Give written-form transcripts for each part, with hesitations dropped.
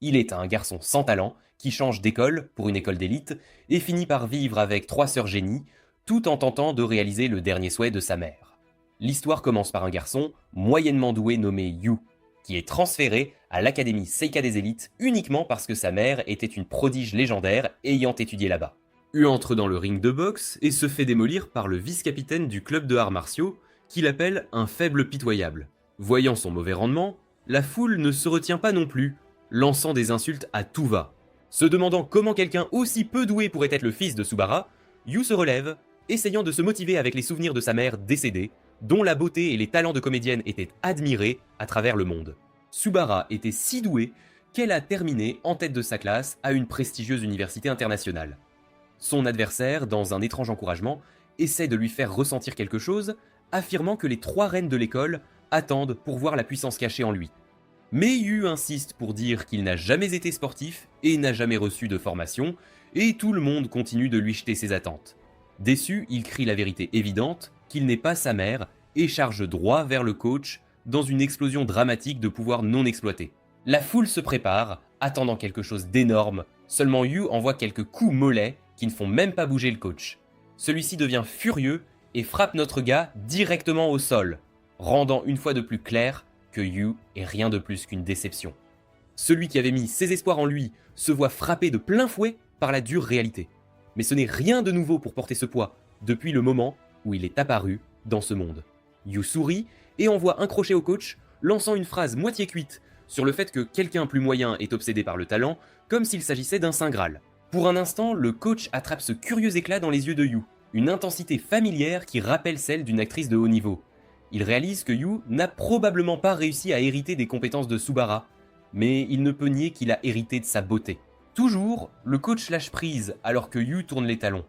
Il est un garçon sans talent qui change d'école pour une école d'élite et finit par vivre avec trois sœurs génies tout en tentant de réaliser le dernier souhait de sa mère. L'histoire commence par un garçon moyennement doué nommé Yu, qui est transféré à l'académie Seika des élites uniquement parce que sa mère était une prodige légendaire ayant étudié là-bas. Yu entre dans le ring de boxe et se fait démolir par le vice-capitaine du club de arts martiaux, qu'il appelle un faible pitoyable. Voyant son mauvais rendement, la foule ne se retient pas non plus, lançant des insultes à tout va. Se demandant comment quelqu'un aussi peu doué pourrait être le fils de Subara, Yu se relève, essayant de se motiver avec les souvenirs de sa mère décédée, dont la beauté et les talents de comédienne étaient admirés à travers le monde. Subara était si douée qu'elle a terminé en tête de sa classe à une prestigieuse université internationale. Son adversaire, dans un étrange encouragement, essaie de lui faire ressentir quelque chose, affirmant que les trois reines de l'école attendent pour voir la puissance cachée en lui. Mais Yu insiste pour dire qu'il n'a jamais été sportif et n'a jamais reçu de formation, et tout le monde continue de lui jeter ses attentes. Déçu, il crie la vérité évidente, qu'il n'est pas sa mère, et charge droit vers le coach dans une explosion dramatique de pouvoir non exploité. La foule se prépare, attendant quelque chose d'énorme, seulement Yu envoie quelques coups mollets qui ne font même pas bouger le coach. Celui-ci devient furieux et frappe notre gars directement au sol, rendant une fois de plus clair que Yu est rien de plus qu'une déception. Celui qui avait mis ses espoirs en lui se voit frappé de plein fouet par la dure réalité. Mais ce n'est rien de nouveau pour porter ce poids depuis le moment où il est apparu dans ce monde. Yu sourit et envoie un crochet au coach, lançant une phrase moitié cuite sur le fait que quelqu'un plus moyen est obsédé par le talent, comme s'il s'agissait d'un saint Graal. Pour un instant, le coach attrape ce curieux éclat dans les yeux de Yu, une intensité familière qui rappelle celle d'une actrice de haut niveau. Il réalise que Yu n'a probablement pas réussi à hériter des compétences de Subara, mais il ne peut nier qu'il a hérité de sa beauté. Toujours, le coach lâche prise alors que Yu tourne les talons.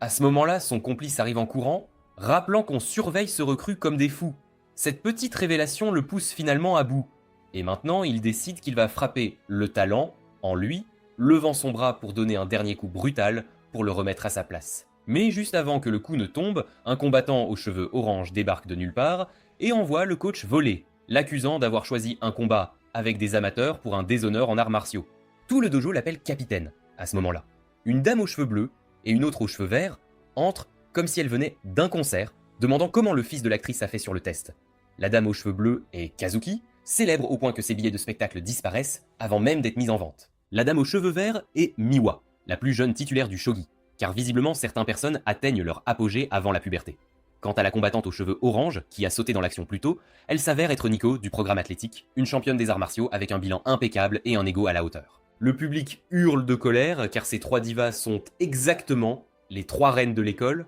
À ce moment-là, son complice arrive en courant, rappelant qu'on surveille ce recrue comme des fous. Cette petite révélation le pousse finalement à bout. Et maintenant, il décide qu'il va frapper le talent, en lui, levant son bras pour donner un dernier coup brutal pour le remettre à sa place. Mais juste avant que le coup ne tombe, un combattant aux cheveux orange débarque de nulle part et envoie le coach voler, l'accusant d'avoir choisi un combat avec des amateurs pour un déshonneur en arts martiaux. Tout le dojo l'appelle capitaine, à ce moment-là. Une dame aux cheveux bleus et une autre aux cheveux verts entrent comme si elles venaient d'un concert, demandant comment le fils de l'actrice a fait sur le test. La dame aux cheveux bleus est Kazuki, célèbre au point que ses billets de spectacle disparaissent avant même d'être mis en vente. La dame aux cheveux verts est Miwa, la plus jeune titulaire du shogi, car visiblement certaines personnes atteignent leur apogée avant la puberté. Quant à la combattante aux cheveux orange, qui a sauté dans l'action plus tôt, elle s'avère être Nico du programme athlétique, une championne des arts martiaux avec un bilan impeccable et un ego à la hauteur. Le public hurle de colère car ces trois divas sont exactement les trois reines de l'école.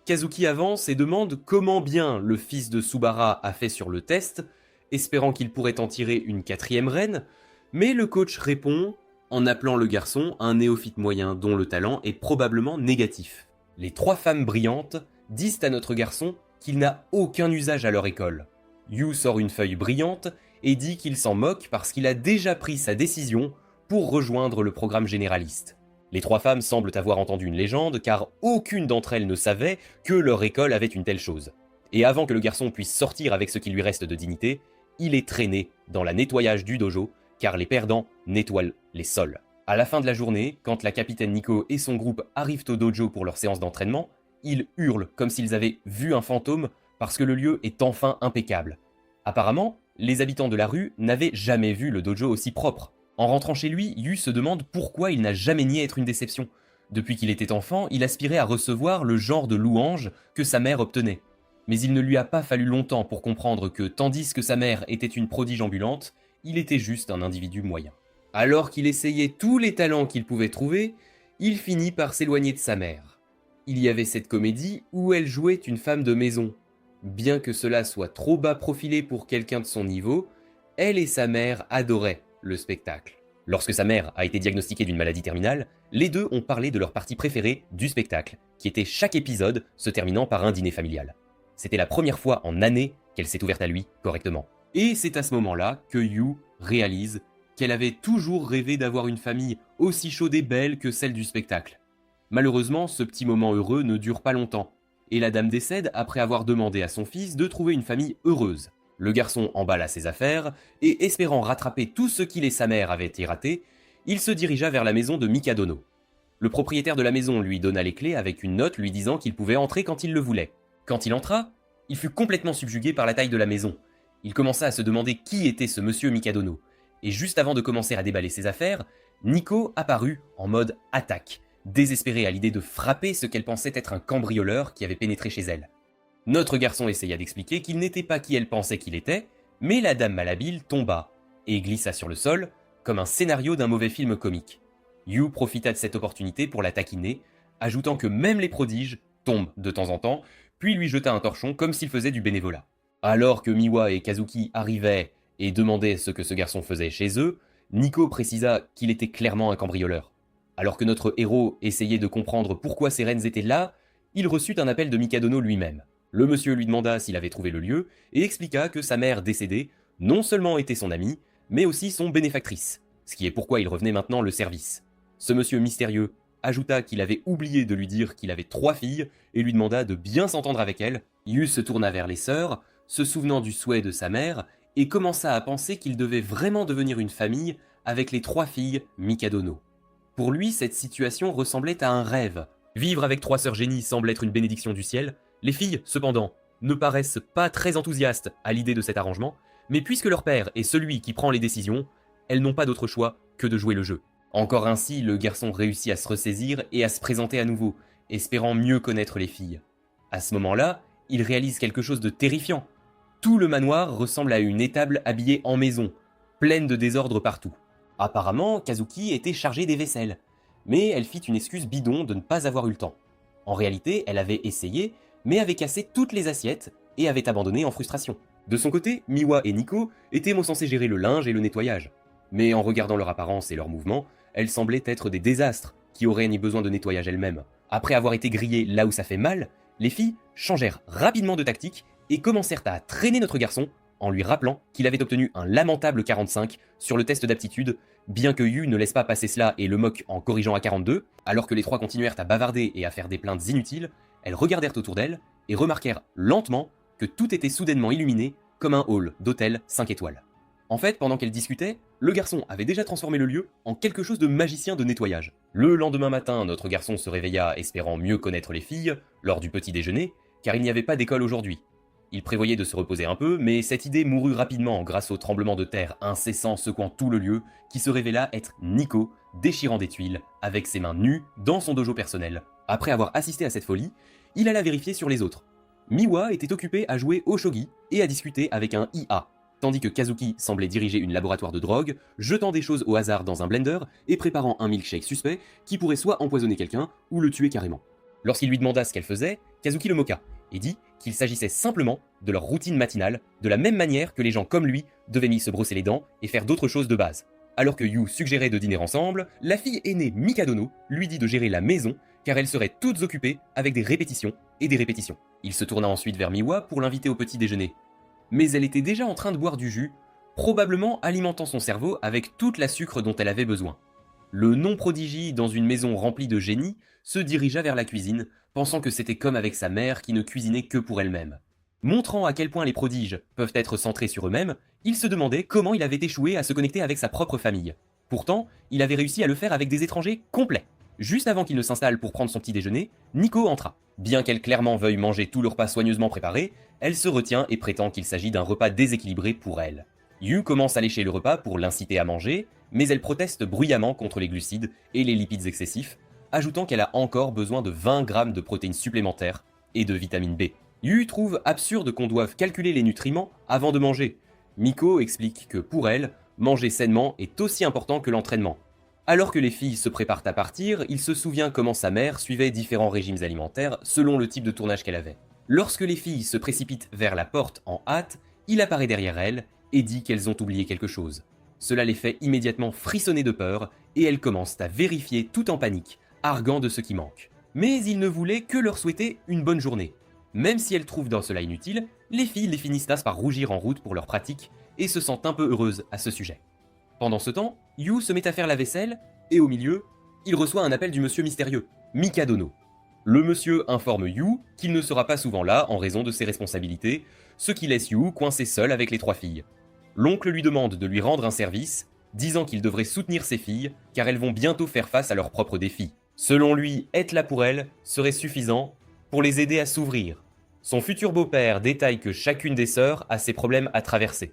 Kazuki avance et demande comment bien le fils de Subara a fait sur le test, espérant qu'il pourrait en tirer une quatrième reine, mais le coach répond en appelant le garçon un néophyte moyen dont le talent est probablement négatif. Les trois femmes brillantes disent à notre garçon qu'il n'a aucun usage à leur école. Yu sort une feuille brillante et dit qu'il s'en moque parce qu'il a déjà pris sa décision pour rejoindre le programme généraliste. Les trois femmes semblent avoir entendu une légende car aucune d'entre elles ne savait que leur école avait une telle chose. Et avant que le garçon puisse sortir avec ce qui lui reste de dignité, il est traîné dans la nettoyage du dojo car les perdants nettoient les sols. À la fin de la journée, quand la capitaine Nico et son groupe arrivent au dojo pour leur séance d'entraînement, ils hurlent comme s'ils avaient vu un fantôme parce que le lieu est enfin impeccable. Apparemment, les habitants de la rue n'avaient jamais vu le dojo aussi propre. En rentrant chez lui, Yu se demande pourquoi il n'a jamais nié être une déception. Depuis qu'il était enfant, il aspirait à recevoir le genre de louange que sa mère obtenait. Mais il ne lui a pas fallu longtemps pour comprendre que, tandis que sa mère était une prodige ambulante, il était juste un individu moyen. Alors qu'il essayait tous les talents qu'il pouvait trouver, il finit par s'éloigner de sa mère. Il y avait cette comédie où elle jouait une femme de maison. Bien que cela soit trop bas profilé pour quelqu'un de son niveau, elle et sa mère adoraient le spectacle. Lorsque sa mère a été diagnostiquée d'une maladie terminale, les deux ont parlé de leur partie préférée du spectacle, qui était chaque épisode se terminant par un dîner familial. C'était la première fois en années qu'elle s'est ouverte à lui correctement. Et c'est à ce moment-là que Yu réalise qu'elle avait toujours rêvé d'avoir une famille aussi chaude et belle que celle du spectacle. Malheureusement, ce petit moment heureux ne dure pas longtemps, et la dame décède après avoir demandé à son fils de trouver une famille heureuse. Le garçon emballa ses affaires, et espérant rattraper tout ce qu'il et sa mère avaient été ratés, il se dirigea vers la maison de Mikadono. Le propriétaire de la maison lui donna les clés avec une note lui disant qu'il pouvait entrer quand il le voulait. Quand il entra, il fut complètement subjugué par la taille de la maison. Il commença à se demander qui était ce monsieur Mikadono, et juste avant de commencer à déballer ses affaires, Nico apparut en mode attaque, désespérée à l'idée de frapper ce qu'elle pensait être un cambrioleur qui avait pénétré chez elle. Notre garçon essaya d'expliquer qu'il n'était pas qui elle pensait qu'il était, mais la dame malhabile tomba et glissa sur le sol comme un scénario d'un mauvais film comique. Yu profita de cette opportunité pour la taquiner, ajoutant que même les prodiges tombent de temps en temps, puis lui jeta un torchon comme s'il faisait du bénévolat. Alors que Miwa et Kazuki arrivaient et demandaient ce que ce garçon faisait chez eux, Nico précisa qu'il était clairement un cambrioleur. Alors que notre héros essayait de comprendre pourquoi ces reines étaient là, il reçut un appel de Mikadono lui-même. Le monsieur lui demanda s'il avait trouvé le lieu et expliqua que sa mère décédée non seulement était son amie, mais aussi son bénéfactrice, ce qui est pourquoi il revenait maintenant le service. Ce monsieur mystérieux ajouta qu'il avait oublié de lui dire qu'il avait 3 filles et lui demanda de bien s'entendre avec elles. Yu se tourna vers les sœurs, se souvenant du souhait de sa mère, et commença à penser qu'il devait vraiment devenir une famille avec les 3 filles Mikadono. Pour lui, cette situation ressemblait à un rêve. Vivre avec 3 sœurs génies semble être une bénédiction du ciel. Les filles, cependant, ne paraissent pas très enthousiastes à l'idée de cet arrangement, mais puisque leur père est celui qui prend les décisions, elles n'ont pas d'autre choix que de jouer le jeu. Encore ainsi, le garçon réussit à se ressaisir et à se présenter à nouveau, espérant mieux connaître les filles. À ce moment-là, il réalise quelque chose de terrifiant. Tout le manoir ressemble à une étable habillée en maison, pleine de désordre partout. Apparemment, Kazuki était chargée des vaisselles, mais elle fit une excuse bidon de ne pas avoir eu le temps. En réalité, elle avait essayé, mais avait cassé toutes les assiettes et avait abandonné en frustration. De son côté, Miwa et Nico étaient censés gérer le linge et le nettoyage. Mais en regardant leur apparence et leurs mouvements, elles semblaient être des désastres qui auraient ni besoin de nettoyage elles-mêmes. Après avoir été grillées là où ça fait mal, les filles changèrent rapidement de tactique et commencèrent à traîner notre garçon en lui rappelant qu'il avait obtenu un lamentable 45 sur le test d'aptitude, bien que Yu ne laisse pas passer cela et le moque en corrigeant à 42, alors que les 3 continuèrent à bavarder et à faire des plaintes inutiles, elles regardèrent autour d'elles et remarquèrent lentement que tout était soudainement illuminé comme un hall d'hôtel 5 étoiles. En fait, pendant qu'elles discutaient, le garçon avait déjà transformé le lieu en quelque chose de magicien de nettoyage. Le lendemain matin, notre garçon se réveilla espérant mieux connaître les filles lors du petit déjeuner, car il n'y avait pas d'école aujourd'hui. Il prévoyait de se reposer un peu, mais cette idée mourut rapidement grâce au tremblement de terre incessant secouant tout le lieu, qui se révéla être Nico, déchirant des tuiles, avec ses mains nues, dans son dojo personnel. Après avoir assisté à cette folie, il alla vérifier sur les autres. Miwa était occupé à jouer au shogi et à discuter avec un IA, tandis que Kazuki semblait diriger une laboratoire de drogue, jetant des choses au hasard dans un blender et préparant un milkshake suspect qui pourrait soit empoisonner quelqu'un ou le tuer carrément. Lorsqu'il lui demanda ce qu'elle faisait, Kazuki le moqua et dit qu'il s'agissait simplement de leur routine matinale, de la même manière que les gens comme lui devaient se brosser les dents et faire d'autres choses de base. Alors que Yu suggérait de dîner ensemble, la fille aînée Mikadono lui dit de gérer la maison car elles seraient toutes occupées avec des répétitions et des répétitions. Il se tourna ensuite vers Miwa pour l'inviter au petit déjeuner. Mais elle était déjà en train de boire du jus, probablement alimentant son cerveau avec toute la sucre dont elle avait besoin. Le non-prodigie dans une maison remplie de génies se dirigea vers la cuisine, pensant que c'était comme avec sa mère qui ne cuisinait que pour elle-même. Montrant à quel point les prodiges peuvent être centrés sur eux-mêmes, il se demandait comment il avait échoué à se connecter avec sa propre famille. Pourtant, il avait réussi à le faire avec des étrangers complets. Juste avant qu'il ne s'installe pour prendre son petit déjeuner, Nico entra. Bien qu'elle clairement veuille manger tout le repas soigneusement préparé, elle se retient et prétend qu'il s'agit d'un repas déséquilibré pour elle. Yu commence à lécher le repas pour l'inciter à manger, mais elle proteste bruyamment contre les glucides et les lipides excessifs, ajoutant qu'elle a encore besoin de 20 grammes de protéines supplémentaires et de vitamine B. Yu trouve absurde qu'on doive calculer les nutriments avant de manger. Miko explique que pour elle, manger sainement est aussi important que l'entraînement. Alors que les filles se préparent à partir, il se souvient comment sa mère suivait différents régimes alimentaires selon le type de tournage qu'elle avait. Lorsque les filles se précipitent vers la porte en hâte, il apparaît derrière elles et dit qu'elles ont oublié quelque chose. Cela les fait immédiatement frissonner de peur et elles commencent à vérifier tout en panique, arguant de ce qui manque. Mais il ne voulait que leur souhaiter une bonne journée. Même si elles trouvent dans cela inutile, les filles les finissent par rougir en route pour leur pratique et se sentent un peu heureuses à ce sujet. Pendant ce temps, Yu se met à faire la vaisselle et au milieu, il reçoit un appel du monsieur mystérieux, Mikadono. Le monsieur informe Yu qu'il ne sera pas souvent là en raison de ses responsabilités, ce qui laisse Yu coincé seul avec les 3 filles. L'oncle lui demande de lui rendre un service, disant qu'il devrait soutenir ses filles car elles vont bientôt faire face à leurs propres défis. Selon lui, être là pour elles serait suffisant pour les aider à s'ouvrir. Son futur beau-père détaille que chacune des sœurs a ses problèmes à traverser.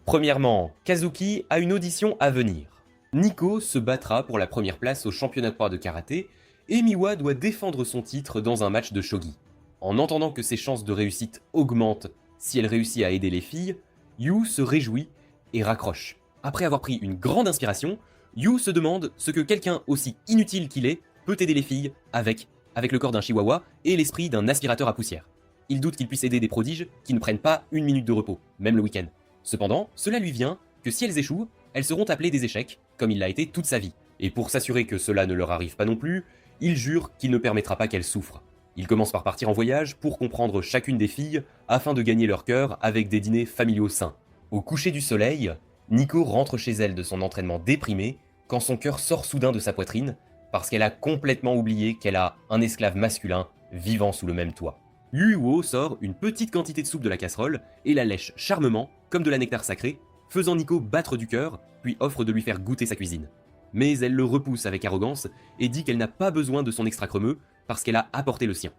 Premièrement, Kazuki a une audition à venir. Nico se battra pour la première place au championnat de karaté et Miwa doit défendre son titre dans un match de shogi. En entendant que ses chances de réussite augmentent si elle réussit à aider les filles, Yu se réjouit et raccroche. Après avoir pris une grande inspiration, Yu se demande ce que quelqu'un aussi inutile qu'il est peut aider les filles avec le corps d'un chihuahua et l'esprit d'un aspirateur à poussière. Il doute qu'il puisse aider des prodiges qui ne prennent pas une minute de repos, même le week-end. Cependant, cela lui vient que si elles échouent, elles seront appelées des échecs, comme il l'a été toute sa vie. Et pour s'assurer que cela ne leur arrive pas non plus, il jure qu'il ne permettra pas qu'elles souffrent. Il commence par partir en voyage pour comprendre chacune des filles afin de gagner leur cœur avec des dîners familiaux sains. Au coucher du soleil, Nico rentre chez elle de son entraînement déprimé quand son cœur sort soudain de sa poitrine parce qu'elle a complètement oublié qu'elle a un esclave masculin vivant sous le même toit. Yuo sort une petite quantité de soupe de la casserole et la lèche charmement comme de la nectar sacré, faisant Nico battre du cœur, puis offre de lui faire goûter sa cuisine. Mais elle le repousse avec arrogance et dit qu'elle n'a pas besoin de son extra crémeux parce qu'elle a apporté le sien.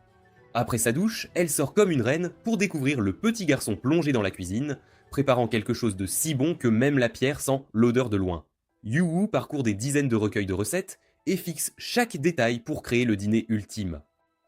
Après sa douche, elle sort comme une reine pour découvrir le petit garçon plongé dans la cuisine, préparant quelque chose de si bon que même la pierre sent l'odeur de loin. Yu parcourt des dizaines de recueils de recettes et fixe chaque détail pour créer le dîner ultime.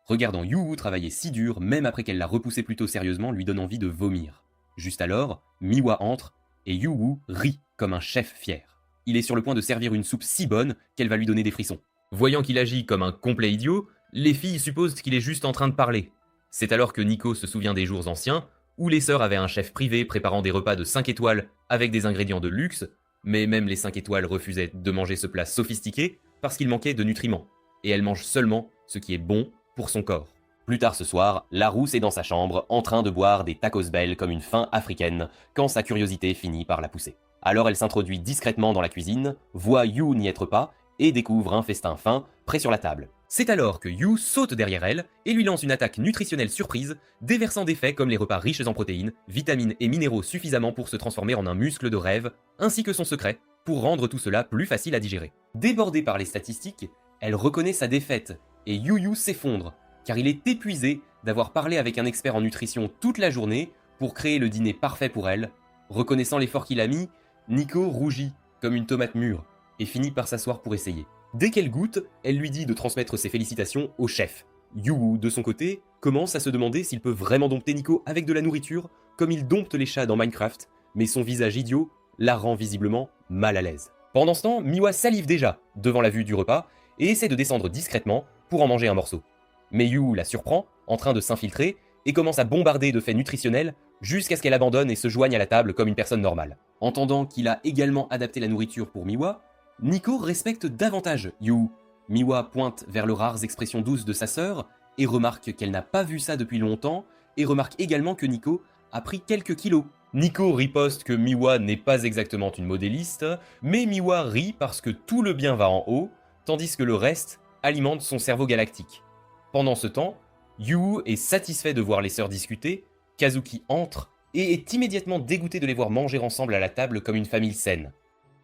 Regardant Yu travailler si dur, même après qu'elle l'a repoussé plutôt sérieusement, lui donne envie de vomir. Juste alors, Miwa entre et Yu rit comme un chef fier. Il est sur le point de servir une soupe si bonne qu'elle va lui donner des frissons. Voyant qu'il agit comme un complet idiot, les filles supposent qu'il est juste en train de parler. C'est alors que Nico se souvient des jours anciens, où les sœurs avaient un chef privé préparant des repas de 5 étoiles avec des ingrédients de luxe, mais même les 5 étoiles refusaient de manger ce plat sophistiqué parce qu'il manquait de nutriments, et elles mangent seulement ce qui est bon pour son corps. Plus tard ce soir, Larousse est dans sa chambre en train de boire des tacos belles comme une faim africaine quand sa curiosité finit par la pousser. Alors elle s'introduit discrètement dans la cuisine, voit Yu n'y être pas et découvre un festin fin prêt sur la table. C'est alors que Yu saute derrière elle et lui lance une attaque nutritionnelle surprise, déversant des faits comme les repas riches en protéines, vitamines et minéraux suffisamment pour se transformer en un muscle de rêve, ainsi que son secret pour rendre tout cela plus facile à digérer. Débordée par les statistiques, elle reconnaît sa défaite et Yu s'effondre, car il est épuisé d'avoir parlé avec un expert en nutrition toute la journée pour créer le dîner parfait pour elle. Reconnaissant l'effort qu'il a mis, Nico rougit comme une tomate mûre et finit par s'asseoir pour essayer. Dès qu'elle goûte, elle lui dit de transmettre ses félicitations au chef. Yu, de son côté, commence à se demander s'il peut vraiment dompter Nico avec de la nourriture, comme il dompte les chats dans Minecraft, mais son visage idiot la rend visiblement mal à l'aise. Pendant ce temps, Miwa salive déjà devant la vue du repas et essaie de descendre discrètement pour en manger un morceau. Mais Yu la surprend, en train de s'infiltrer, et commence à bombarder de faits nutritionnels jusqu'à ce qu'elle abandonne et se joigne à la table comme une personne normale. Entendant qu'il a également adapté la nourriture pour Miwa, Nico respecte davantage Yu. Miwa pointe vers les rares expressions douces de sa sœur et remarque qu'elle n'a pas vu ça depuis longtemps et remarque également que Nico a pris quelques kilos. Nico riposte que Miwa n'est pas exactement une modéliste, mais Miwa rit parce que tout le bien va en haut, tandis que le reste alimente son cerveau galactique. Pendant ce temps, Yu est satisfait de voir les sœurs discuter, Kazuki entre et est immédiatement dégoûté de les voir manger ensemble à la table comme une famille saine.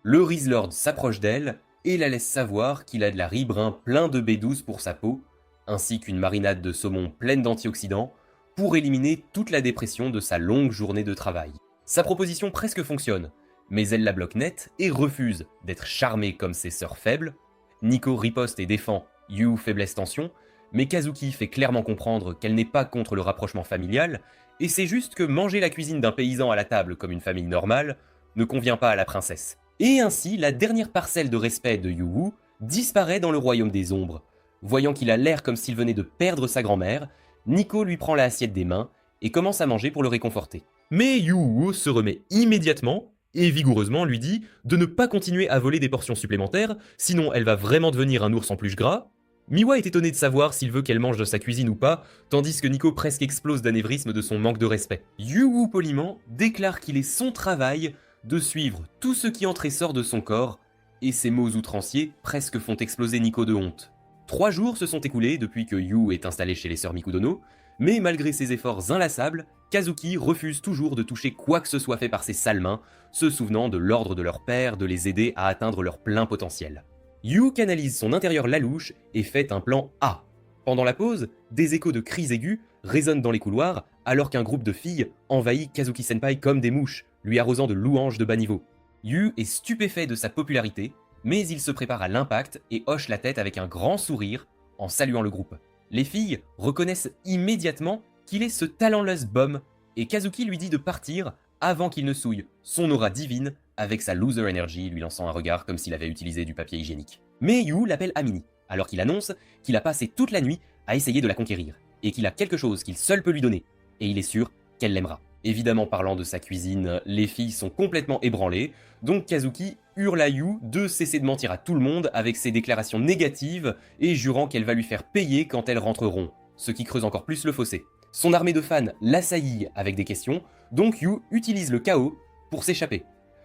Le Rizlord s'approche d'elle et la laisse savoir qu'il a de la riz brun plein de B12 pour sa peau, ainsi qu'une marinade de saumon pleine d'antioxydants pour éliminer toute la dépression de sa longue journée de travail. Sa proposition presque fonctionne, mais elle la bloque net et refuse d'être charmée comme ses sœurs faibles. Nico riposte et défend Yu faiblesse tension, mais Kazuki fait clairement comprendre qu'elle n'est pas contre le rapprochement familial, et c'est juste que manger la cuisine d'un paysan à la table comme une famille normale ne convient pas à la princesse. Et ainsi, la dernière parcelle de respect de Yu disparaît dans le royaume des ombres. Voyant qu'il a l'air comme s'il venait de perdre sa grand-mère, Nico lui prend l'assiette des mains et commence à manger pour le réconforter. Mais Yu se remet immédiatement et vigoureusement lui dit de ne pas continuer à voler des portions supplémentaires, sinon elle va vraiment devenir un ours en plus gras. Miwa est étonné de savoir s'il veut qu'elle mange de sa cuisine ou pas, tandis que Nico presque explose d'anévrisme de son manque de respect. Yu poliment déclare qu'il est son travail de suivre tout ce qui entre et sort de son corps, et ces mots outranciers presque font exploser Nico de honte. 3 jours se sont écoulés depuis que Yu est installé chez les sœurs Mikudono, mais malgré ses efforts inlassables, Kazuki refuse toujours de toucher quoi que ce soit fait par ses sales mains, se souvenant de l'ordre de leur père de les aider à atteindre leur plein potentiel. Yu canalise son intérieur lalouche et fait un plan A. Pendant la pause, des échos de cris aigus résonnent dans les couloirs alors qu'un groupe de filles envahit Kazuki-senpai comme des mouches, lui arrosant de louanges de bas niveau. Yu est stupéfait de sa popularité, mais il se prépare à l'impact et hoche la tête avec un grand sourire en saluant le groupe. Les filles reconnaissent immédiatement qu'il est ce talentless bum et Kazuki lui dit de partir avant qu'il ne souille son aura divine avec sa loser energy, lui lançant un regard comme s'il avait utilisé du papier hygiénique. Mais Yu l'appelle Amini, alors qu'il annonce qu'il a passé toute la nuit à essayer de la conquérir et qu'il a quelque chose qu'il seul peut lui donner, et il est sûr qu'elle l'aimera. Évidemment, parlant de sa cuisine, les filles sont complètement ébranlées, donc Kazuki hurle à Yu de cesser de mentir à tout le monde avec ses déclarations négatives et jurant qu'elle va lui faire payer quand elles rentreront, ce qui creuse encore plus le fossé. Son armée de fans l'assaillit avec des questions, donc Yu utilise le chaos pour s'échapper.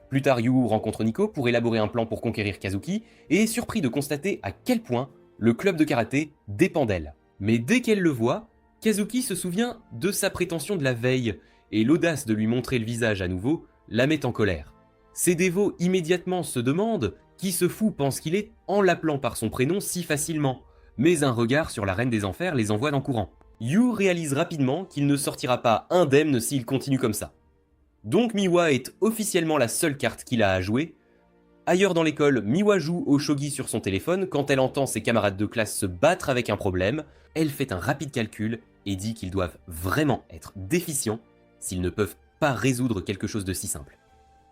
Plus tard, Yu rencontre Nico pour élaborer un plan pour conquérir Kazuki et est surpris de constater à quel point le club de karaté dépend d'elle. Mais dès qu'elle le voit, Kazuki se souvient de sa prétention de la veille et l'audace de lui montrer le visage à nouveau la met en colère. Ses dévots immédiatement se demandent qui ce fou pense qu'il est en l'appelant par son prénom si facilement, mais un regard sur la reine des enfers les envoie en courant. Yu réalise rapidement qu'il ne sortira pas indemne s'il continue comme ça. Donc Miwa est officiellement la seule carte qu'il a à jouer. Ailleurs dans l'école, Miwa joue au shogi sur son téléphone quand elle entend ses camarades de classe se battre avec un problème. Elle fait un rapide calcul et dit qu'ils doivent vraiment être déficients s'ils ne peuvent pas résoudre quelque chose de si simple.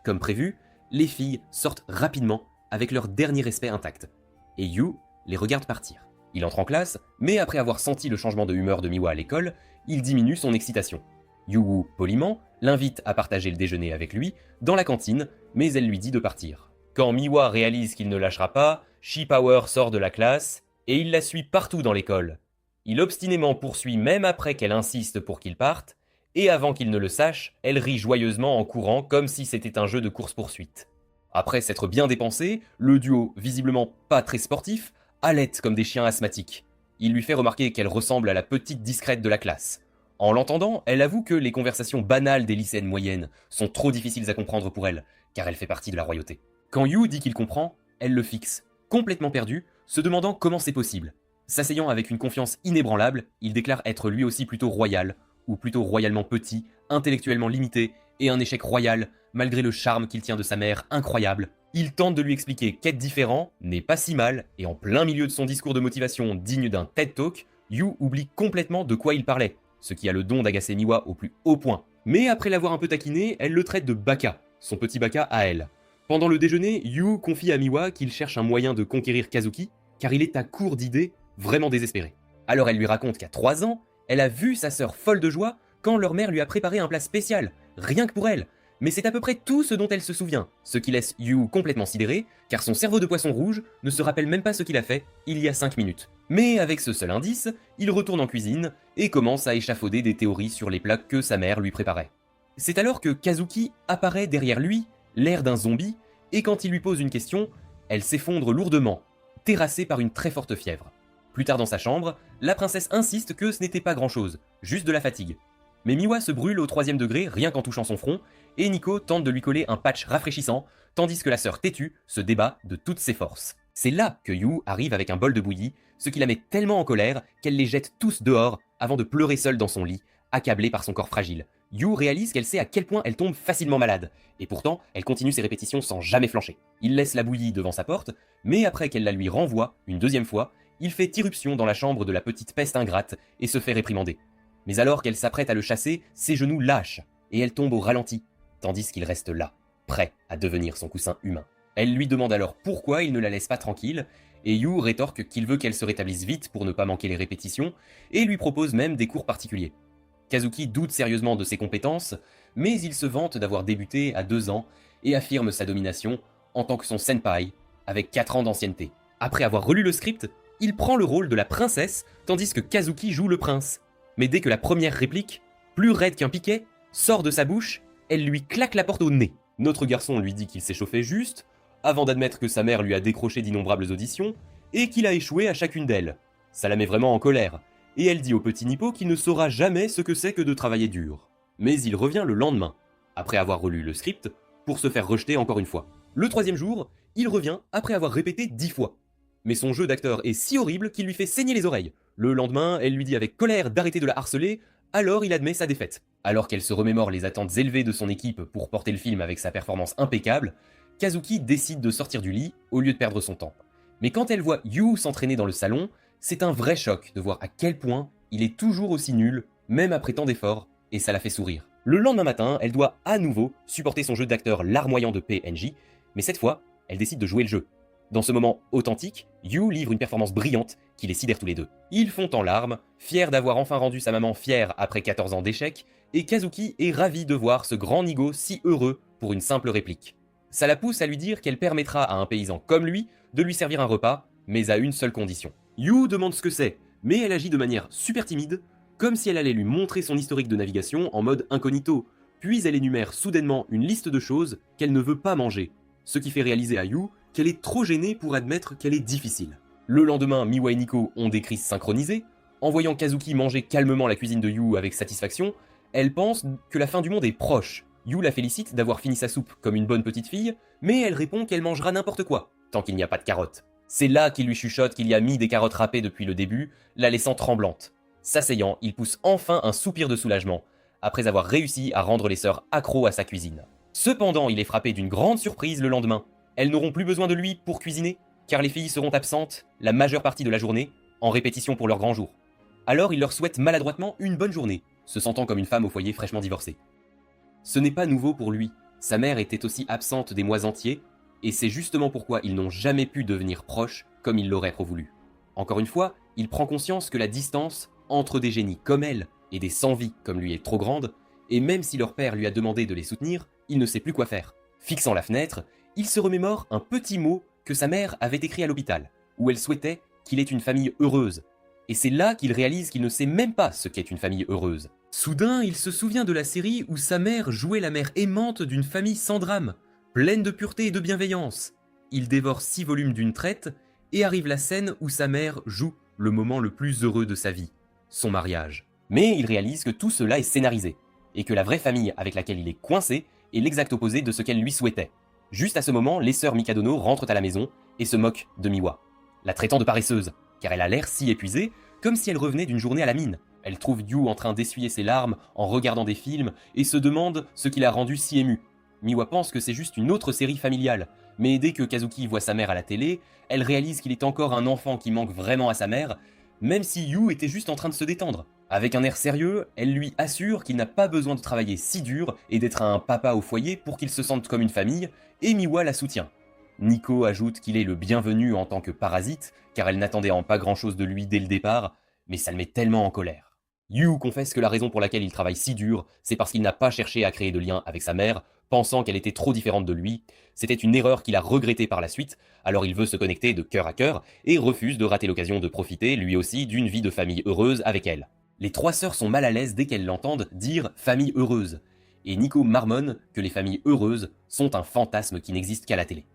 Comme prévu, les filles sortent rapidement avec leur dernier respect intact, et Yu les regarde partir. Il entre en classe, mais après avoir senti le changement de humeur de Miwa à l'école, il diminue son excitation. Yu, poliment, l'invite à partager le déjeuner avec lui dans la cantine, mais elle lui dit de partir. Quand Miwa réalise qu'il ne lâchera pas, She-Power sort de la classe, et il la suit partout dans l'école. Il obstinément poursuit même après qu'elle insiste pour qu'il parte, et avant qu'il ne le sache, elle rit joyeusement en courant comme si c'était un jeu de course-poursuite. Après s'être bien dépensé, le duo, visiblement pas très sportif, halète comme des chiens asthmatiques. Il lui fait remarquer qu'elle ressemble à la petite discrète de la classe. En l'entendant, elle avoue que les conversations banales des lycéennes moyennes sont trop difficiles à comprendre pour elle, car elle fait partie de la royauté. Quand Yu dit qu'il comprend, elle le fixe, complètement perdu, se demandant comment c'est possible. S'asseyant avec une confiance inébranlable, il déclare être lui aussi plutôt royal, ou plutôt royalement petit, intellectuellement limité, et un échec royal, malgré le charme qu'il tient de sa mère incroyable. Il tente de lui expliquer qu'être différent n'est pas si mal, et en plein milieu de son discours de motivation digne d'un TED Talk, Yu oublie complètement de quoi il parlait, ce qui a le don d'agacer Miwa au plus haut point. Mais après l'avoir un peu taquiné, elle le traite de baka, son petit baka à elle. Pendant le déjeuner, Yu confie à Miwa qu'il cherche un moyen de conquérir Kazuki, car il est à court d'idées, vraiment désespéré. Alors elle lui raconte qu'à 3 ans, elle a vu sa sœur folle de joie quand leur mère lui a préparé un plat spécial, rien que pour elle. Mais c'est à peu près tout ce dont elle se souvient, ce qui laisse Yu complètement sidéré, car son cerveau de poisson rouge ne se rappelle même pas ce qu'il a fait il y a 5 minutes. Mais avec ce seul indice, il retourne en cuisine et commence à échafauder des théories sur les plats que sa mère lui préparait. C'est alors que Kazuki apparaît derrière lui, l'air d'un zombie, et quand il lui pose une question, elle s'effondre lourdement, terrassée par une très forte fièvre. Plus tard dans sa chambre, la princesse insiste que ce n'était pas grand-chose, juste de la fatigue. Mais Miwa se brûle au 3e degré rien qu'en touchant son front, et Nico tente de lui coller un patch rafraîchissant, tandis que la sœur têtue se débat de toutes ses forces. C'est là que Yu arrive avec un bol de bouillie, ce qui la met tellement en colère qu'elle les jette tous dehors avant de pleurer seule dans son lit, accablée par son corps fragile. Yu réalise qu'elle sait à quel point elle tombe facilement malade, et pourtant elle continue ses répétitions sans jamais flancher. Il laisse la bouillie devant sa porte, mais après qu'elle la lui renvoie une 2e fois, il fait irruption dans la chambre de la petite peste ingrate et se fait réprimander. Mais alors qu'elle s'apprête à le chasser, ses genoux lâchent, et elle tombe au ralenti, tandis qu'il reste là, prêt à devenir son coussin humain. Elle lui demande alors pourquoi il ne la laisse pas tranquille, et Yu rétorque qu'il veut qu'elle se rétablisse vite pour ne pas manquer les répétitions, et lui propose même des cours particuliers. Kazuki doute sérieusement de ses compétences, mais il se vante d'avoir débuté à 2 ans et affirme sa domination en tant que son senpai, avec 4 ans d'ancienneté. Après avoir relu le script, il prend le rôle de la princesse, tandis que Kazuki joue le prince. Mais dès que la première réplique, plus raide qu'un piquet, sort de sa bouche, elle lui claque la porte au nez. Notre garçon lui dit qu'il s'est chauffé juste, avant d'admettre que sa mère lui a décroché d'innombrables auditions, et qu'il a échoué à chacune d'elles. Ça la met vraiment en colère, et elle dit au petit Nippo qu'il ne saura jamais ce que c'est que de travailler dur. Mais il revient le lendemain, après avoir relu le script, pour se faire rejeter encore une fois. Le troisième jour, il revient après avoir répété 10 fois. Mais son jeu d'acteur est si horrible qu'il lui fait saigner les oreilles. Le lendemain, elle lui dit avec colère d'arrêter de la harceler, alors il admet sa défaite. Alors qu'elle se remémore les attentes élevées de son équipe pour porter le film avec sa performance impeccable, Kazuki décide de sortir du lit au lieu de perdre son temps. Mais quand elle voit Yu s'entraîner dans le salon, c'est un vrai choc de voir à quel point il est toujours aussi nul, même après tant d'efforts, et ça la fait sourire. Le lendemain matin, elle doit à nouveau supporter son jeu d'acteur larmoyant de PNJ, mais cette fois, elle décide de jouer le jeu. Dans ce moment authentique, Yu livre une performance brillante qui les sidère tous les deux. Ils font en larmes, fiers d'avoir enfin rendu sa maman fière après 14 ans d'échecs, et Kazuki est ravi de voir ce grand Nigo si heureux pour une simple réplique. Ça la pousse à lui dire qu'elle permettra à un paysan comme lui de lui servir un repas, mais à une seule condition. Yu demande ce que c'est, mais elle agit de manière super timide, comme si elle allait lui montrer son historique de navigation en mode incognito, puis elle énumère soudainement une liste de choses qu'elle ne veut pas manger, ce qui fait réaliser à Yu qu'elle est trop gênée pour admettre qu'elle est difficile. Le lendemain, Miwa et Nico ont des crises synchronisées. En voyant Kazuki manger calmement la cuisine de Yu avec satisfaction, elle pense que la fin du monde est proche. Yu la félicite d'avoir fini sa soupe comme une bonne petite fille, mais elle répond qu'elle mangera n'importe quoi, tant qu'il n'y a pas de carottes. C'est là qu'il lui chuchote qu'il y a mis des carottes râpées depuis le début, la laissant tremblante. S'asseyant, il pousse enfin un soupir de soulagement, après avoir réussi à rendre les sœurs accros à sa cuisine. Cependant, il est frappé d'une grande surprise le lendemain. Elles n'auront plus besoin de lui pour cuisiner, car les filles seront absentes la majeure partie de la journée, en répétition pour leur grand jour. Alors il leur souhaite maladroitement une bonne journée, se sentant comme une femme au foyer fraîchement divorcée. Ce n'est pas nouveau pour lui, sa mère était aussi absente des mois entiers, et c'est justement pourquoi ils n'ont jamais pu devenir proches comme il l'aurait trop voulu. Encore une fois, il prend conscience que la distance entre des génies comme elle et des sans-vie comme lui est trop grande, et même si leur père lui a demandé de les soutenir, il ne sait plus quoi faire. Fixant la fenêtre, il se remémore un petit mot que sa mère avait écrit à l'hôpital, où elle souhaitait qu'il ait une famille heureuse. Et c'est là qu'il réalise qu'il ne sait même pas ce qu'est une famille heureuse. Soudain, il se souvient de la série où sa mère jouait la mère aimante d'une famille sans drame, pleine de pureté et de bienveillance. Il dévore 6 volumes d'une traite, et arrive la scène où sa mère joue le moment le plus heureux de sa vie, son mariage. Mais il réalise que tout cela est scénarisé, et que la vraie famille avec laquelle il est coincé est l'exact opposé de ce qu'elle lui souhaitait. Juste à ce moment, les sœurs Mikadono rentrent à la maison et se moquent de Miwa, la traitant de paresseuse, car elle a l'air si épuisée, comme si elle revenait d'une journée à la mine. Elle trouve Yu en train d'essuyer ses larmes en regardant des films et se demande ce qui l'a rendu si ému. Miwa pense que c'est juste une autre série familiale, mais dès que Kazuki voit sa mère à la télé, elle réalise qu'il est encore un enfant qui manque vraiment à sa mère, même si Yu était juste en train de se détendre. Avec un air sérieux, elle lui assure qu'il n'a pas besoin de travailler si dur et d'être un papa au foyer pour qu'il se sente comme une famille, et Miwa la soutient. Nico ajoute qu'il est le bienvenu en tant que parasite, car elle n'attendait en pas grand-chose de lui dès le départ, mais ça le met tellement en colère. Yu confesse que la raison pour laquelle il travaille si dur, c'est parce qu'il n'a pas cherché à créer de lien avec sa mère, pensant qu'elle était trop différente de lui. C'était une erreur qu'il a regrettée par la suite, alors il veut se connecter de cœur à cœur, et refuse de rater l'occasion de profiter, lui aussi, d'une vie de famille heureuse avec elle. Les 3 sœurs sont mal à l'aise dès qu'elles l'entendent dire « famille heureuse », et Nico marmonne que les familles heureuses sont un fantasme qui n'existe qu'à la télé.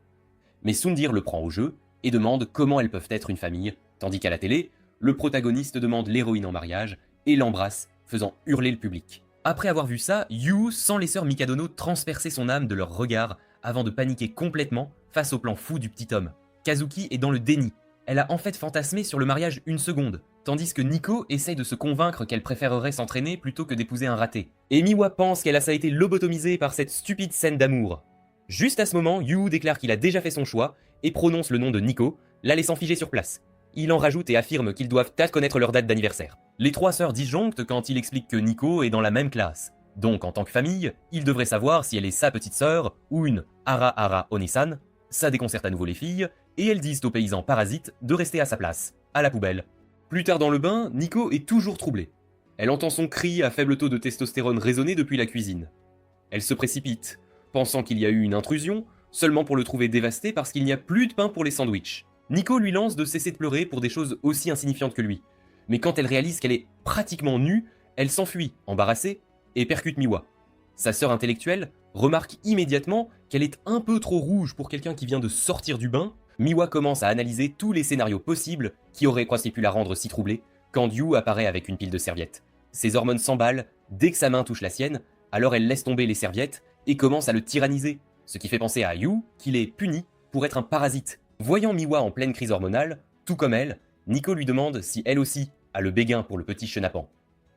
Mais Sundir le prend au jeu et demande comment elles peuvent être une famille, tandis qu'à la télé, le protagoniste demande l'héroïne en mariage et l'embrasse, faisant hurler le public. Après avoir vu ça, Yu sent les sœurs Mikadono transpercer son âme de leur regard avant de paniquer complètement face au plan fou du petit homme. Kazuki est dans le déni. Elle a en fait fantasmé sur le mariage une seconde, tandis que Nico essaye de se convaincre qu'elle préférerait s'entraîner plutôt que d'épouser un raté. Et Miwa pense qu'elle a été lobotomisée par cette stupide scène d'amour. Juste à ce moment, Yu déclare qu'il a déjà fait son choix et prononce le nom de Nico, la laissant figée sur place. Il en rajoute et affirme qu'ils doivent connaître leur date d'anniversaire. Les 3 sœurs disjonctent quand il explique que Nico est dans la même classe. Donc en tant que famille, il devrait savoir si elle est sa petite sœur ou une Ara Onisan. Ça déconcerte à nouveau les filles, et elles disent au paysan parasite de rester à sa place, à la poubelle. Plus tard dans le bain, Nico est toujours troublée. Elle entend son cri à faible taux de testostérone résonner depuis la cuisine. Elle se précipite, pensant qu'il y a eu une intrusion, seulement pour le trouver dévasté parce qu'il n'y a plus de pain pour les sandwichs. Nico lui lance de cesser de pleurer pour des choses aussi insignifiantes que lui. Mais quand elle réalise qu'elle est pratiquement nue, elle s'enfuit, embarrassée, et percute Miwa. Sa sœur intellectuelle remarque immédiatement qu'elle est un peu trop rouge pour quelqu'un qui vient de sortir du bain, Miwa commence à analyser tous les scénarios possibles qui auraient pu la rendre si troublée quand Yu apparaît avec une pile de serviettes. Ses hormones s'emballent dès que sa main touche la sienne, alors elle laisse tomber les serviettes et commence à le tyranniser, ce qui fait penser à Yu qu'il est puni pour être un parasite. Voyant Miwa en pleine crise hormonale, tout comme elle, Nico lui demande si elle aussi a le béguin pour le petit chenapan.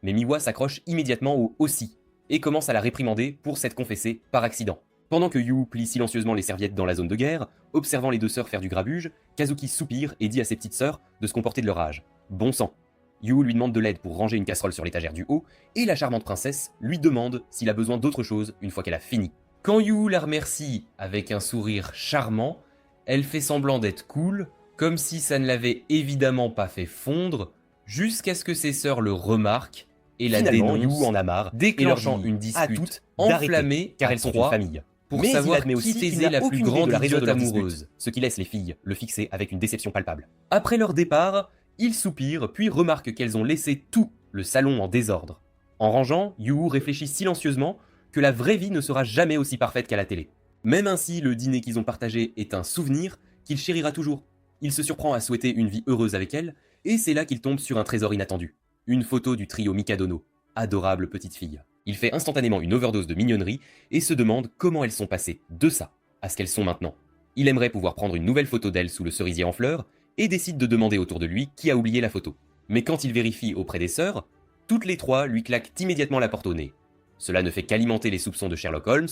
Mais Miwa s'accroche immédiatement au « aussi » et commence à la réprimander pour s'être confessée par accident. Pendant que Yu plie silencieusement les serviettes dans la zone de guerre, observant les deux sœurs faire du grabuge, Kazuki soupire et dit à ses petites sœurs de se comporter de leur âge. Bon sang. Yu lui demande de l'aide pour ranger une casserole sur l'étagère du haut, et la charmante princesse lui demande s'il a besoin d'autre chose une fois qu'elle a fini. Quand Yu la remercie avec un sourire charmant, elle fait semblant d'être cool, comme si ça ne l'avait évidemment pas fait fondre, jusqu'à ce que ses sœurs le remarquent et la dénoncent. Yu en a marre, déclenchant une dispute enflammée car elles sont une famille. Pour savoir qui taisait la plus grande idiote amoureuse, ce qui laisse les filles le fixer avec une déception palpable. Après leur départ, il soupire puis remarque qu'elles ont laissé tout le salon en désordre. En rangeant, Yu réfléchit silencieusement que la vraie vie ne sera jamais aussi parfaite qu'à la télé. Même ainsi, le dîner qu'ils ont partagé est un souvenir qu'il chérira toujours. Il se surprend à souhaiter une vie heureuse avec elle, et c'est là qu'il tombe sur un trésor inattendu. Une photo du trio Mikadono, adorable petite fille. Il fait instantanément une overdose de mignonnerie et se demande comment elles sont passées de ça à ce qu'elles sont maintenant. Il aimerait pouvoir prendre une nouvelle photo d'elle sous le cerisier en fleurs et décide de demander autour de lui qui a oublié la photo. Mais quand il vérifie auprès des sœurs, toutes les trois lui claquent immédiatement la porte au nez. Cela ne fait qu'alimenter les soupçons de Sherlock Holmes.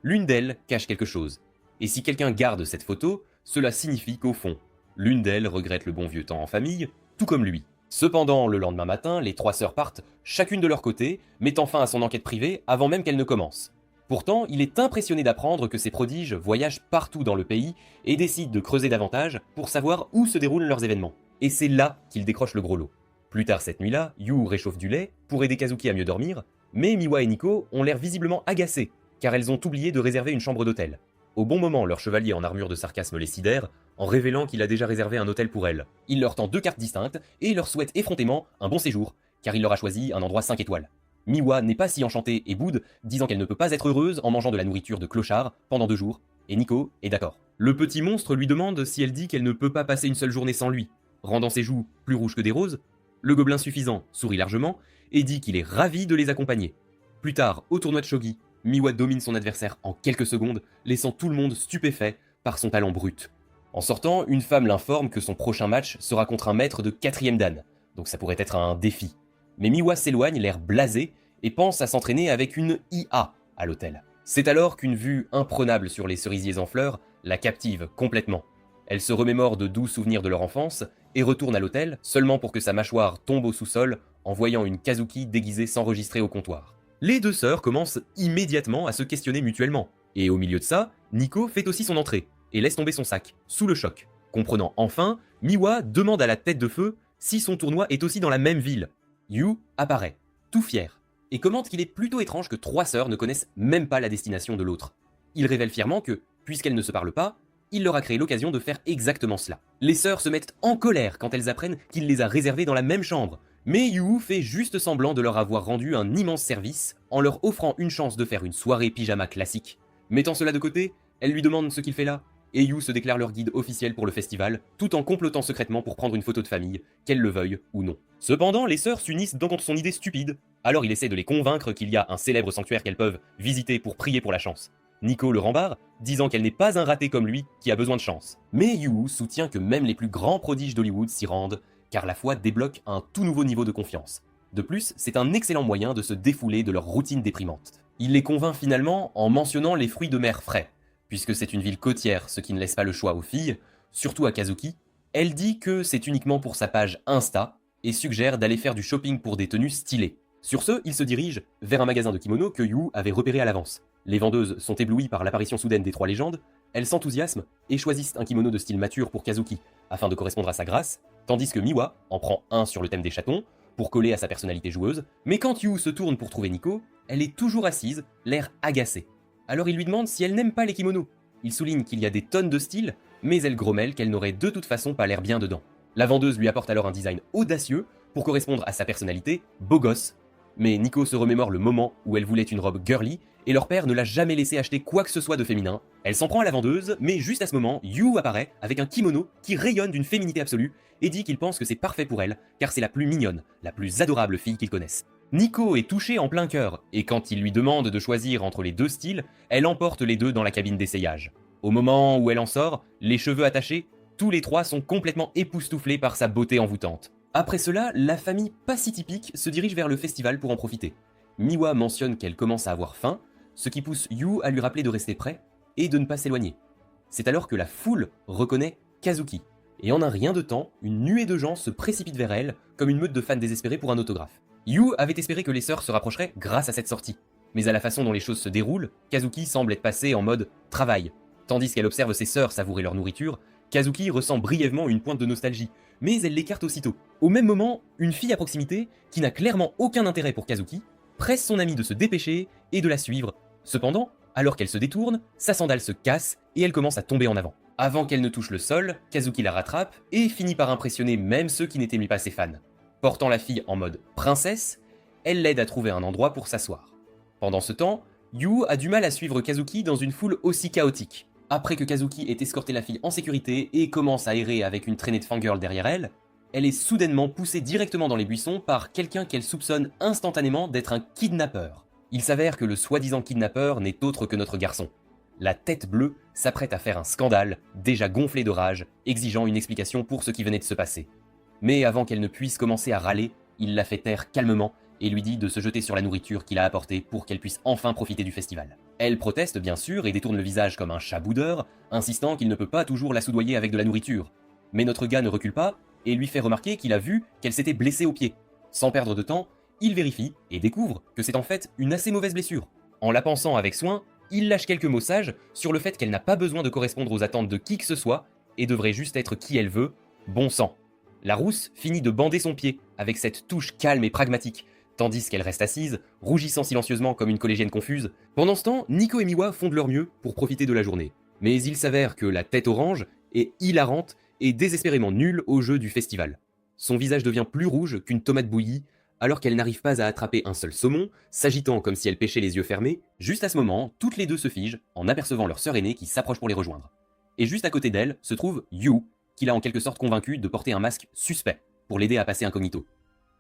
L'une d'elles cache quelque chose. Et si quelqu'un garde cette photo, cela signifie qu'au fond, l'une d'elles regrette le bon vieux temps en famille, tout comme lui. Cependant, le lendemain matin, les trois sœurs partent, chacune de leur côté, mettant fin à son enquête privée avant même qu'elle ne commence. Pourtant, il est impressionné d'apprendre que ces prodiges voyagent partout dans le pays et décident de creuser davantage pour savoir où se déroulent leurs événements. Et c'est là qu'il décroche le gros lot. Plus tard cette nuit-là, Yu réchauffe du lait pour aider Kazuki à mieux dormir, mais Miwa et Nico ont l'air visiblement agacées, car elles ont oublié de réserver une chambre d'hôtel. Au bon moment, leur chevalier en armure de sarcasme les sidère, en révélant qu'il a déjà réservé un hôtel pour elles. Il leur tend 2 cartes distinctes et leur souhaite effrontément un bon séjour, car il leur a choisi un endroit 5 étoiles. Miwa n'est pas si enchantée et boude, disant qu'elle ne peut pas être heureuse en mangeant de la nourriture de clochard pendant 2 jours, et Nico est d'accord. Le petit monstre lui demande si elle dit qu'elle ne peut pas passer une seule journée sans lui, rendant ses joues plus rouges que des roses. Le gobelin suffisant sourit largement et dit qu'il est ravi de les accompagner. Plus tard, au tournoi de shogi, Miwa domine son adversaire en quelques secondes, laissant tout le monde stupéfait par son talent brut. En sortant, une femme l'informe que son prochain match sera contre un maître de 4e dan, donc ça pourrait être un défi. Mais Miwa s'éloigne, l'air blasé, et pense à s'entraîner avec une IA à l'hôtel. C'est alors qu'une vue imprenable sur les cerisiers en fleurs la captive complètement. Elle se remémore de doux souvenirs de leur enfance et retourne à l'hôtel seulement pour que sa mâchoire tombe au sous-sol en voyant une Kazuki déguisée s'enregistrer au comptoir. Les deux sœurs commencent immédiatement à se questionner mutuellement. Et au milieu de ça, Nico fait aussi son entrée et laisse tomber son sac, sous le choc. Comprenant enfin, Miwa demande à la tête de feu si son tournoi est aussi dans la même ville. Yu apparaît, tout fier, et commente qu'il est plutôt étrange que 3 sœurs ne connaissent même pas la destination de l'autre. Il révèle fièrement que, puisqu'elles ne se parlent pas, il leur a créé l'occasion de faire exactement cela. Les sœurs se mettent en colère quand elles apprennent qu'il les a réservées dans la même chambre, mais Yu fait juste semblant de leur avoir rendu un immense service en leur offrant une chance de faire une soirée pyjama classique. Mettant cela de côté, elle lui demande ce qu'il fait là, et Yu se déclare leur guide officiel pour le festival, tout en complotant secrètement pour prendre une photo de famille, qu'elle le veuille ou non. Cependant, les sœurs s'unissent contre son idée stupide, alors il essaie de les convaincre qu'il y a un célèbre sanctuaire qu'elles peuvent visiter pour prier pour la chance. Nico le rembarre, disant qu'elle n'est pas un raté comme lui qui a besoin de chance. Mais Yu soutient que même les plus grands prodiges d'Hollywood s'y rendent, car la foi débloque un tout nouveau niveau de confiance. De plus, c'est un excellent moyen de se défouler de leur routine déprimante. Il les convainc finalement en mentionnant les fruits de mer frais. Puisque c'est une ville côtière, ce qui ne laisse pas le choix aux filles, surtout à Kazuki, elle dit que c'est uniquement pour sa page Insta et suggère d'aller faire du shopping pour des tenues stylées. Sur ce, il se dirige vers un magasin de kimonos que Yu avait repéré à l'avance. Les vendeuses sont éblouies par l'apparition soudaine des 3 légendes, elles s'enthousiasment et choisissent un kimono de style mature pour Kazuki, afin de correspondre à sa grâce, tandis que Miwa en prend un sur le thème des chatons, pour coller à sa personnalité joueuse, mais quand Yu se tourne pour trouver Nico, elle est toujours assise, l'air agacée. Alors il lui demande si elle n'aime pas les kimonos. Il souligne qu'il y a des tonnes de styles, mais elle grommelle qu'elle n'aurait de toute façon pas l'air bien dedans. La vendeuse lui apporte alors un design audacieux pour correspondre à sa personnalité, beau gosse. Mais Nico se remémore le moment où elle voulait une robe girly et leur père ne l'a jamais laissé acheter quoi que ce soit de féminin. Elle s'en prend à la vendeuse, mais juste à ce moment, Yu apparaît avec un kimono qui rayonne d'une féminité absolue et dit qu'il pense que c'est parfait pour elle, car c'est la plus mignonne, la plus adorable fille qu'ils connaissent. Nico est touché en plein cœur, et quand il lui demande de choisir entre les deux styles, elle emporte les deux dans la cabine d'essayage. Au moment où elle en sort, les cheveux attachés, tous les trois sont complètement époustouflés par sa beauté envoûtante. Après cela, la famille pas si typique se dirige vers le festival pour en profiter. Miwa mentionne qu'elle commence à avoir faim, ce qui pousse Yu à lui rappeler de rester prêt et de ne pas s'éloigner. C'est alors que la foule reconnaît Kazuki, et en un rien de temps, une nuée de gens se précipite vers elle, comme une meute de fans désespérés pour un autographe. Yu avait espéré que les sœurs se rapprocheraient grâce à cette sortie, mais à la façon dont les choses se déroulent, Kazuki semble être passée en mode travail. Tandis qu'elle observe ses sœurs savourer leur nourriture, Kazuki ressent brièvement une pointe de nostalgie, mais elle l'écarte aussitôt. Au même moment, une fille à proximité, qui n'a clairement aucun intérêt pour Kazuki, presse son amie de se dépêcher et de la suivre. Cependant, alors qu'elle se détourne, sa sandale se casse et elle commence à tomber en avant. Avant qu'elle ne touche le sol, Kazuki la rattrape et finit par impressionner même ceux qui n'étaient pas ses fans. Portant la fille en mode princesse, elle l'aide à trouver un endroit pour s'asseoir. Pendant ce temps, Yu a du mal à suivre Kazuki dans une foule aussi chaotique. Après que Kazuki ait escorté la fille en sécurité et commence à errer avec une traînée de fangirls derrière elle, elle est soudainement poussée directement dans les buissons par quelqu'un qu'elle soupçonne instantanément d'être un kidnappeur. Il s'avère que le soi-disant kidnappeur n'est autre que notre garçon. La tête bleue s'apprête à faire un scandale, déjà gonflé de rage, exigeant une explication pour ce qui venait de se passer. Mais avant qu'elle ne puisse commencer à râler, il la fait taire calmement et lui dit de se jeter sur la nourriture qu'il a apportée pour qu'elle puisse enfin profiter du festival. Elle proteste bien sûr et détourne le visage comme un chat boudeur, insistant qu'il ne peut pas toujours la soudoyer avec de la nourriture. Mais notre gars ne recule pas et lui fait remarquer qu'il a vu qu'elle s'était blessée au pied. Sans perdre de temps, il vérifie et découvre que c'est en fait une assez mauvaise blessure. En la pansant avec soin, il lâche quelques mots sages sur le fait qu'elle n'a pas besoin de correspondre aux attentes de qui que ce soit et devrait juste être qui elle veut, bon sang. La rousse finit de bander son pied avec cette touche calme et pragmatique, tandis qu'elle reste assise, rougissant silencieusement comme une collégienne confuse. Pendant ce temps, Nico et Miwa font de leur mieux pour profiter de la journée. Mais il s'avère que la tête orange est hilarante et désespérément nulle au jeu du festival. Son visage devient plus rouge qu'une tomate bouillie, alors qu'elle n'arrive pas à attraper un seul saumon, s'agitant comme si elle pêchait les yeux fermés. Juste à ce moment, toutes les deux se figent en apercevant leur sœur aînée qui s'approche pour les rejoindre. Et juste à côté d'elle se trouve Yu, qui l'a en quelque sorte convaincu de porter un masque suspect pour l'aider à passer incognito.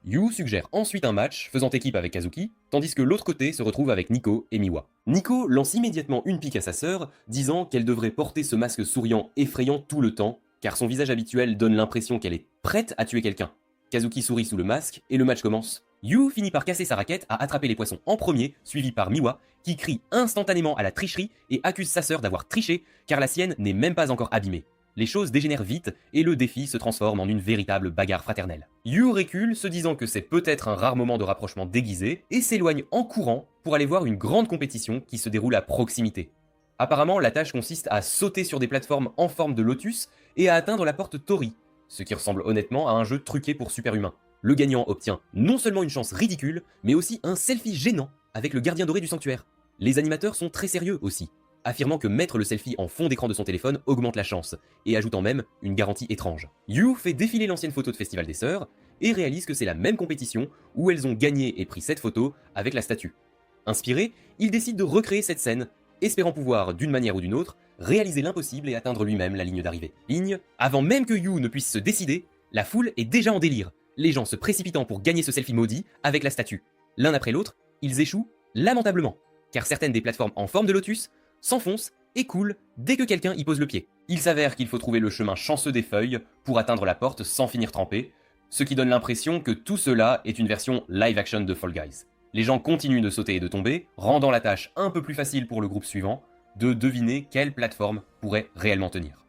Yu suggère ensuite un match faisant équipe avec Kazuki, tandis que l'autre côté se retrouve avec Nico et Miwa. Nico lance immédiatement une pique à sa sœur, disant qu'elle devrait porter ce masque souriant effrayant tout le temps, car son visage habituel donne l'impression qu'elle est prête à tuer quelqu'un. Kazuki sourit sous le masque et le match commence. Yu finit par casser sa raquette à attraper les poissons en premier, suivi par Miwa, qui crie instantanément à la tricherie et accuse sa sœur d'avoir triché, car la sienne n'est même pas encore abîmée. Les choses dégénèrent vite et le défi se transforme en une véritable bagarre fraternelle. Yu recule, se disant que c'est peut-être un rare moment de rapprochement déguisé, et s'éloigne en courant pour aller voir une grande compétition qui se déroule à proximité. Apparemment, la tâche consiste à sauter sur des plateformes en forme de lotus et à atteindre la porte Tori, ce qui ressemble honnêtement à un jeu truqué pour super-humains. Le gagnant obtient non seulement une chance ridicule, mais aussi un selfie gênant avec le gardien doré du sanctuaire. Les animateurs sont très sérieux aussi, affirmant que mettre le selfie en fond d'écran de son téléphone augmente la chance, et ajoutant même une garantie étrange. Yu fait défiler l'ancienne photo de Festival des Sœurs, et réalise que c'est la même compétition où elles ont gagné et pris cette photo avec la statue. Inspiré, il décide de recréer cette scène, espérant pouvoir, d'une manière ou d'une autre, réaliser l'impossible et atteindre lui-même la ligne d'arrivée. Avant même que Yu ne puisse se décider, la foule est déjà en délire, les gens se précipitant pour gagner ce selfie maudit avec la statue. L'un après l'autre, ils échouent lamentablement, car certaines des plateformes en forme de lotus s'enfoncent et coulent dès que quelqu'un y pose le pied. Il s'avère qu'il faut trouver le chemin chanceux des feuilles pour atteindre la porte sans finir trempé, ce qui donne l'impression que tout cela est une version live-action de Fall Guys. Les gens continuent de sauter et de tomber, rendant la tâche un peu plus facile pour le groupe suivant de deviner quelle plateforme pourrait réellement tenir.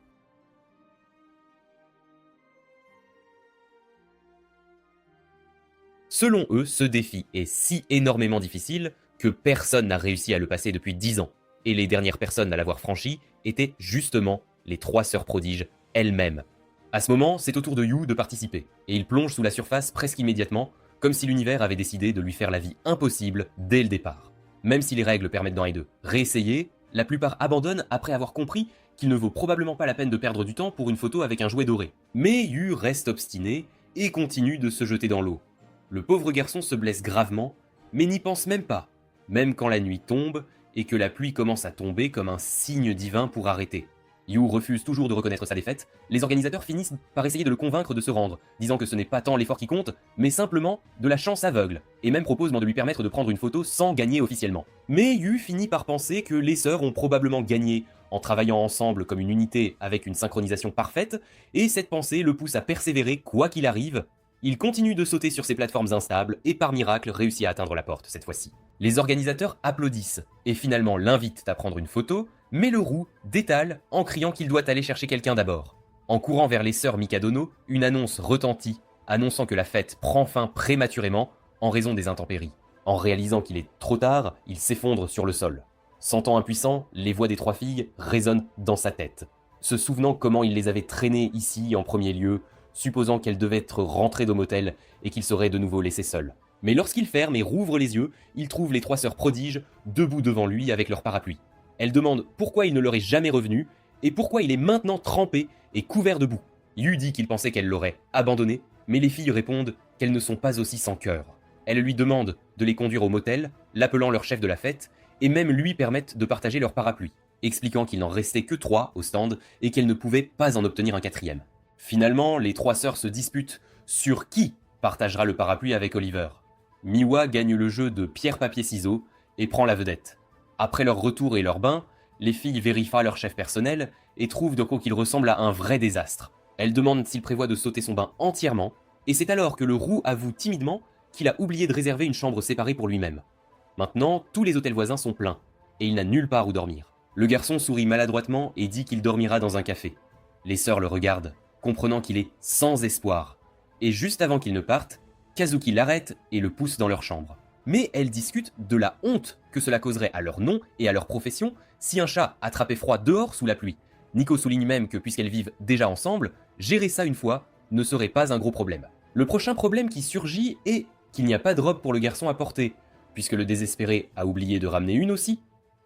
Selon eux, ce défi est si énormément difficile que personne n'a réussi à le passer depuis 10 ans. Et les dernières personnes à l'avoir franchi étaient justement les 3 sœurs prodiges elles-mêmes. À ce moment, c'est au tour de Yu de participer, et il plonge sous la surface presque immédiatement, comme si l'univers avait décidé de lui faire la vie impossible dès le départ. Même si les règles permettent d'en et de réessayer, la plupart abandonnent après avoir compris qu'il ne vaut probablement pas la peine de perdre du temps pour une photo avec un jouet doré. Mais Yu reste obstiné et continue de se jeter dans l'eau. Le pauvre garçon se blesse gravement, mais n'y pense même pas, même quand la nuit tombe et que la pluie commence à tomber comme un signe divin pour arrêter. Yu refuse toujours de reconnaître sa défaite. Les organisateurs finissent par essayer de le convaincre de se rendre, disant que ce n'est pas tant l'effort qui compte, mais simplement de la chance aveugle, et même proposent de lui permettre de prendre une photo sans gagner officiellement. Mais Yu finit par penser que les sœurs ont probablement gagné en travaillant ensemble comme une unité avec une synchronisation parfaite, et cette pensée le pousse à persévérer quoi qu'il arrive. Il continue de sauter sur ces plateformes instables et par miracle réussit à atteindre la porte cette fois-ci. Les organisateurs applaudissent et finalement l'invitent à prendre une photo, mais le roux détale en criant qu'il doit aller chercher quelqu'un d'abord. En courant vers les sœurs Mikadono, une annonce retentit, annonçant que la fête prend fin prématurément en raison des intempéries. En réalisant qu'il est trop tard, il s'effondre sur le sol. Sentant impuissant, les voix des 3 filles résonnent dans sa tête. Se souvenant comment il les avait traînées ici en premier lieu, supposant qu'elles devaient être rentrées au motel et qu'il serait de nouveau laissé seul. Mais lorsqu'il ferme et rouvre les yeux, il trouve les 3 sœurs prodiges debout devant lui avec leur parapluie. Elle demande pourquoi il ne leur est jamais revenu et pourquoi il est maintenant trempé et couvert de boue. Yu dit qu'il pensait qu'elle l'aurait abandonné, mais les filles répondent qu'elles ne sont pas aussi sans cœur. Elles lui demandent de les conduire au motel, l'appelant leur chef de la fête, et même lui permettent de partager leur parapluie, expliquant qu'il n'en restait que 3 au stand et qu'elles ne pouvaient pas en obtenir un 4e. Finalement, les 3 sœurs se disputent sur qui partagera le parapluie avec Oliver. Miwa gagne le jeu de pierre-papier-ciseaux et prend la vedette. Après leur retour et leur bain, les filles vérifient leur chef personnel et trouvent de quoi qu'il ressemble à un vrai désastre. Elles demandent s'il prévoit de sauter son bain entièrement, et c'est alors que le roux avoue timidement qu'il a oublié de réserver une chambre séparée pour lui-même. Maintenant, tous les hôtels voisins sont pleins, et il n'a nulle part où dormir. Le garçon sourit maladroitement et dit qu'il dormira dans un café. Les sœurs le regardent, comprenant qu'il est sans espoir. Et juste avant qu'il ne parte, Kazuki l'arrête et le pousse dans leur chambre. Mais elles discutent de la honte que cela causerait à leur nom et à leur profession si un chat attrapait froid dehors sous la pluie. Nico souligne même que puisqu'elles vivent déjà ensemble, gérer ça une fois ne serait pas un gros problème. Le prochain problème qui surgit est qu'il n'y a pas de robe pour le garçon à porter, puisque le désespéré a oublié de ramener une aussi.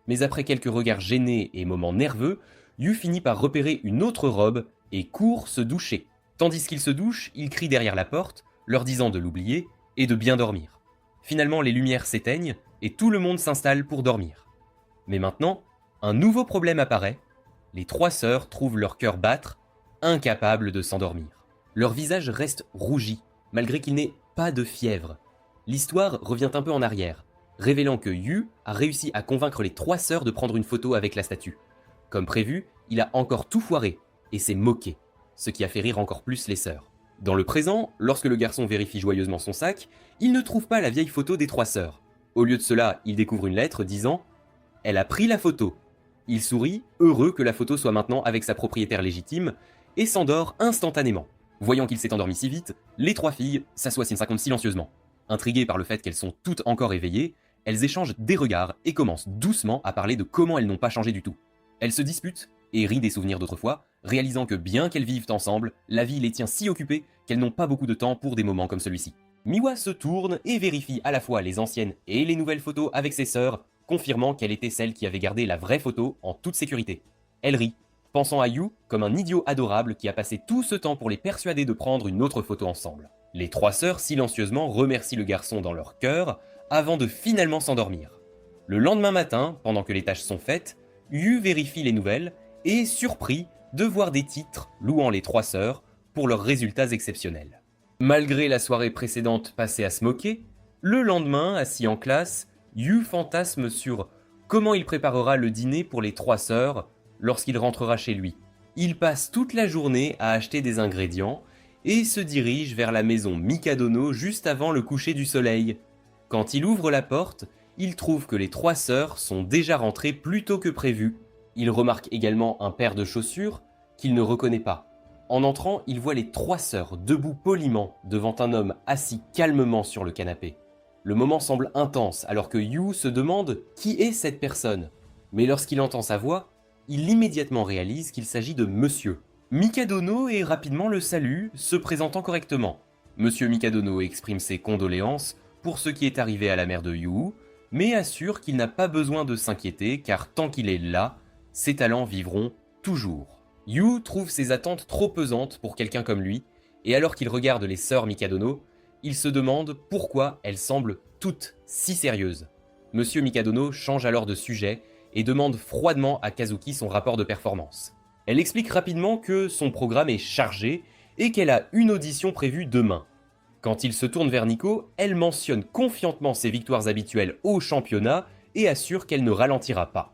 Mais après quelques regards gênés et moments nerveux, Yu finit par repérer une autre robe et court se doucher. Tandis qu'il se douche, il crie derrière la porte, leur disant de l'oublier et de bien dormir. Finalement, les lumières s'éteignent et tout le monde s'installe pour dormir. Mais maintenant, un nouveau problème apparaît. Les 3 sœurs trouvent leur cœur battre, incapables de s'endormir. Leur visage reste rougi, malgré qu'il n'ait pas de fièvre. L'histoire revient un peu en arrière, révélant que Yu a réussi à convaincre les 3 sœurs de prendre une photo avec la statue. Comme prévu, il a encore tout foiré et s'est moqué, ce qui a fait rire encore plus les sœurs. Dans le présent, lorsque le garçon vérifie joyeusement son sac, il ne trouve pas la vieille photo des 3 sœurs. Au lieu de cela, il découvre une lettre disant « Elle a pris la photo ». Il sourit, heureux que la photo soit maintenant avec sa propriétaire légitime, et s'endort instantanément. Voyant qu'il s'est endormi si vite, les 3 filles s'assoient silencieusement. Intriguées par le fait qu'elles sont toutes encore éveillées, elles échangent des regards et commencent doucement à parler de comment elles n'ont pas changé du tout. Elles se disputent et rient des souvenirs d'autrefois, réalisant que bien qu'elles vivent ensemble, la vie les tient si occupées qu'elles n'ont pas beaucoup de temps pour des moments comme celui-ci. Miwa se tourne et vérifie à la fois les anciennes et les nouvelles photos avec ses sœurs, confirmant qu'elle était celle qui avait gardé la vraie photo en toute sécurité. Elle rit, pensant à Yu comme un idiot adorable qui a passé tout ce temps pour les persuader de prendre une autre photo ensemble. Les 3 sœurs silencieusement remercient le garçon dans leur cœur avant de finalement s'endormir. Le lendemain matin, pendant que les tâches sont faites, Yu vérifie les nouvelles et est surpris de voir des titres louant les 3 sœurs pour leurs résultats exceptionnels. Malgré la soirée précédente passée à se moquer, le lendemain, assis en classe, Yu fantasme sur comment il préparera le dîner pour les 3 sœurs lorsqu'il rentrera chez lui. Il passe toute la journée à acheter des ingrédients et se dirige vers la maison Mikadono juste avant le coucher du soleil. Quand il ouvre la porte, il trouve que les 3 sœurs sont déjà rentrées plus tôt que prévu. Il remarque également un paire de chaussures qu'il ne reconnaît pas. En entrant, il voit les 3 sœurs debout poliment devant un homme assis calmement sur le canapé. Le moment semble intense alors que Yu se demande qui est cette personne. Mais lorsqu'il entend sa voix, il immédiatement réalise qu'il s'agit de Monsieur. Mikadono et rapidement le salue, se présentant correctement. Monsieur Mikadono exprime ses condoléances pour ce qui est arrivé à la mère de Yu, mais assure qu'il n'a pas besoin de s'inquiéter car tant qu'il est là, ses talents vivront toujours. Yu trouve ses attentes trop pesantes pour quelqu'un comme lui, et alors qu'il regarde les sœurs Mikadono, il se demande pourquoi elles semblent toutes si sérieuses. Monsieur Mikadono change alors de sujet et demande froidement à Kazuki son rapport de performance. Elle explique rapidement que son programme est chargé et qu'elle a une audition prévue demain. Quand il se tourne vers Nico, elle mentionne confiantement ses victoires habituelles au championnat et assure qu'elle ne ralentira pas.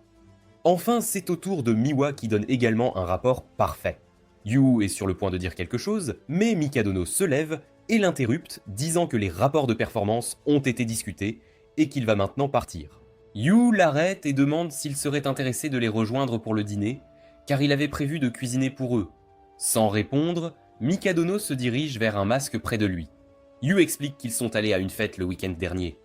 Enfin, c'est au tour de Miwa qui donne également un rapport parfait. Yu est sur le point de dire quelque chose, mais Mikadono se lève et l'interrupte, disant que les rapports de performance ont été discutés et qu'il va maintenant partir. Yu l'arrête et demande s'il serait intéressé de les rejoindre pour le dîner, car il avait prévu de cuisiner pour eux. Sans répondre, Mikadono se dirige vers un masque près de lui. Yu explique qu'ils sont allés à une fête le week-end dernier.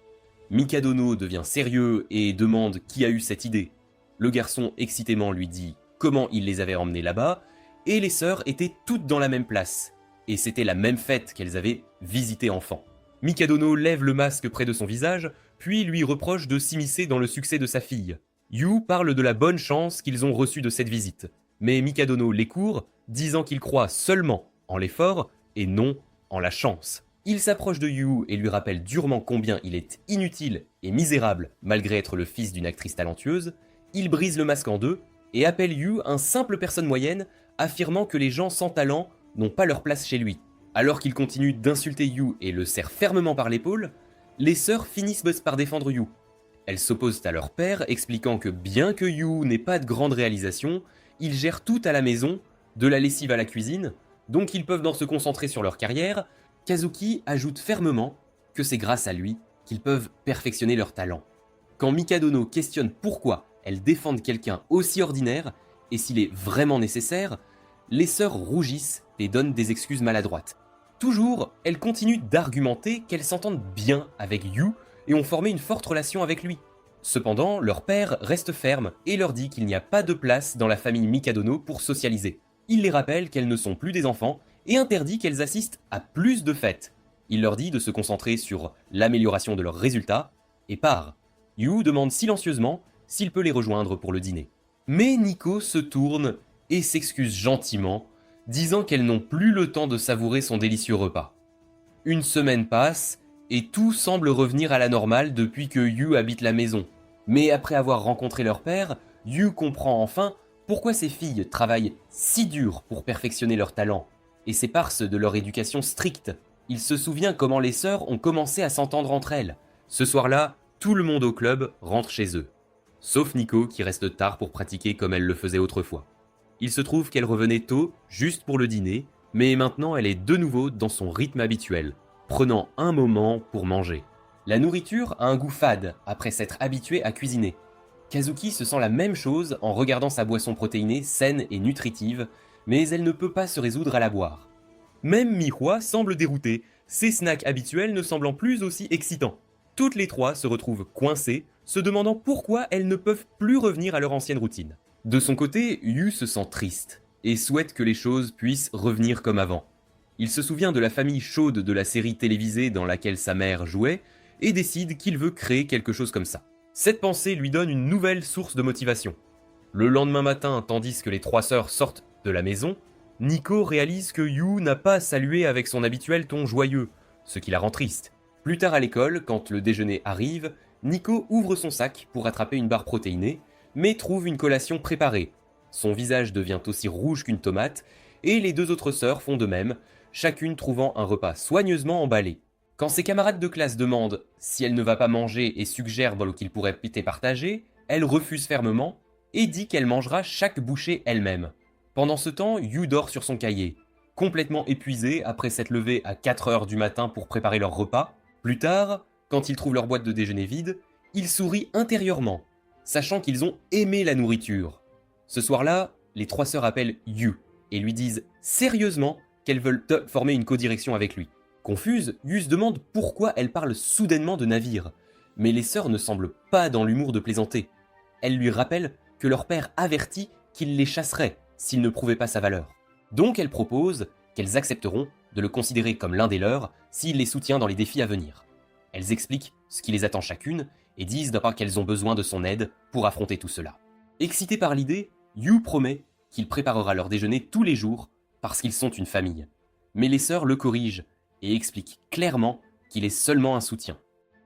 Mikadono devient sérieux et demande qui a eu cette idée. Le garçon excitément lui dit comment il les avait emmenés là-bas, et les sœurs étaient toutes dans la même place, et c'était la même fête qu'elles avaient visitée enfant. Mikadono lève le masque près de son visage, puis lui reproche de s'immiscer dans le succès de sa fille. Yu parle de la bonne chance qu'ils ont reçue de cette visite, mais Mikadono les court, disant qu'il croit seulement en l'effort et non en la chance. Il s'approche de Yu et lui rappelle durement combien il est inutile et misérable malgré être le fils d'une actrice talentueuse. Il brise le masque en deux et appelle Yu un simple personne moyenne, affirmant que les gens sans talent n'ont pas leur place chez lui. Alors qu'il continue d'insulter Yu et le serre fermement par l'épaule, les sœurs finissent par défendre Yu. Elles s'opposent à leur père, expliquant que bien que Yu n'ait pas de grande réalisation, il gère tout à la maison, de la lessive à la cuisine, donc ils peuvent se concentrer sur leur carrière. Kazuki ajoute fermement que c'est grâce à lui qu'ils peuvent perfectionner leur talent. Quand Mikadono questionne pourquoi elles défendent quelqu'un aussi ordinaire et s'il est vraiment nécessaire, les sœurs rougissent et donnent des excuses maladroites. Toujours, elles continuent d'argumenter qu'elles s'entendent bien avec Yu et ont formé une forte relation avec lui. Cependant, leur père reste ferme et leur dit qu'il n'y a pas de place dans la famille Mikadono pour socialiser. Il les rappelle qu'elles ne sont plus des enfants et interdit qu'elles assistent à plus de fêtes. Il leur dit de se concentrer sur l'amélioration de leurs résultats et part. Yu demande silencieusement s'il peut les rejoindre pour le dîner. Mais Nico se tourne et s'excuse gentiment, disant qu'elles n'ont plus le temps de savourer son délicieux repas. Une semaine passe et tout semble revenir à la normale depuis que Yu habite la maison. Mais après avoir rencontré leur père, Yu comprend enfin pourquoi ses filles travaillent si dur pour perfectionner leur talent et s'éparse de leur éducation stricte. Il se souvient comment les sœurs ont commencé à s'entendre entre elles. Ce soir-là, tout le monde au club rentre chez eux. Sauf Nico qui reste tard pour pratiquer comme elle le faisait autrefois. Il se trouve qu'elle revenait tôt, juste pour le dîner, mais maintenant elle est de nouveau dans son rythme habituel, prenant un moment pour manger. La nourriture a un goût fade après s'être habituée à cuisiner. Kazuki se sent la même chose en regardant sa boisson protéinée saine et nutritive, mais elle ne peut pas se résoudre à la boire. Même Mihua semble déroutée, ses snacks habituels ne semblant plus aussi excitants. Toutes les trois se retrouvent coincées, se demandant pourquoi elles ne peuvent plus revenir à leur ancienne routine. De son côté, Yu se sent triste et souhaite que les choses puissent revenir comme avant. Il se souvient de la famille chaude de la série télévisée dans laquelle sa mère jouait et décide qu'il veut créer quelque chose comme ça. Cette pensée lui donne une nouvelle source de motivation. Le lendemain matin, tandis que les trois sœurs sortent de la maison, Nico réalise que Yu n'a pas salué avec son habituel ton joyeux, ce qui la rend triste. Plus tard à l'école, quand le déjeuner arrive, Nico ouvre son sac pour attraper une barre protéinée, mais trouve une collation préparée. Son visage devient aussi rouge qu'une tomate, et les deux autres sœurs font de même, chacune trouvant un repas soigneusement emballé. Quand ses camarades de classe demandent si elle ne va pas manger et suggèrent qu'ils pourraient être partagés, elle refuse fermement et dit qu'elle mangera chaque bouchée elle-même. Pendant ce temps, Yu dort sur son cahier, complètement épuisé après s'être levé à 4h du matin pour préparer leur repas. Plus tard, quand ils trouvent leur boîte de déjeuner vide, il sourit intérieurement, sachant qu'ils ont aimé la nourriture. Ce soir-là, les trois sœurs appellent Yu et lui disent sérieusement qu'elles veulent former une codirection avec lui. Confuse, Yu se demande pourquoi elle parle soudainement de navire, mais les sœurs ne semblent pas dans l'humour de plaisanter. Elles lui rappellent que leur père avertit qu'il les chasserait s'ils ne prouvaient pas sa valeur. Donc elles proposent qu'elles accepteront de le considérer comme l'un des leurs s'il les soutient dans les défis à venir. Elles expliquent ce qui les attend chacune et disent d'abord qu'elles ont besoin de son aide pour affronter tout cela. Excité par l'idée, Yu promet qu'il préparera leur déjeuner tous les jours parce qu'ils sont une famille. Mais les sœurs le corrigent et expliquent clairement qu'il est seulement un soutien.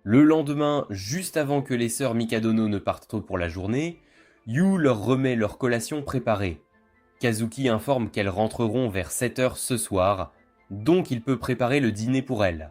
Le lendemain, juste avant que les sœurs Mikadono ne partent pour la journée, Yu leur remet leur collation préparée. Kazuki informe qu'elles rentreront vers 7h ce soir, donc il peut préparer le dîner pour elles.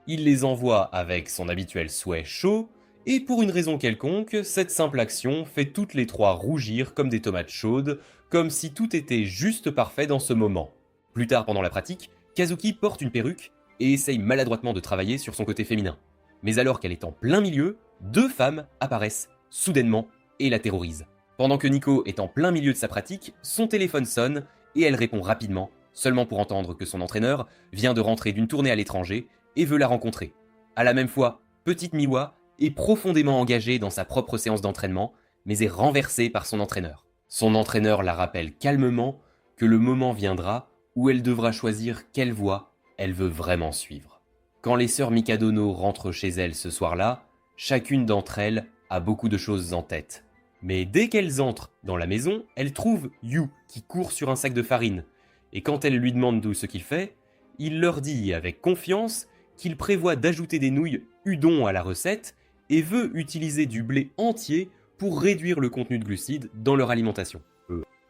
Il les envoie avec son habituel souhait chaud, et pour une raison quelconque, cette simple action fait toutes les trois rougir comme des tomates chaudes, comme si tout était juste parfait dans ce moment. Plus tard pendant la pratique, Kazuki porte une perruque et essaye maladroitement de travailler sur son côté féminin. Mais alors qu'elle est en plein milieu, deux femmes apparaissent soudainement et la terrorisent. Pendant que Nico est en plein milieu de sa pratique, son téléphone sonne et elle répond rapidement, seulement pour entendre que son entraîneur vient de rentrer d'une tournée à l'étranger et veut la rencontrer. À la même fois, petite Miwa est profondément engagée dans sa propre séance d'entraînement, mais est renversée par son entraîneur. Son entraîneur la rappelle calmement que le moment viendra où elle devra choisir quelle voie elle veut vraiment suivre. Quand les sœurs Mikadono rentrent chez elles ce soir-là, chacune d'entre elles a beaucoup de choses en tête. Mais dès qu'elles entrent dans la maison, elles trouvent Yu qui court sur un sac de farine. Et quand elles lui demandent tout ce qu'il fait, il leur dit avec confiance qu'il prévoit d'ajouter des nouilles udon à la recette et veut utiliser du blé entier pour réduire le contenu de glucides dans leur alimentation.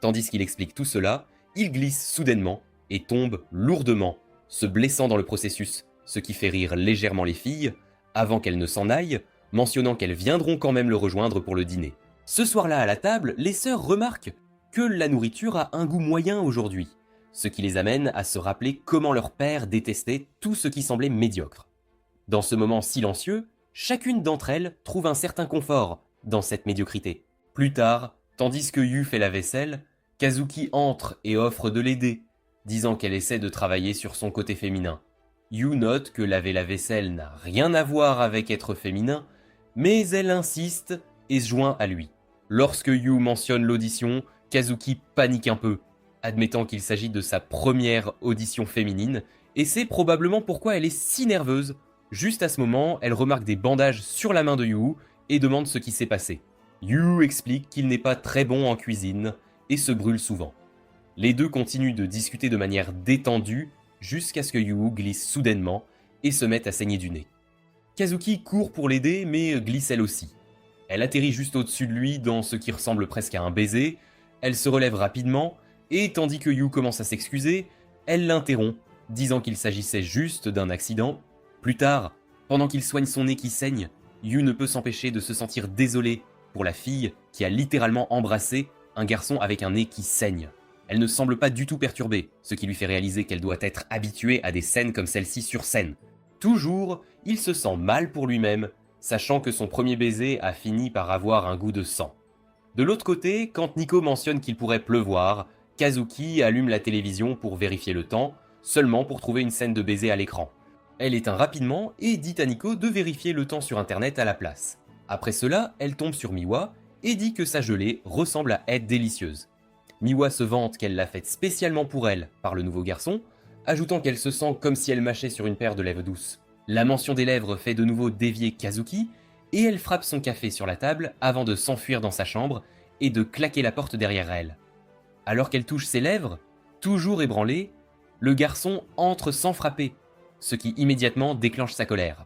Tandis qu'il explique tout cela, il glisse soudainement et tombe lourdement, se blessant dans le processus, ce qui fait rire légèrement les filles, avant qu'elles ne s'en aillent, mentionnant qu'elles viendront quand même le rejoindre pour le dîner. Ce soir-là à la table, les sœurs remarquent que la nourriture a un goût moyen aujourd'hui, ce qui les amène à se rappeler comment leur père détestait tout ce qui semblait médiocre. Dans ce moment silencieux, chacune d'entre elles trouve un certain confort dans cette médiocrité. Plus tard, tandis que Yu fait la vaisselle, Kazuki entre et offre de l'aider, disant qu'elle essaie de travailler sur son côté féminin. Yu note que laver la vaisselle n'a rien à voir avec être féminin, mais elle insiste et se joint à lui. Lorsque Yu mentionne l'audition, Kazuki panique un peu, admettant qu'il s'agit de sa première audition féminine, et c'est probablement pourquoi elle est si nerveuse. Juste à ce moment, elle remarque des bandages sur la main de Yu et demande ce qui s'est passé. Yu explique qu'il n'est pas très bon en cuisine et se brûle souvent. Les deux continuent de discuter de manière détendue jusqu'à ce que Yu glisse soudainement et se mette à saigner du nez. Kazuki court pour l'aider mais glisse elle aussi. Elle atterrit juste au-dessus de lui dans ce qui ressemble presque à un baiser, elle se relève rapidement et tandis que Yu commence à s'excuser, elle l'interrompt, disant qu'il s'agissait juste d'un accident. Plus tard, pendant qu'il soigne son nez qui saigne, Yu ne peut s'empêcher de se sentir désolé pour la fille qui a littéralement embrassé un garçon avec un nez qui saigne. Elle ne semble pas du tout perturbée, ce qui lui fait réaliser qu'elle doit être habituée à des scènes comme celle-ci sur scène. Toujours, il se sent mal pour lui-même, sachant que son premier baiser a fini par avoir un goût de sang. De l'autre côté, quand Nico mentionne qu'il pourrait pleuvoir, Kazuki allume la télévision pour vérifier le temps, seulement pour trouver une scène de baiser à l'écran. Elle éteint rapidement et dit à Nico de vérifier le temps sur internet à la place. Après cela, elle tombe sur Miwa et dit que sa gelée ressemble à être délicieuse. Miwa se vante qu'elle l'a faite spécialement pour elle par le nouveau garçon, ajoutant qu'elle se sent comme si elle mâchait sur une paire de lèvres douces. La mention des lèvres fait de nouveau dévier Kazuki, et elle frappe son café sur la table avant de s'enfuir dans sa chambre et de claquer la porte derrière elle. Alors qu'elle touche ses lèvres, toujours ébranlée, le garçon entre sans frapper, ce qui immédiatement déclenche sa colère.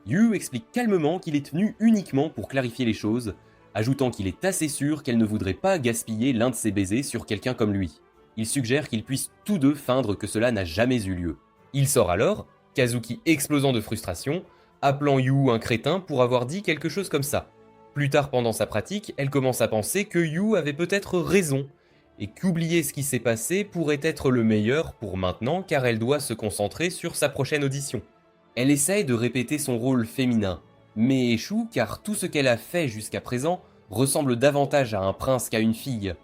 Yu explique calmement qu'il est venu uniquement pour clarifier les choses, ajoutant qu'il est assez sûr qu'elle ne voudrait pas gaspiller l'un de ses baisers sur quelqu'un comme lui. Il suggère qu'ils puissent tous deux feindre que cela n'a jamais eu lieu. Il sort alors, Kazuki explosant de frustration, appelant Yu un crétin pour avoir dit quelque chose comme ça. Plus tard pendant sa pratique, elle commence à penser que Yu avait peut-être raison, et qu'oublier ce qui s'est passé pourrait être le meilleur pour maintenant car elle doit se concentrer sur sa prochaine audition. Elle essaye de répéter son rôle féminin, mais échoue car tout ce qu'elle a fait jusqu'à présent ressemble davantage à un prince qu'à une fille.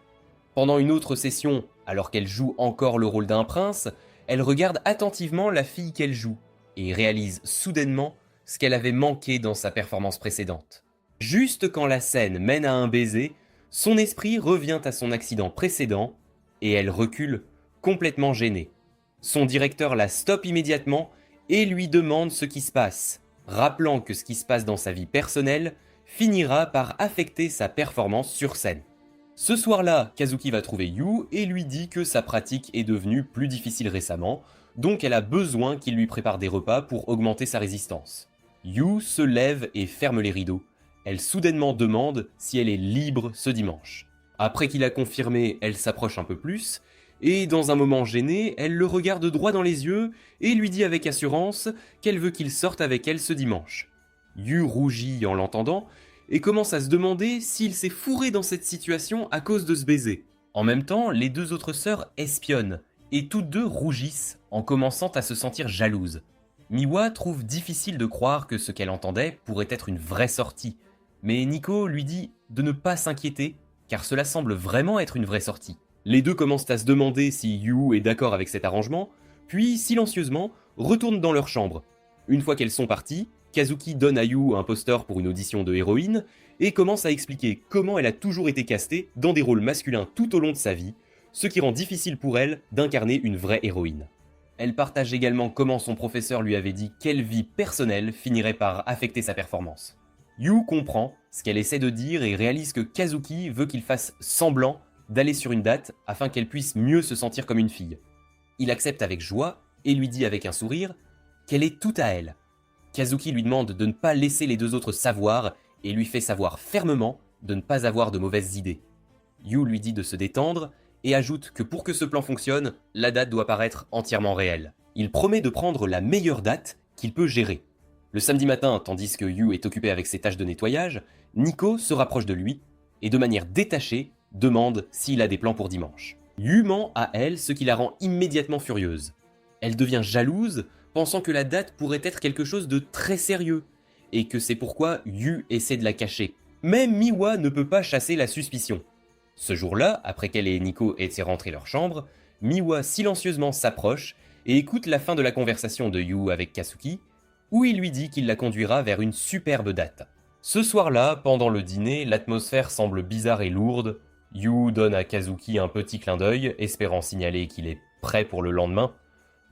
Pendant une autre session, alors qu'elle joue encore le rôle d'un prince, elle regarde attentivement la fille qu'elle joue, et réalise soudainement ce qu'elle avait manqué dans sa performance précédente. Juste quand la scène mène à un baiser, son esprit revient à son accident précédent, et elle recule, complètement gênée. Son directeur la stoppe immédiatement et lui demande ce qui se passe, rappelant que ce qui se passe dans sa vie personnelle finira par affecter sa performance sur scène. Ce soir-là, Kazuki va trouver Yu et lui dit que sa pratique est devenue plus difficile récemment, donc elle a besoin qu'il lui prépare des repas pour augmenter sa résistance. Yu se lève et ferme les rideaux. Elle soudainement demande si elle est libre ce dimanche. Après qu'il a confirmé, elle s'approche un peu plus, et dans un moment gêné, elle le regarde droit dans les yeux et lui dit avec assurance qu'elle veut qu'il sorte avec elle ce dimanche. Yu rougit en l'entendant et commence à se demander s'il s'est fourré dans cette situation à cause de ce baiser. En même temps, les deux autres sœurs espionnent, et toutes deux rougissent en commençant à se sentir jalouses. Miwa trouve difficile de croire que ce qu'elle entendait pourrait être une vraie sortie, mais Nico lui dit de ne pas s'inquiéter, car cela semble vraiment être une vraie sortie. Les deux commencent à se demander si Yu est d'accord avec cet arrangement, puis silencieusement retournent dans leur chambre. Une fois qu'elles sont parties, Kazuki donne à Yu un poster pour une audition de héroïne et commence à expliquer comment elle a toujours été castée dans des rôles masculins tout au long de sa vie, ce qui rend difficile pour elle d'incarner une vraie héroïne. Elle partage également comment son professeur lui avait dit quelle vie personnelle finirait par affecter sa performance. Yu comprend ce qu'elle essaie de dire et réalise que Kazuki veut qu'il fasse semblant d'aller sur une date afin qu'elle puisse mieux se sentir comme une fille. Il accepte avec joie et lui dit avec un sourire qu'elle est tout à elle. Kazuki lui demande de ne pas laisser les deux autres savoir et lui fait savoir fermement de ne pas avoir de mauvaises idées. Yu lui dit de se détendre et ajoute que pour que ce plan fonctionne, la date doit paraître entièrement réelle. Il promet de prendre la meilleure date qu'il peut gérer. Le samedi matin, tandis que Yu est occupé avec ses tâches de nettoyage, Nico se rapproche de lui et de manière détachée demande s'il a des plans pour dimanche. Yu ment à elle, ce qui la rend immédiatement furieuse. Elle devient jalouse, pensant que la date pourrait être quelque chose de très sérieux, et que c'est pourquoi Yu essaie de la cacher. Mais Miwa ne peut pas chasser la suspicion. Ce jour-là, après qu'elle et Nico aient rentré leur chambre, Miwa silencieusement s'approche et écoute la fin de la conversation de Yu avec Kazuki, où il lui dit qu'il la conduira vers une superbe date. Ce soir-là, pendant le dîner, l'atmosphère semble bizarre et lourde. Yu donne à Kazuki un petit clin d'œil, espérant signaler qu'il est prêt pour le lendemain.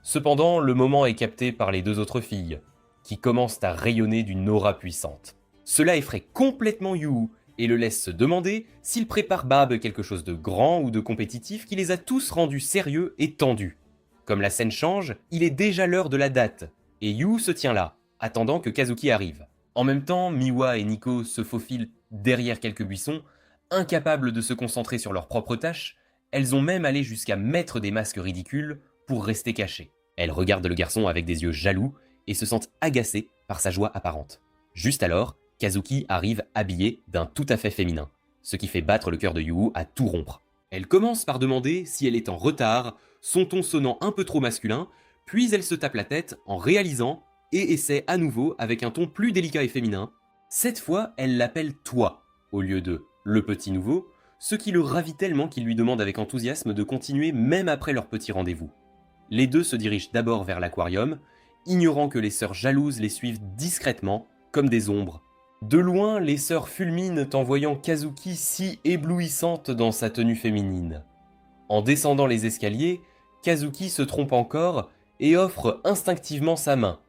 Cependant, le moment est capté par les deux autres filles, qui commencent à rayonner d'une aura puissante. Cela effraie complètement Yu et le laisse se demander s'il prépare Bab quelque chose de grand ou de compétitif qui les a tous rendus sérieux et tendus. Comme la scène change, il est déjà l'heure de la date, et Yu se tient là, attendant que Kazuki arrive. En même temps, Miwa et Nico se faufilent derrière quelques buissons, incapables de se concentrer sur leurs propres tâches. Elles ont même allé jusqu'à mettre des masques ridicules pour rester cachées. Elles regardent le garçon avec des yeux jaloux et se sentent agacées par sa joie apparente. Juste alors, Kazuki arrive habillé d'un tout à fait féminin, ce qui fait battre le cœur de Yu à tout rompre. Elle commence par demander si elle est en retard, son ton sonnant un peu trop masculin, puis elle se tape la tête en réalisant et essaie à nouveau avec un ton plus délicat et féminin. Cette fois, elle l'appelle « toi » au lieu de « le petit nouveau », ce qui le ravit tellement qu'il lui demande avec enthousiasme de continuer même après leur petit rendez-vous. Les deux se dirigent d'abord vers l'aquarium, ignorant que les sœurs jalouses les suivent discrètement, comme des ombres. De loin, les sœurs fulminent en voyant Kazuki si éblouissante dans sa tenue féminine. En descendant les escaliers, Kazuki se trompe encore et offre instinctivement sa main.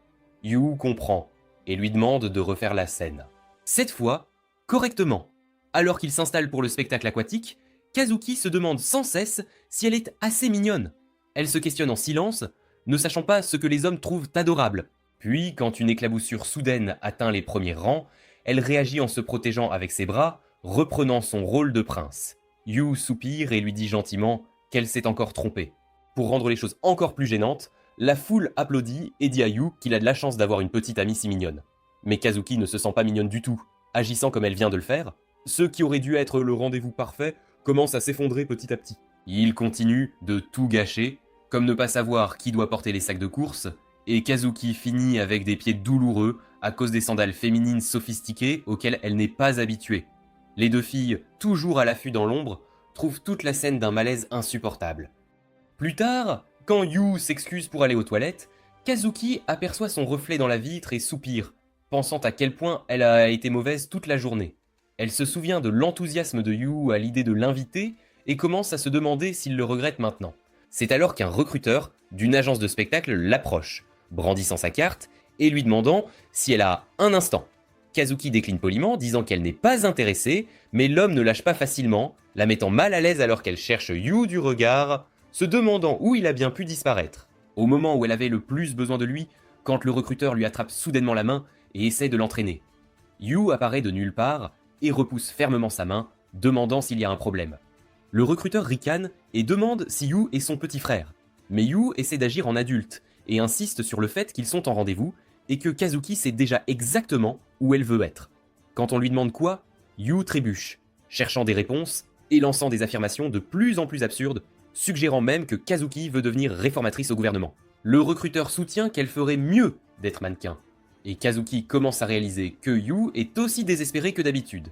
Yu comprend et lui demande de refaire la scène. Cette fois, correctement. Alors qu'il s'installe pour le spectacle aquatique, Kazuki se demande sans cesse si elle est assez mignonne. Elle se questionne en silence, ne sachant pas ce que les hommes trouvent adorable. Puis, quand une éclaboussure soudaine atteint les premiers rangs, elle réagit en se protégeant avec ses bras, reprenant son rôle de prince. Yu soupire et lui dit gentiment qu'elle s'est encore trompée. Pour rendre les choses encore plus gênantes, la foule applaudit et dit à Yu qu'il a de la chance d'avoir une petite amie si mignonne. Mais Kazuki ne se sent pas mignonne du tout, agissant comme elle vient de le faire. Ce qui aurait dû être le rendez-vous parfait commence à s'effondrer petit à petit. Il continue de tout gâcher, comme ne pas savoir qui doit porter les sacs de course, et Kazuki finit avec des pieds douloureux à cause des sandales féminines sophistiquées auxquelles elle n'est pas habituée. Les deux filles, toujours à l'affût dans l'ombre, trouvent toute la scène d'un malaise insupportable. Plus tard, quand Yu s'excuse pour aller aux toilettes, Kazuki aperçoit son reflet dans la vitre et soupire, pensant à quel point elle a été mauvaise toute la journée. Elle se souvient de l'enthousiasme de Yu à l'idée de l'inviter et commence à se demander s'il le regrette maintenant. C'est alors qu'un recruteur d'une agence de spectacle l'approche, brandissant sa carte et lui demandant si elle a un instant. Kazuki décline poliment, disant qu'elle n'est pas intéressée, mais l'homme ne lâche pas facilement, la mettant mal à l'aise alors qu'elle cherche Yu du regard, se demandant où il a bien pu disparaître. Au moment où elle avait le plus besoin de lui, quand le recruteur lui attrape soudainement la main et essaie de l'entraîner. Yu apparaît de nulle part et repousse fermement sa main, demandant s'il y a un problème. Le recruteur ricane et demande si Yu est son petit frère. Mais Yu essaie d'agir en adulte et insiste sur le fait qu'ils sont en rendez-vous et que Kazuki sait déjà exactement où elle veut être. Quand on lui demande quoi, Yu trébuche, cherchant des réponses et lançant des affirmations de plus en plus absurdes, suggérant même que Kazuki veut devenir réformatrice au gouvernement. Le recruteur soutient qu'elle ferait mieux d'être mannequin, et Kazuki commence à réaliser que Yu est aussi désespéré que d'habitude.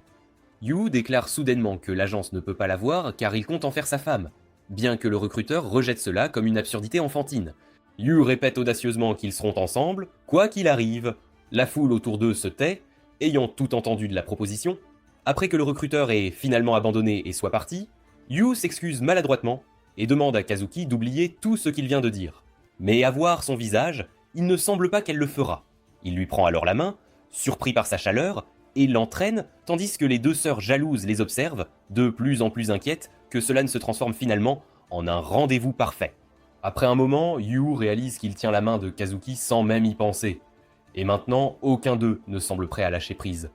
Yu déclare soudainement que l'agence ne peut pas la voir car il compte en faire sa femme, bien que le recruteur rejette cela comme une absurdité enfantine. Yu répète audacieusement qu'ils seront ensemble, quoi qu'il arrive. La foule autour d'eux se tait, ayant tout entendu de la proposition. Après que le recruteur ait finalement abandonné et soit parti, Yu s'excuse maladroitement et demande à Kazuki d'oublier tout ce qu'il vient de dire. Mais à voir son visage, il ne semble pas qu'elle le fera. Il lui prend alors la main, surpris par sa chaleur, et l'entraîne, tandis que les deux sœurs jalouses les observent, de plus en plus inquiètes que cela ne se transforme finalement en un rendez-vous parfait. Après un moment, Yu réalise qu'il tient la main de Kazuki sans même y penser. Et maintenant, aucun d'eux ne semble prêt à lâcher prise.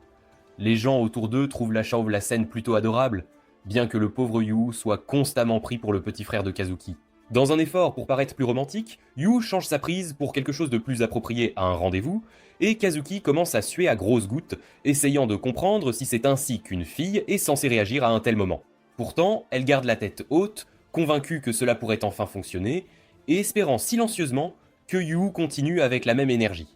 Les gens autour d'eux trouvent la scène plutôt adorable, bien que le pauvre Yu soit constamment pris pour le petit frère de Kazuki. Dans un effort pour paraître plus romantique, Yu change sa prise pour quelque chose de plus approprié à un rendez-vous, et Kazuki commence à suer à grosses gouttes, essayant de comprendre si c'est ainsi qu'une fille est censée réagir à un tel moment. Pourtant, elle garde la tête haute, convaincue que cela pourrait enfin fonctionner, et espérant silencieusement que Yu continue avec la même énergie.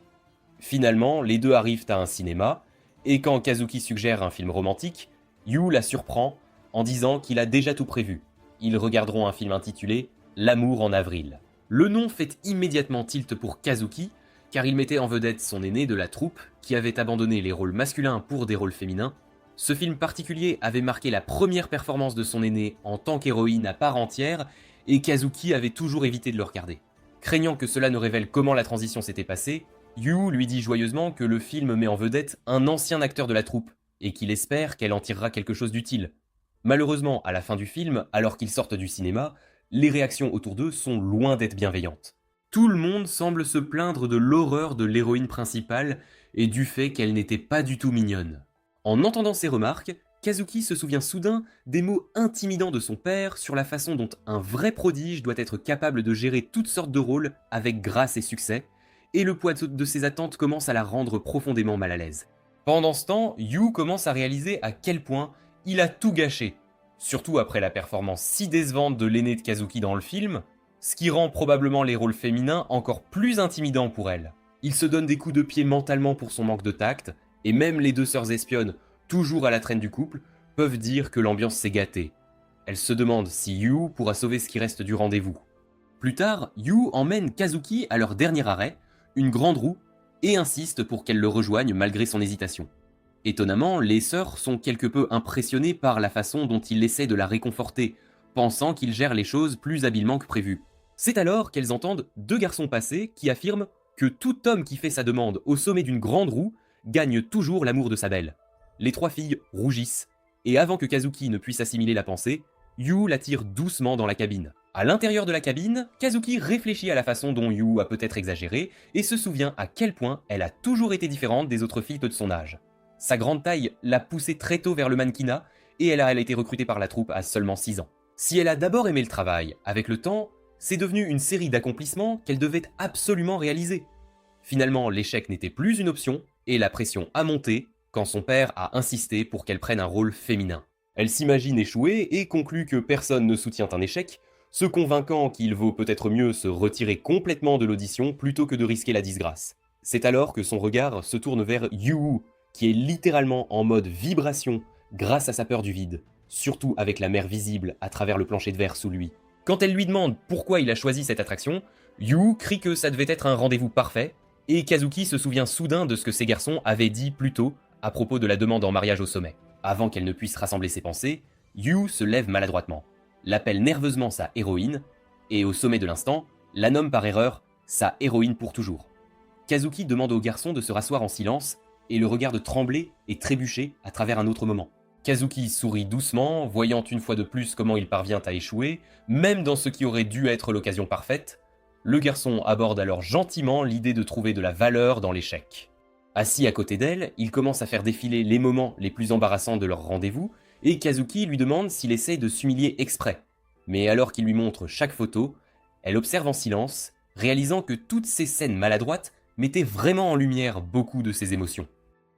Finalement, les deux arrivent à un cinéma, et quand Kazuki suggère un film romantique, Yu la surprend en disant qu'il a déjà tout prévu. Ils regarderont un film intitulé « L'amour en avril ». Le nom fait immédiatement tilt pour Kazuki, car il mettait en vedette son aîné de la troupe, qui avait abandonné les rôles masculins pour des rôles féminins. Ce film particulier avait marqué la première performance de son aîné en tant qu'héroïne à part entière, et Kazuki avait toujours évité de le regarder. Craignant que cela ne révèle comment la transition s'était passée, Yu lui dit joyeusement que le film met en vedette un ancien acteur de la troupe, et qu'il espère qu'elle en tirera quelque chose d'utile. Malheureusement, à la fin du film, alors qu'ils sortent du cinéma, les réactions autour d'eux sont loin d'être bienveillantes. Tout le monde semble se plaindre de l'horreur de l'héroïne principale et du fait qu'elle n'était pas du tout mignonne. En entendant ces remarques, Kazuki se souvient soudain des mots intimidants de son père sur la façon dont un vrai prodige doit être capable de gérer toutes sortes de rôles avec grâce et succès, et le poids de ses attentes commence à la rendre profondément mal à l'aise. Pendant ce temps, Yu commence à réaliser à quel point il a tout gâché, surtout après la performance si décevante de l'aîné de Kazuki dans le film, ce qui rend probablement les rôles féminins encore plus intimidants pour elle. Il se donne des coups de pied mentalement pour son manque de tact, et même les deux sœurs espionnes, toujours à la traîne du couple, peuvent dire que l'ambiance s'est gâtée. Elles se demandent si Yu pourra sauver ce qui reste du rendez-vous. Plus tard, Yu emmène Kazuki à leur dernier arrêt, une grande roue, et insiste pour qu'elle le rejoigne malgré son hésitation. Étonnamment, les sœurs sont quelque peu impressionnées par la façon dont il essaie de la réconforter, pensant qu'il gère les choses plus habilement que prévu. C'est alors qu'elles entendent deux garçons passer qui affirment que tout homme qui fait sa demande au sommet d'une grande roue gagne toujours l'amour de sa belle. Les trois filles rougissent, et avant que Kazuki ne puisse assimiler la pensée, Yu la tire doucement dans la cabine. À l'intérieur de la cabine, Kazuki réfléchit à la façon dont Yu a peut-être exagéré et se souvient à quel point elle a toujours été différente des autres filles de son âge. Sa grande taille l'a poussée très tôt vers le mannequinat et elle a été recrutée par la troupe à seulement 6 ans. Si elle a d'abord aimé le travail, avec le temps, c'est devenu une série d'accomplissements qu'elle devait absolument réaliser. Finalement, l'échec n'était plus une option et la pression a monté quand son père a insisté pour qu'elle prenne un rôle féminin. Elle s'imagine échouer et conclut que personne ne soutient un échec, se convainquant qu'il vaut peut-être mieux se retirer complètement de l'audition plutôt que de risquer la disgrâce. C'est alors que son regard se tourne vers Yu, qui est littéralement en mode vibration grâce à sa peur du vide, surtout avec la mer visible à travers le plancher de verre sous lui. Quand elle lui demande pourquoi il a choisi cette attraction, Yu crie que ça devait être un rendez-vous parfait, et Kazuki se souvient soudain de ce que ces garçons avaient dit plus tôt à propos de la demande en mariage au sommet. Avant qu'elle ne puisse rassembler ses pensées, Yu se lève maladroitement, l'appelle nerveusement sa héroïne, et au sommet de l'instant, la nomme par erreur sa héroïne pour toujours. Kazuki demande au garçon de se rasseoir en silence et le regarde trembler et trébucher à travers un autre moment. Kazuki sourit doucement, voyant une fois de plus comment il parvient à échouer, même dans ce qui aurait dû être l'occasion parfaite. Le garçon aborde alors gentiment l'idée de trouver de la valeur dans l'échec. Assis à côté d'elle, il commence à faire défiler les moments les plus embarrassants de leur rendez-vous, et Kazuki lui demande s'il essaie de s'humilier exprès. Mais alors qu'il lui montre chaque photo, elle observe en silence, réalisant que toutes ces scènes maladroites mettaient vraiment en lumière beaucoup de ses émotions.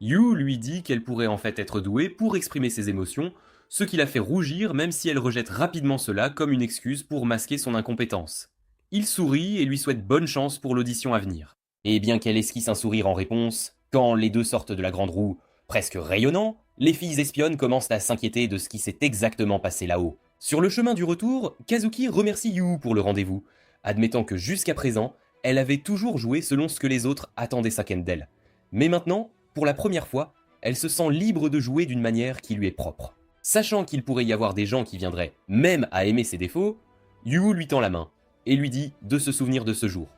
Yu lui dit qu'elle pourrait en fait être douée pour exprimer ses émotions, ce qui la fait rougir même si elle rejette rapidement cela comme une excuse pour masquer son incompétence. Il sourit et lui souhaite bonne chance pour l'audition à venir. Et bien qu'elle esquisse un sourire en réponse, quand les deux sortent de la grande roue, presque rayonnant, les filles espionnes commencent à s'inquiéter de ce qui s'est exactement passé là-haut. Sur le chemin du retour, Kazuki remercie Yu pour le rendez-vous, admettant que jusqu'à présent, elle avait toujours joué selon ce que les autres attendaient d'elle. Mais maintenant, pour la première fois, elle se sent libre de jouer d'une manière qui lui est propre. Sachant qu'il pourrait y avoir des gens qui viendraient même à aimer ses défauts, Yu lui tend la main et lui dit de se souvenir de ce jour.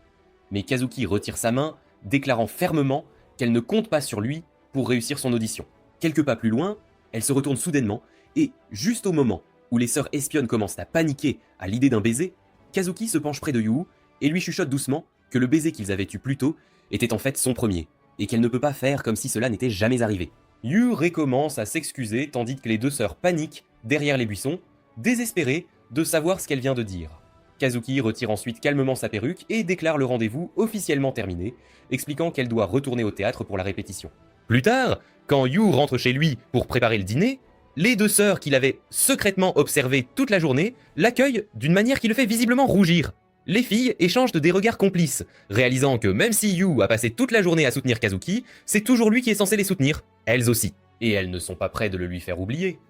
Mais Kazuki retire sa main, déclarant fermement qu'elle ne compte pas sur lui pour réussir son audition. Quelques pas plus loin, elle se retourne soudainement et, juste au moment où les sœurs espionnes commencent à paniquer à l'idée d'un baiser, Kazuki se penche près de Yu et lui chuchote doucement que le baiser qu'ils avaient eu plus tôt était en fait son premier, et qu'elle ne peut pas faire comme si cela n'était jamais arrivé. Yu recommence à s'excuser tandis que les deux sœurs paniquent derrière les buissons, désespérées de savoir ce qu'elle vient de dire. Kazuki retire ensuite calmement sa perruque et déclare le rendez-vous officiellement terminé, expliquant qu'elle doit retourner au théâtre pour la répétition. Plus tard, quand Yu rentre chez lui pour préparer le dîner, les deux sœurs qu'il avait secrètement observées toute la journée l'accueillent d'une manière qui le fait visiblement rougir. Les filles échangent des regards complices, réalisant que même si Yu a passé toute la journée à soutenir Kazuki, c'est toujours lui qui est censé les soutenir, elles aussi. Et elles ne sont pas près de le lui faire oublier.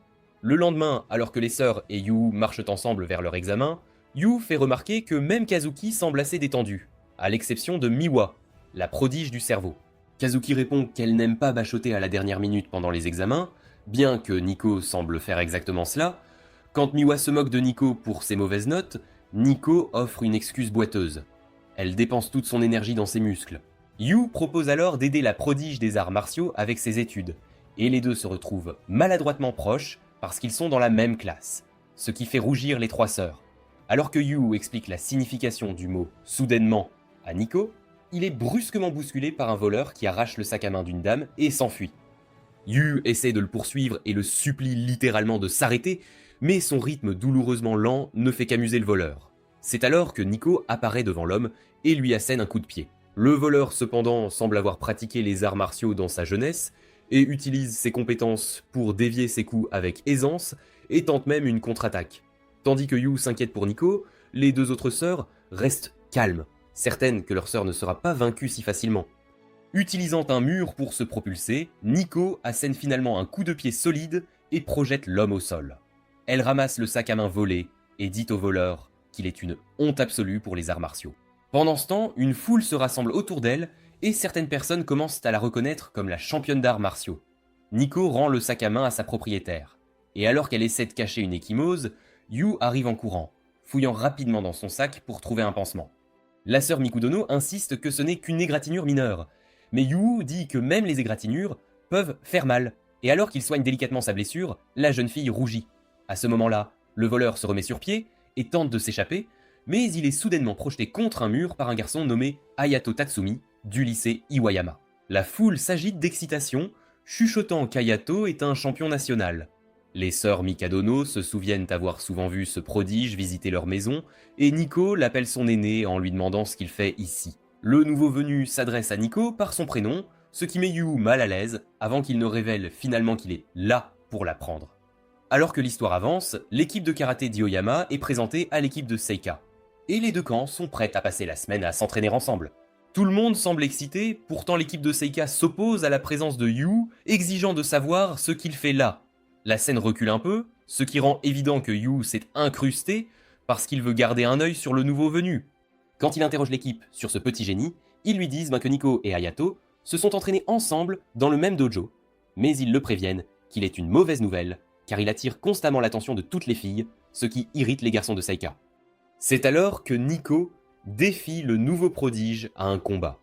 Le lendemain, alors que les sœurs et Yu marchent ensemble vers leur examen, Yu fait remarquer que même Kazuki semble assez détendu, à l'exception de Miwa, la prodige du cerveau. Kazuki répond qu'elle n'aime pas bachoter à la dernière minute pendant les examens, bien que Nico semble faire exactement cela. Quand Miwa se moque de Nico pour ses mauvaises notes, Nico offre une excuse boiteuse. Elle dépense toute son énergie dans ses muscles. Yu propose alors d'aider la prodige des arts martiaux avec ses études, et les deux se retrouvent maladroitement proches parce qu'ils sont dans la même classe, ce qui fait rougir les trois sœurs. Alors que Yu explique la signification du mot « soudainement » à Nico, il est brusquement bousculé par un voleur qui arrache le sac à main d'une dame et s'enfuit. Yu essaie de le poursuivre et le supplie littéralement de s'arrêter, mais son rythme douloureusement lent ne fait qu'amuser le voleur. C'est alors que Nico apparaît devant l'homme et lui assène un coup de pied. Le voleur cependant semble avoir pratiqué les arts martiaux dans sa jeunesse et utilise ses compétences pour dévier ses coups avec aisance et tente même une contre-attaque. Tandis que Yu s'inquiète pour Nico, les deux autres sœurs restent calmes, certaines que leur sœur ne sera pas vaincue si facilement. Utilisant un mur pour se propulser, Nico assène finalement un coup de pied solide et projette l'homme au sol. Elle ramasse le sac à main volé et dit au voleur qu'il est une honte absolue pour les arts martiaux. Pendant ce temps, une foule se rassemble autour d'elle et certaines personnes commencent à la reconnaître comme la championne d'arts martiaux. Nico rend le sac à main à sa propriétaire. Et alors qu'elle essaie de cacher une ecchymose, Yu arrive en courant, fouillant rapidement dans son sac pour trouver un pansement. La sœur Mikudono insiste que ce n'est qu'une égratignure mineure, mais Yu dit que même les égratignures peuvent faire mal, et alors qu'il soigne délicatement sa blessure, la jeune fille rougit. À ce moment-là, le voleur se remet sur pied et tente de s'échapper, mais il est soudainement projeté contre un mur par un garçon nommé Hayato Tatsumi, du lycée Iwayama. La foule s'agite d'excitation, chuchotant qu'Hayato est un champion national. Les sœurs Mikadono se souviennent avoir souvent vu ce prodige visiter leur maison, et Nico l'appelle son aîné en lui demandant ce qu'il fait ici. Le nouveau venu s'adresse à Nico par son prénom, ce qui met Yu mal à l'aise, avant qu'il ne révèle finalement qu'il est là pour la prendre. Alors que l'histoire avance, l'équipe de karaté d'Ioyama est présentée à l'équipe de Seika. Et les deux camps sont prêts à passer la semaine à s'entraîner ensemble. Tout le monde semble excité, pourtant l'équipe de Seika s'oppose à la présence de Yu, exigeant de savoir ce qu'il fait là. La scène recule un peu, ce qui rend évident que Yu s'est incrusté parce qu'il veut garder un œil sur le nouveau venu. Quand il interroge l'équipe sur ce petit génie, ils lui disent que Nico et Hayato se sont entraînés ensemble dans le même dojo, mais ils le préviennent qu'il est une mauvaise nouvelle, car il attire constamment l'attention de toutes les filles, ce qui irrite les garçons de Seika. C'est alors que Nico défie le nouveau prodige à un combat.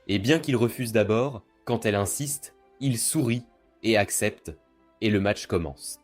Et bien qu'il refuse d'abord, quand elle insiste, il sourit et accepte, et le match commence.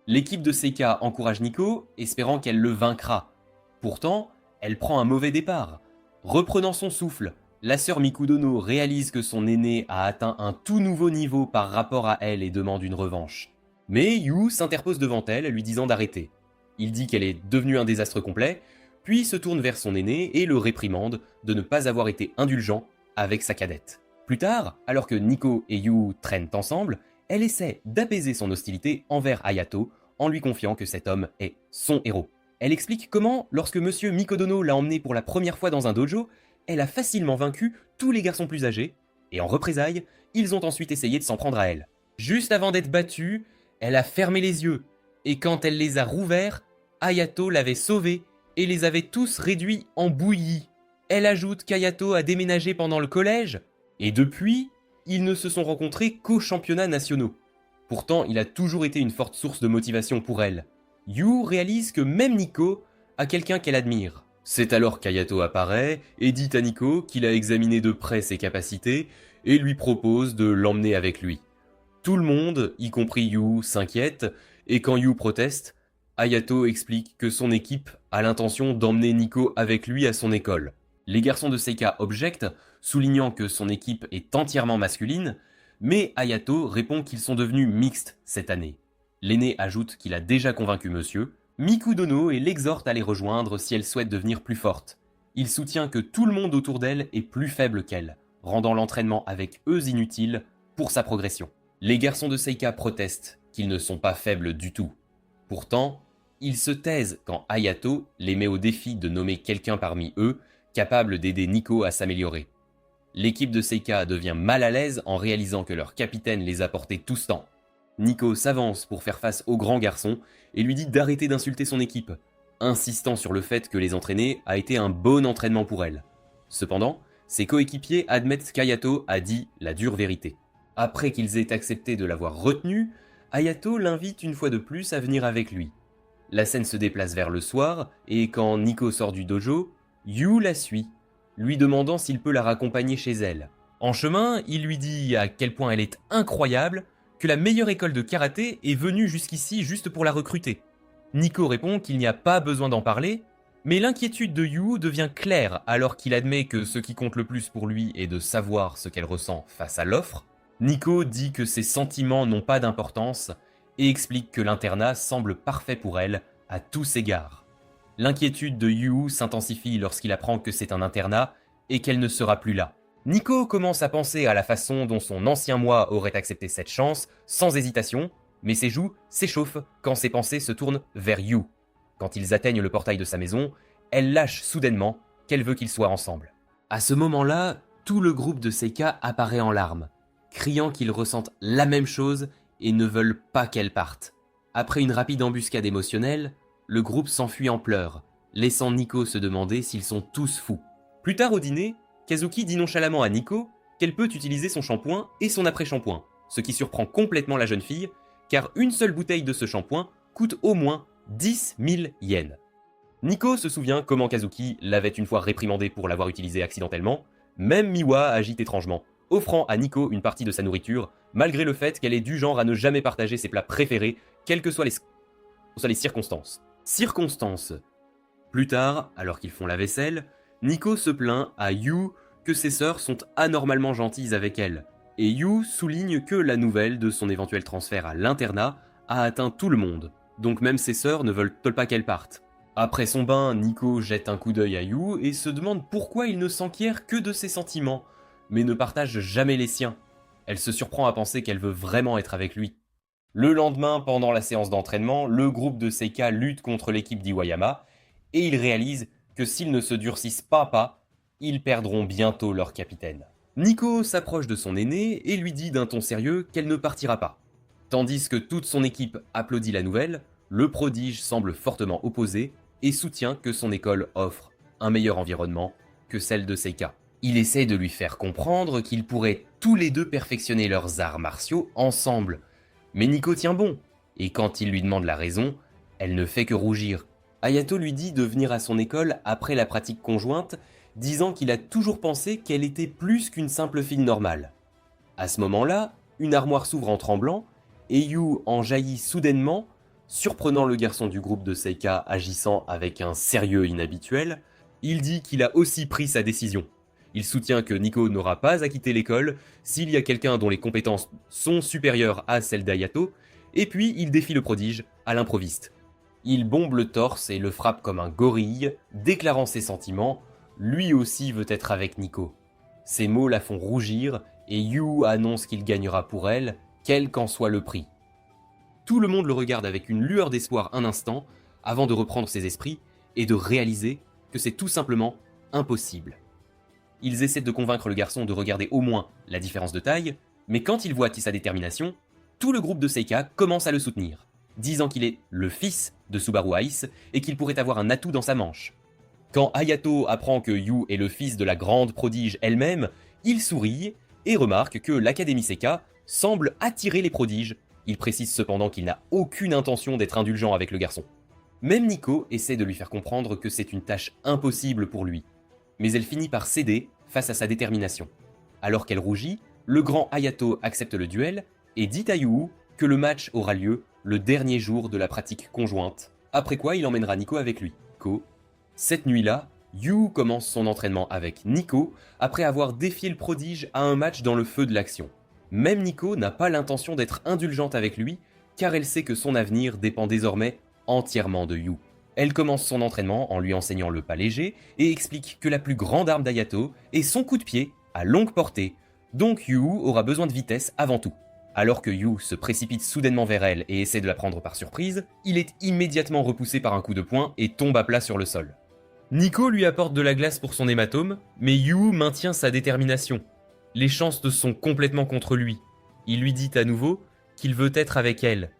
L'équipe de Seika encourage Nico, espérant qu'elle le vaincra. Pourtant, elle prend un mauvais départ. Reprenant son souffle, La sœur Mikudono réalise que son aîné a atteint un tout nouveau niveau par rapport à elle et demande une revanche. Mais Yu s'interpose devant elle, lui disant d'arrêter. Il dit qu'elle est devenue un désastre complet, puis se tourne vers son aîné et le réprimande de ne pas avoir été indulgent avec sa cadette. Plus tard, alors que Nico et Yu traînent ensemble, elle essaie d'apaiser son hostilité envers Hayato en lui confiant que cet homme est son héros. Elle explique comment, lorsque Monsieur Mikodono l'a emmenée pour la première fois dans un dojo, elle a facilement vaincu tous les garçons plus âgés, et en représailles, ils ont ensuite essayé de s'en prendre à elle. Juste avant d'être battue, elle a fermé les yeux, et quand elle les a rouverts, Hayato l'avait sauvée et les avait tous réduits en bouillie. Elle ajoute qu'Hayato a déménagé pendant le collège, et depuis, ils ne se sont rencontrés qu'aux championnats nationaux. Pourtant, il a toujours été une forte source de motivation pour elle. Yu réalise que même Nico a quelqu'un qu'elle admire. C'est alors qu'Hayato apparaît et dit à Nico qu'il a examiné de près ses capacités et lui propose de l'emmener avec lui. Tout le monde, y compris Yu, s'inquiète, et quand Yu proteste, Hayato explique que son équipe a l'intention d'emmener Nico avec lui à son école. Les garçons de Seika objectent, soulignant que son équipe est entièrement masculine, mais Hayato répond qu'ils sont devenus mixtes cette année. L'aîné ajoute qu'il a déjà convaincu monsieur Mikudono et l'exhorte à les rejoindre si elle souhaite devenir plus forte. Il soutient que tout le monde autour d'elle est plus faible qu'elle, rendant l'entraînement avec eux inutile pour sa progression. Les garçons de Seika protestent qu'ils ne sont pas faibles du tout. Pourtant, ils se taisent quand Hayato les met au défi de nommer quelqu'un parmi eux capable d'aider Nico à s'améliorer. L'équipe de Seika devient mal à l'aise en réalisant que leur capitaine les a portés tout ce temps. Nico s'avance pour faire face au grand garçon et lui dit d'arrêter d'insulter son équipe, insistant sur le fait que les entraîner a été un bon entraînement pour elle. Cependant, ses coéquipiers admettent qu'Hayato a dit la dure vérité. Après qu'ils aient accepté de l'avoir retenu, Hayato l'invite une fois de plus à venir avec lui. La scène se déplace vers le soir et quand Nico sort du dojo, Yu la suit, lui demandant s'il peut la raccompagner chez elle. En chemin, il lui dit à quel point elle est incroyable, que la meilleure école de karaté est venue jusqu'ici juste pour la recruter. Nico répond qu'il n'y a pas besoin d'en parler, mais l'inquiétude de Yu devient claire alors qu'il admet que ce qui compte le plus pour lui est de savoir ce qu'elle ressent face à l'offre. Nico dit que ses sentiments n'ont pas d'importance et explique que l'internat semble parfait pour elle à tous égards. L'inquiétude de Yu s'intensifie lorsqu'il apprend que c'est un internat et qu'elle ne sera plus là. Nico commence à penser à la façon dont son ancien moi aurait accepté cette chance, sans hésitation, mais ses joues s'échauffent quand ses pensées se tournent vers Yu. Quand ils atteignent le portail de sa maison, elle lâche soudainement qu'elle veut qu'ils soient ensemble. À ce moment-là, tout le groupe de Seika apparaît en larmes, criant qu'ils ressentent la même chose et ne veulent pas qu'elle parte. Après une rapide embuscade émotionnelle, le groupe s'enfuit en pleurs, laissant Nico se demander s'ils sont tous fous. Plus tard au dîner, Kazuki dit nonchalamment à Nico qu'elle peut utiliser son shampoing et son après-shampoing, ce qui surprend complètement la jeune fille, car une seule bouteille de ce shampoing coûte au moins 10 000 yens. Nico se souvient comment Kazuki l'avait une fois réprimandé pour l'avoir utilisé accidentellement, même Miwa agit étrangement, offrant à Nico une partie de sa nourriture, malgré le fait qu'elle est du genre à ne jamais partager ses plats préférés, quelles que soient les circonstances. Plus tard, alors qu'ils font la vaisselle, Nico se plaint à Yu que ses sœurs sont anormalement gentilles avec elle, et Yu souligne que la nouvelle de son éventuel transfert à l'internat a atteint tout le monde, donc même ses sœurs ne veulent pas qu'elle parte. Après son bain, Nico jette un coup d'œil à Yu et se demande pourquoi il ne s'enquiert que de ses sentiments, mais ne partage jamais les siens. Elle se surprend à penser qu'elle veut vraiment être avec lui. Le lendemain, pendant la séance d'entraînement, le groupe de Seika lutte contre l'équipe d'Iwayama, et ils réalisent que s'ils ne se durcissent pas, ils perdront bientôt leur capitaine. Nico s'approche de son aîné et lui dit d'un ton sérieux qu'elle ne partira pas. Tandis que toute son équipe applaudit la nouvelle, le prodige semble fortement opposé et soutient que son école offre un meilleur environnement que celle de Seika. Il essaie de lui faire comprendre qu'ils pourraient tous les deux perfectionner leurs arts martiaux ensemble. Mais Nico tient bon, et quand il lui demande la raison, elle ne fait que rougir. Hayato lui dit de venir à son école après la pratique conjointe, disant qu'il a toujours pensé qu'elle était plus qu'une simple fille normale. À ce moment-là, une armoire s'ouvre en tremblant, et Yu en jaillit soudainement, surprenant le garçon du groupe de Seika agissant avec un sérieux inhabituel. Il dit qu'il a aussi pris sa décision. Il soutient que Nico n'aura pas à quitter l'école s'il y a quelqu'un dont les compétences sont supérieures à celles d'Hayato, et puis il défie le prodige à l'improviste. Il bombe le torse et le frappe comme un gorille, déclarant ses sentiments, lui aussi veut être avec Nico. Ces mots la font rougir et Yu annonce qu'il gagnera pour elle, quel qu'en soit le prix. Tout le monde le regarde avec une lueur d'espoir un instant, avant de reprendre ses esprits et de réaliser que c'est tout simplement impossible. Ils essaient de convaincre le garçon de regarder au moins la différence de taille, mais quand ils voient sa détermination, tout le groupe de Seika commence à le soutenir, disant qu'il est le fils de Subaru Ice et qu'il pourrait avoir un atout dans sa manche. Quand Hayato apprend que Yu est le fils de la grande prodige elle-même, il sourit et remarque que l'Académie Seika semble attirer les prodiges. Il précise cependant qu'il n'a aucune intention d'être indulgent avec le garçon. Même Nico essaie de lui faire comprendre que c'est une tâche impossible pour lui, mais elle finit par céder face à sa détermination. Alors qu'elle rougit, le grand Hayato accepte le duel et dit à Yu que le match aura lieu le dernier jour de la pratique conjointe, après quoi il emmènera Nico avec lui. Cette nuit-là, Yu commence son entraînement avec Nico après avoir défié le prodige à un match dans le feu de l'action. Même Nico n'a pas l'intention d'être indulgente avec lui, car elle sait que son avenir dépend désormais entièrement de Yu. Elle commence son entraînement en lui enseignant le pas léger et explique que la plus grande arme d'Hayato est son coup de pied à longue portée, donc Yu aura besoin de vitesse avant tout. Alors que Yu se précipite soudainement vers elle et essaie de la prendre par surprise, il est immédiatement repoussé par un coup de poing et tombe à plat sur le sol. Nico lui apporte de la glace pour son hématome, mais Yu maintient sa détermination. Les chances sont complètement contre lui. Il lui dit à nouveau qu'il veut être avec elle.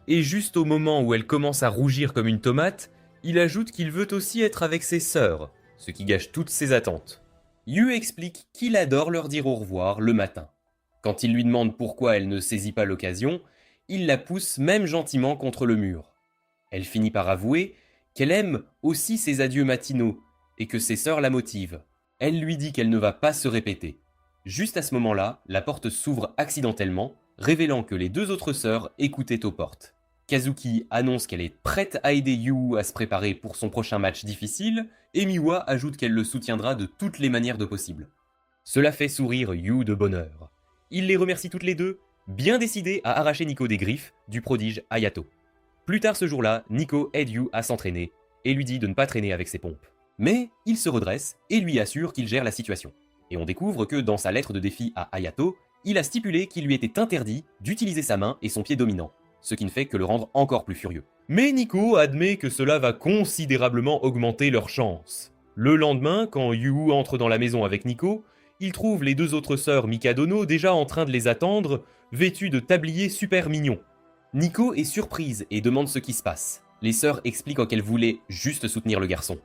Et juste au moment où elle commence à rougir comme une tomate, il ajoute qu'il veut aussi être avec ses sœurs, ce qui gâche toutes ses attentes. Yu explique qu'il adore leur dire au revoir le matin. Quand il lui demande pourquoi elle ne saisit pas l'occasion, il la pousse même gentiment contre le mur. Elle finit par avouer qu'elle aime aussi ses adieux matinaux et que ses sœurs la motivent. Elle lui dit qu'elle ne va pas se répéter. Juste à ce moment-là, la porte s'ouvre accidentellement, révélant que les deux autres sœurs écoutaient aux portes. Kazuki annonce qu'elle est prête à aider Yu à se préparer pour son prochain match difficile, et Miwa ajoute qu'elle le soutiendra de toutes les manières possibles. Cela fait sourire Yu de bonheur. Il les remercie toutes les deux, bien décidées à arracher Nico des griffes du prodige Hayato. Plus tard ce jour-là, Nico aide Yu à s'entraîner, et lui dit de ne pas traîner avec ses pompes. Mais il se redresse et lui assure qu'il gère la situation. Et on découvre que dans sa lettre de défi à Hayato, il a stipulé qu'il lui était interdit d'utiliser sa main et son pied dominant, ce qui ne fait que le rendre encore plus furieux. Mais Nico admet que cela va considérablement augmenter leurs chances. Le lendemain, quand Yu entre dans la maison avec Nico, il trouve les deux autres sœurs Mikadono déjà en train de les attendre, vêtues de tabliers super mignons. Nico est surprise et demande ce qui se passe. Les sœurs expliquent qu'elles voulaient juste soutenir le garçon.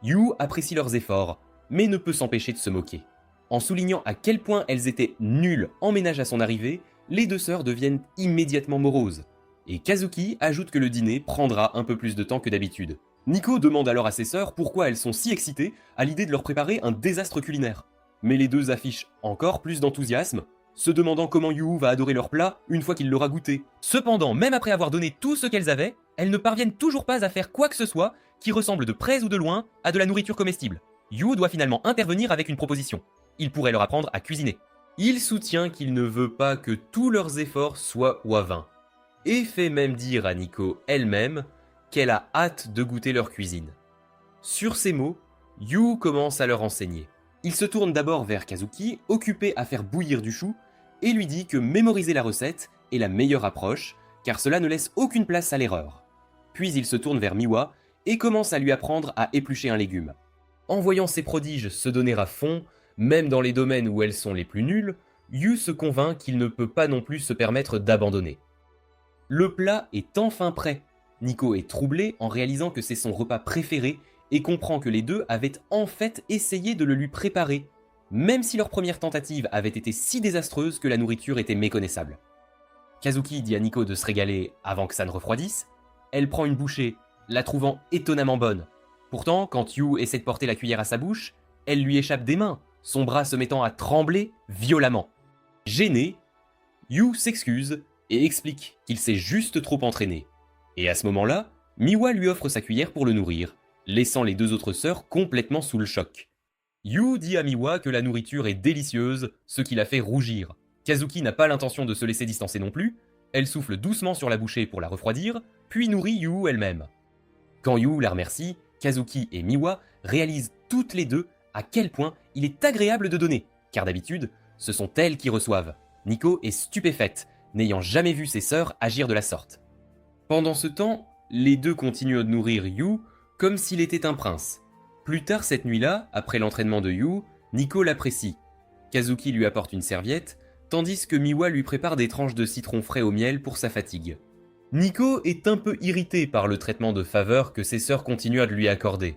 Yu apprécie leurs efforts, mais ne peut s'empêcher de se moquer. En soulignant à quel point elles étaient nulles en ménage à son arrivée, les deux sœurs deviennent immédiatement moroses. Et Kazuki ajoute que le dîner prendra un peu plus de temps que d'habitude. Nico demande alors à ses sœurs pourquoi elles sont si excitées à l'idée de leur préparer un désastre culinaire. Mais les deux affichent encore plus d'enthousiasme, se demandant comment Yu va adorer leur plat une fois qu'il l'aura goûté. Cependant, même après avoir donné tout ce qu'elles avaient, elles ne parviennent toujours pas à faire quoi que ce soit qui ressemble de près ou de loin à de la nourriture comestible. Yu doit finalement intervenir avec une proposition. Il pourrait leur apprendre à cuisiner. Il soutient qu'il ne veut pas que tous leurs efforts soient au vain, et fait même dire à Nico elle-même qu'elle a hâte de goûter leur cuisine. Sur ces mots, Yu commence à leur enseigner. Il se tourne d'abord vers Kazuki, occupé à faire bouillir du chou, et lui dit que mémoriser la recette est la meilleure approche, car cela ne laisse aucune place à l'erreur. Puis il se tourne vers Miwa et commence à lui apprendre à éplucher un légume. En voyant ses prodiges se donner à fond, même dans les domaines où elles sont les plus nulles, Yu se convainc qu'il ne peut pas non plus se permettre d'abandonner. Le plat est enfin prêt. Nico est troublé en réalisant que c'est son repas préféré et comprend que les deux avaient en fait essayé de le lui préparer, même si leur première tentative avait été si désastreuse que la nourriture était méconnaissable. Kazuki dit à Nico de se régaler avant que ça ne refroidisse. Elle prend une bouchée, la trouvant étonnamment bonne. Pourtant, quand Yu essaie de porter la cuillère à sa bouche, elle lui échappe des mains, son bras se mettant à trembler violemment. Gêné, Yu s'excuse et explique qu'il s'est juste trop entraîné. Et à ce moment-là, Miwa lui offre sa cuillère pour le nourrir, laissant les deux autres sœurs complètement sous le choc. Yu dit à Miwa que la nourriture est délicieuse, ce qui la fait rougir. Kazuki n'a pas l'intention de se laisser distancer non plus, elle souffle doucement sur la bouchée pour la refroidir, puis nourrit Yu elle-même. Quand Yu la remercie, Kazuki et Miwa réalisent toutes les deux à quel point il est agréable de donner, car d'habitude, ce sont elles qui reçoivent. Nico est stupéfaite, n'ayant jamais vu ses sœurs agir de la sorte. Pendant ce temps, les deux continuent de nourrir Yu comme s'il était un prince. Plus tard cette nuit-là, après l'entraînement de Yu, Nico l'apprécie. Kazuki lui apporte une serviette, tandis que Miwa lui prépare des tranches de citron frais au miel pour sa fatigue. Nico est un peu irritée par le traitement de faveur que ses sœurs continuent à lui accorder.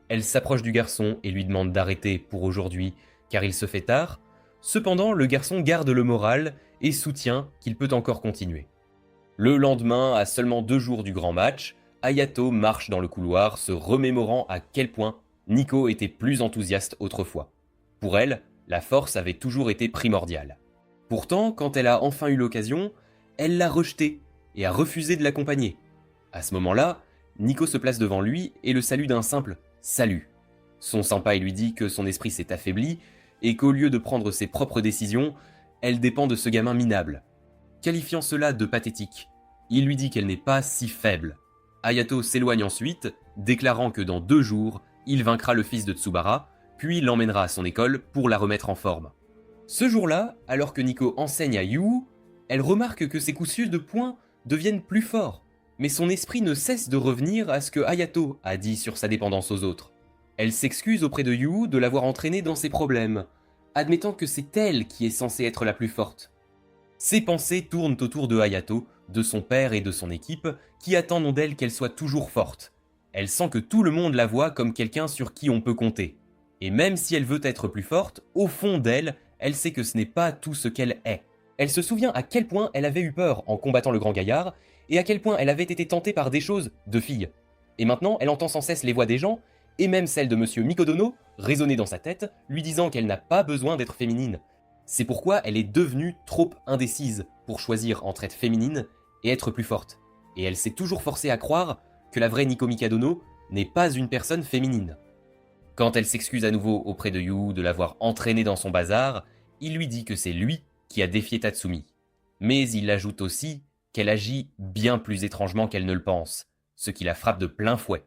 Elle s'approche du garçon et lui demande d'arrêter pour aujourd'hui, car il se fait tard. Cependant, le garçon garde le moral et soutient qu'il peut encore continuer. Le lendemain, à seulement 2 jours du grand match, Hayato marche dans le couloir, se remémorant à quel point Nico était plus enthousiaste autrefois. Pour elle, la force avait toujours été primordiale. Pourtant, quand elle a enfin eu l'occasion, elle l'a rejeté et a refusé de l'accompagner. À ce moment-là, Nico se place devant lui et le salue d'un simple « salut ». Son senpai lui dit que son esprit s'est affaibli et qu'au lieu de prendre ses propres décisions, elle dépend de ce gamin minable. Qualifiant cela de pathétique, il lui dit qu'elle n'est pas si faible. Hayato s'éloigne ensuite, déclarant que dans 2 jours, il vaincra le fils de Tsubara, puis l'emmènera à son école pour la remettre en forme. Ce jour-là, alors que Nico enseigne à Yu, elle remarque que ses coups sûrs de poing deviennent plus forts, mais son esprit ne cesse de revenir à ce que Hayato a dit sur sa dépendance aux autres. Elle s'excuse auprès de Yu de l'avoir entraînée dans ses problèmes, admettant que c'est elle qui est censée être la plus forte. Ses pensées tournent autour de Hayato, de son père et de son équipe, qui attendent d'elle qu'elle soit toujours forte. Elle sent que tout le monde la voit comme quelqu'un sur qui on peut compter. Et même si elle veut être plus forte, au fond d'elle, elle sait que ce n'est pas tout ce qu'elle est. Elle se souvient à quel point elle avait eu peur en combattant le grand gaillard, et à quel point elle avait été tentée par des choses de fille. Et maintenant, elle entend sans cesse les voix des gens, et même celle de Monsieur Mikodono, résonner dans sa tête, lui disant qu'elle n'a pas besoin d'être féminine. C'est pourquoi elle est devenue trop indécise pour choisir entre être féminine et être plus forte. Et elle s'est toujours forcée à croire que la vraie Nico Mikadono n'est pas une personne féminine. Quand elle s'excuse à nouveau auprès de Yu de l'avoir entraîné dans son bazar, il lui dit que c'est lui qui a défié Tatsumi. Mais il ajoute aussi qu'elle agit bien plus étrangement qu'elle ne le pense, ce qui la frappe de plein fouet.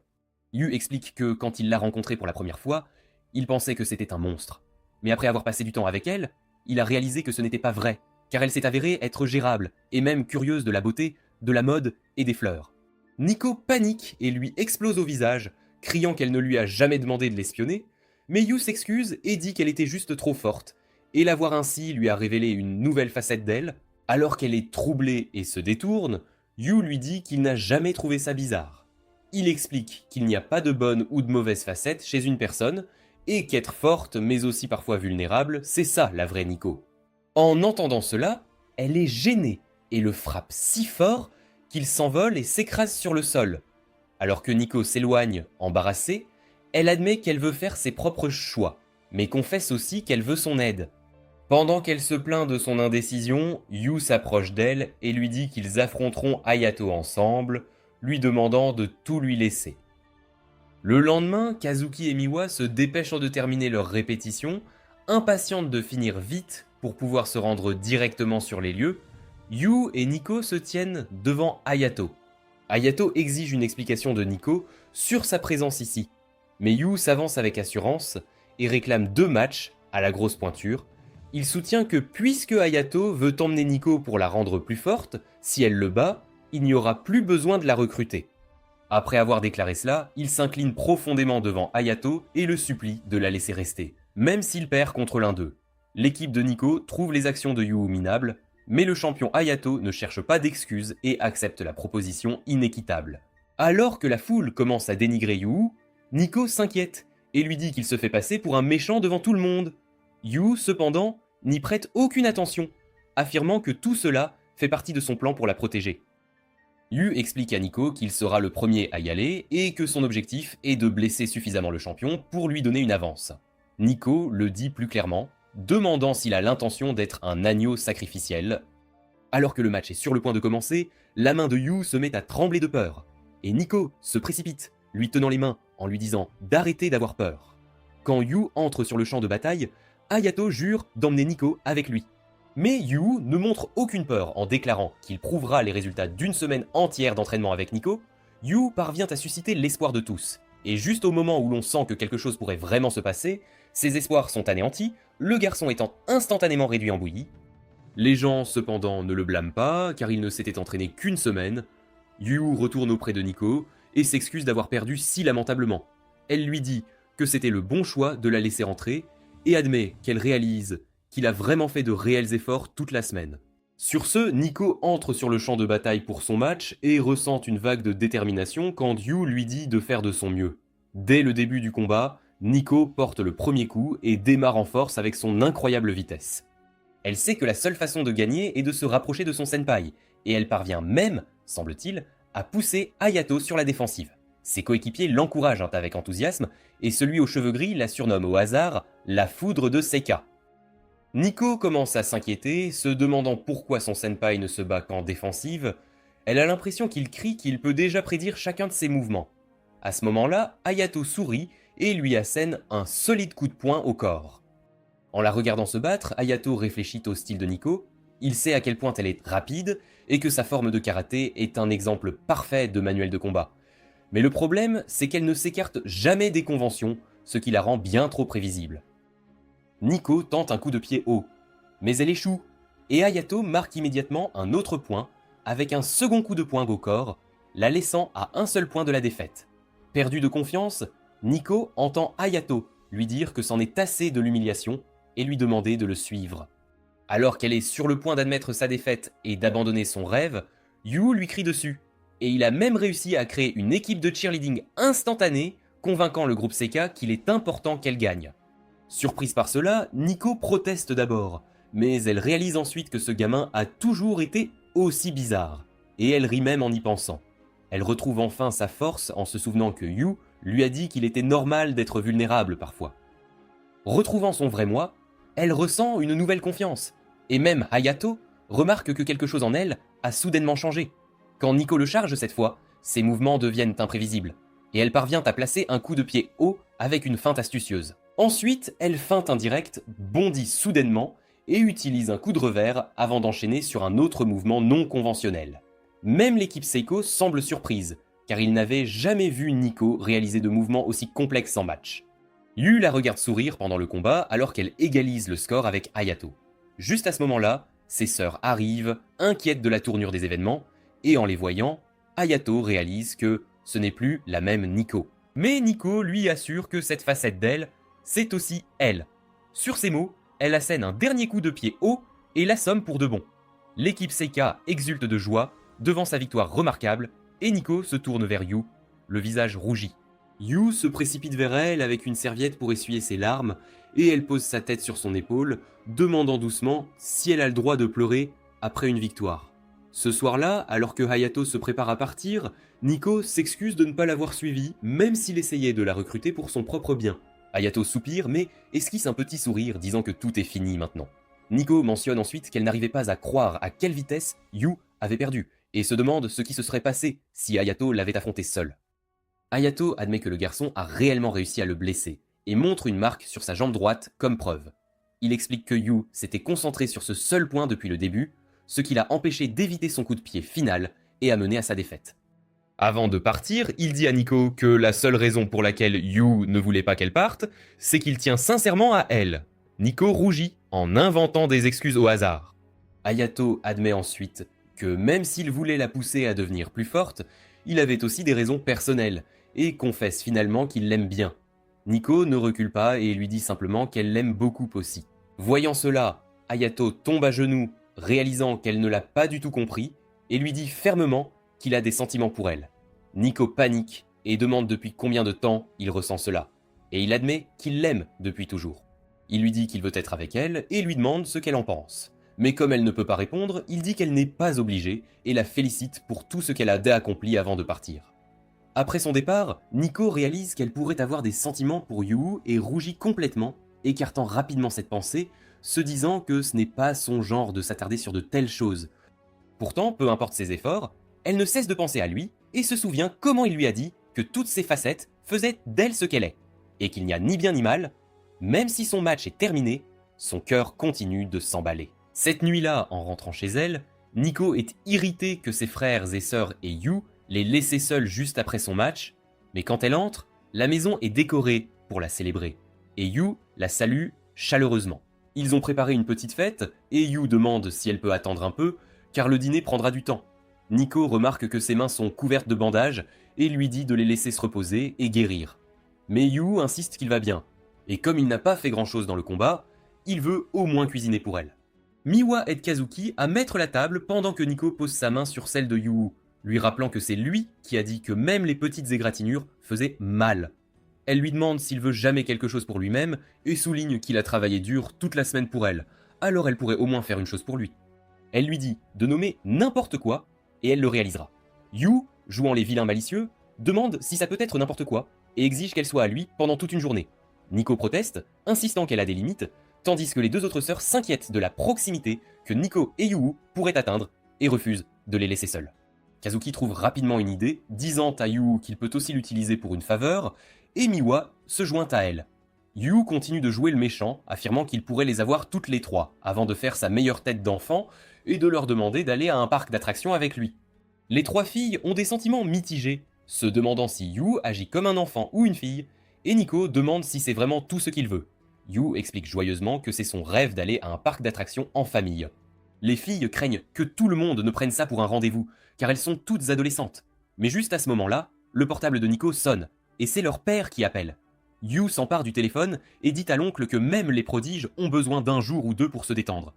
Yu explique que quand il l'a rencontrée pour la première fois, il pensait que c'était un monstre. Mais après avoir passé du temps avec elle, il a réalisé que ce n'était pas vrai, car elle s'est avérée être gérable, et même curieuse de la beauté, de la mode et des fleurs. Nico panique et lui explose au visage, criant qu'elle ne lui a jamais demandé de l'espionner, mais Yu s'excuse et dit qu'elle était juste trop forte, et la voir ainsi lui a révélé une nouvelle facette d'elle. Alors qu'elle est troublée et se détourne, Yu lui dit qu'il n'a jamais trouvé ça bizarre. Il explique qu'il n'y a pas de bonne ou de mauvaise facette chez une personne, et qu'être forte mais aussi parfois vulnérable, c'est ça la vraie Nico. En entendant cela, elle est gênée et le frappe si fort qu'il s'envole et s'écrase sur le sol. Alors que Nico s'éloigne, embarrassée, elle admet qu'elle veut faire ses propres choix, mais confesse aussi qu'elle veut son aide. Pendant qu'elle se plaint de son indécision, Yu s'approche d'elle et lui dit qu'ils affronteront Hayato ensemble, lui demandant de tout lui laisser. Le lendemain, Kazuki et Miwa se dépêchent de terminer leur répétition, impatientes de finir vite pour pouvoir se rendre directement sur les lieux. Yu et Nico se tiennent devant Hayato. Hayato exige une explication de Nico sur sa présence ici, mais Yu s'avance avec assurance et réclame 2 matchs à la grosse pointure. Il soutient que puisque Hayato veut emmener Nico pour la rendre plus forte, si elle le bat, il n'y aura plus besoin de la recruter. Après avoir déclaré cela, il s'incline profondément devant Hayato et le supplie de la laisser rester, même s'il perd contre l'un d'eux. L'équipe de Nico trouve les actions de Yu minables, mais le champion Hayato ne cherche pas d'excuses et accepte la proposition inéquitable. Alors que la foule commence à dénigrer Yu, Nico s'inquiète et lui dit qu'il se fait passer pour un méchant devant tout le monde. Yu, cependant, n'y prête aucune attention, affirmant que tout cela fait partie de son plan pour la protéger. Yu explique à Nico qu'il sera le premier à y aller et que son objectif est de blesser suffisamment le champion pour lui donner une avance. Nico le dit plus clairement, demandant s'il a l'intention d'être un agneau sacrificiel. Alors que le match est sur le point de commencer, la main de Yu se met à trembler de peur, et Nico se précipite, lui tenant les mains en lui disant d'arrêter d'avoir peur. Quand Yu entre sur le champ de bataille, Hayato jure d'emmener Nico avec lui. Mais Yu ne montre aucune peur en déclarant qu'il prouvera les résultats d'une semaine entière d'entraînement avec Nico. Yu parvient à susciter l'espoir de tous. Et juste au moment où l'on sent que quelque chose pourrait vraiment se passer, ses espoirs sont anéantis, le garçon étant instantanément réduit en bouillie. Les gens cependant ne le blâment pas car il ne s'était entraîné qu'une semaine. Yu retourne auprès de Nico et s'excuse d'avoir perdu si lamentablement. Elle lui dit que c'était le bon choix de la laisser entrer et admet qu'elle réalise qu'il a vraiment fait de réels efforts toute la semaine. Sur ce, Nico entre sur le champ de bataille pour son match et ressent une vague de détermination quand Yu lui dit de faire de son mieux. Dès le début du combat, Nico porte le premier coup et démarre en force avec son incroyable vitesse. Elle sait que la seule façon de gagner est de se rapprocher de son senpai, et elle parvient même, semble-t-il, à pousser Hayato sur la défensive. Ses coéquipiers l'encouragent avec enthousiasme, et celui aux cheveux gris la surnomme au hasard la foudre de Seika. Nico commence à s'inquiéter, se demandant pourquoi son senpai ne se bat qu'en défensive. Elle a l'impression qu'il crie qu'il peut déjà prédire chacun de ses mouvements. À ce moment-là, Hayato sourit et lui assène un solide coup de poing au corps. En la regardant se battre, Hayato réfléchit au style de Nico. Il sait à quel point elle est rapide et que sa forme de karaté est un exemple parfait de manuel de combat. Mais le problème, c'est qu'elle ne s'écarte jamais des conventions, ce qui la rend bien trop prévisible. Nico tente un coup de pied haut, mais elle échoue, et Hayato marque immédiatement un autre point avec un second coup de poing au corps, la laissant à un seul point de la défaite. Perdu de confiance, Nico entend Hayato lui dire que c'en est assez de l'humiliation et lui demander de le suivre. Alors qu'elle est sur le point d'admettre sa défaite et d'abandonner son rêve, Yu lui crie dessus, et il a même réussi à créer une équipe de cheerleading instantanée, convainquant le groupe Seika qu'il est important qu'elle gagne. Surprise par cela, Nico proteste d'abord, mais elle réalise ensuite que ce gamin a toujours été aussi bizarre, et elle rit même en y pensant. Elle retrouve enfin sa force en se souvenant que Yu lui a dit qu'il était normal d'être vulnérable parfois. Retrouvant son vrai moi, elle ressent une nouvelle confiance, et même Hayato remarque que quelque chose en elle a soudainement changé. Quand Nico le charge cette fois, ses mouvements deviennent imprévisibles, et elle parvient à placer un coup de pied haut avec une feinte astucieuse. Ensuite, elle feinte un direct, bondit soudainement et utilise un coup de revers avant d'enchaîner sur un autre mouvement non conventionnel. Même l'équipe Seiko semble surprise, car ils n'avaient jamais vu Nico réaliser de mouvements aussi complexes en match. Yu la regarde sourire pendant le combat alors qu'elle égalise le score avec Hayato. Juste à ce moment-là, ses sœurs arrivent, inquiètes de la tournure des événements, et en les voyant, Hayato réalise que ce n'est plus la même Nico. Mais Nico lui assure que cette facette d'elle, c'est aussi elle. Sur ces mots, elle assène un dernier coup de pied haut et l'assomme pour de bon. L'équipe Seika exulte de joie devant sa victoire remarquable et Nico se tourne vers Yu, le visage rougi. Yu se précipite vers elle avec une serviette pour essuyer ses larmes et elle pose sa tête sur son épaule, demandant doucement si elle a le droit de pleurer après une victoire. Ce soir-là, alors que Hayato se prépare à partir, Nico s'excuse de ne pas l'avoir suivie, même s'il essayait de la recruter pour son propre bien. Hayato soupire, mais esquisse un petit sourire, disant que tout est fini maintenant. Nico mentionne ensuite qu'elle n'arrivait pas à croire à quelle vitesse Yu avait perdu, et se demande ce qui se serait passé si Hayato l'avait affronté seul. Hayato admet que le garçon a réellement réussi à le blesser, et montre une marque sur sa jambe droite comme preuve. Il explique que Yu s'était concentré sur ce seul point depuis le début, ce qui l'a empêché d'éviter son coup de pied final et a mené à sa défaite. Avant de partir, il dit à Nico que la seule raison pour laquelle Yu ne voulait pas qu'elle parte, c'est qu'il tient sincèrement à elle. Nico rougit en inventant des excuses au hasard. Hayato admet ensuite que même s'il voulait la pousser à devenir plus forte, il avait aussi des raisons personnelles et confesse finalement qu'il l'aime bien. Nico ne recule pas et lui dit simplement qu'elle l'aime beaucoup aussi. Voyant cela, Hayato tombe à genoux, réalisant qu'elle ne l'a pas du tout compris, et lui dit fermement qu'il a des sentiments pour elle. Nico panique et demande depuis combien de temps il ressent cela, et il admet qu'il l'aime depuis toujours. Il lui dit qu'il veut être avec elle et lui demande ce qu'elle en pense. Mais comme elle ne peut pas répondre, il dit qu'elle n'est pas obligée et la félicite pour tout ce qu'elle a accompli avant de partir. Après son départ, Nico réalise qu'elle pourrait avoir des sentiments pour Yu et rougit complètement, écartant rapidement cette pensée, se disant que ce n'est pas son genre de s'attarder sur de telles choses. Pourtant, peu importe ses efforts, elle ne cesse de penser à lui et se souvient comment il lui a dit que toutes ses facettes faisaient d'elle ce qu'elle est. et qu'il n'y a ni bien ni mal, même si son match est terminé, son cœur continue de s'emballer. Cette nuit-là, en rentrant chez elle, Nico est irrité que ses frères et sœurs et Yu l'aient laissée seule juste après son match, mais quand elle entre, la maison est décorée pour la célébrer, et Yu la salue chaleureusement. Ils ont préparé une petite fête, et Yu demande si elle peut attendre un peu, car le dîner prendra du temps. Nico remarque que ses mains sont couvertes de bandages, et lui dit de les laisser se reposer et guérir. Mais Yu insiste qu'il va bien, et comme il n'a pas fait grand-chose dans le combat, il veut au moins cuisiner pour elle. Miwa aide Kazuki à mettre la table pendant que Nico pose sa main sur celle de Yu, lui rappelant que c'est lui qui a dit que même les petites égratignures faisaient mal. Elle lui demande s'il veut jamais quelque chose pour lui-même et souligne qu'il a travaillé dur toute la semaine pour elle, alors elle pourrait au moins faire une chose pour lui. Elle lui dit de nommer n'importe quoi et elle le réalisera. Yu, jouant les vilains malicieux, demande si ça peut être n'importe quoi et exige qu'elle soit à lui pendant toute une journée. Nico proteste, insistant qu'elle a des limites, tandis que les deux autres sœurs s'inquiètent de la proximité que Nico et Yu pourraient atteindre et refusent de les laisser seuls. Kazuki trouve rapidement une idée, disant à Yu qu'il peut aussi l'utiliser pour une faveur, et Miwa se joint à elle. Yu continue de jouer le méchant, affirmant qu'il pourrait les avoir toutes les trois, avant de faire sa meilleure tête d'enfant et de leur demander d'aller à un parc d'attractions avec lui. Les trois filles ont des sentiments mitigés, se demandant si Yu agit comme un enfant ou une fille, et Nico demande si c'est vraiment tout ce qu'il veut. Yu explique joyeusement que c'est son rêve d'aller à un parc d'attractions en famille. Les filles craignent que tout le monde ne prenne ça pour un rendez-vous, car elles sont toutes adolescentes. Mais juste à ce moment-là, le portable de Nico sonne, et c'est leur père qui appelle. Yu s'empare du téléphone et dit à l'oncle que même les prodiges ont besoin d'un jour ou deux pour se détendre.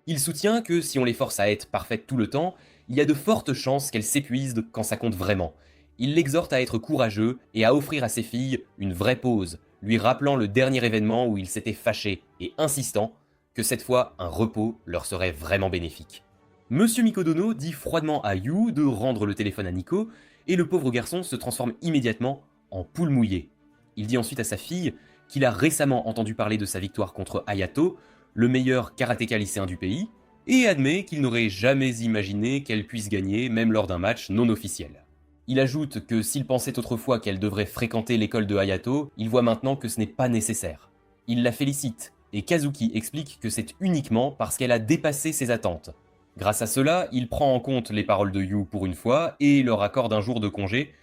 Il soutient que si on les force à être parfaites tout le temps, il y a de fortes chances qu'elles s'épuisent quand ça compte vraiment. Il l'exhorte à être courageux et à offrir à ses filles une vraie pause, lui rappelant le dernier événement où ils s'étaient fâchés et insistant que cette fois un repos leur serait vraiment bénéfique. Monsieur Mikodono dit froidement à Yu de rendre le téléphone à Nico et le pauvre garçon se transforme immédiatement en poule mouillée. Il dit ensuite à sa fille qu'il a récemment entendu parler de sa victoire contre Hayato, le meilleur karatéka lycéen du pays, et admet qu'il n'aurait jamais imaginé qu'elle puisse gagner même lors d'un match non officiel. Il ajoute que s'il pensait autrefois qu'elle devrait fréquenter l'école de Hayato, il voit maintenant que ce n'est pas nécessaire. Il la félicite, et Kazuki explique que c'est uniquement parce qu'elle a dépassé ses attentes. Grâce à cela, il prend en compte les paroles de Yu pour une fois et leur accorde un jour de congé.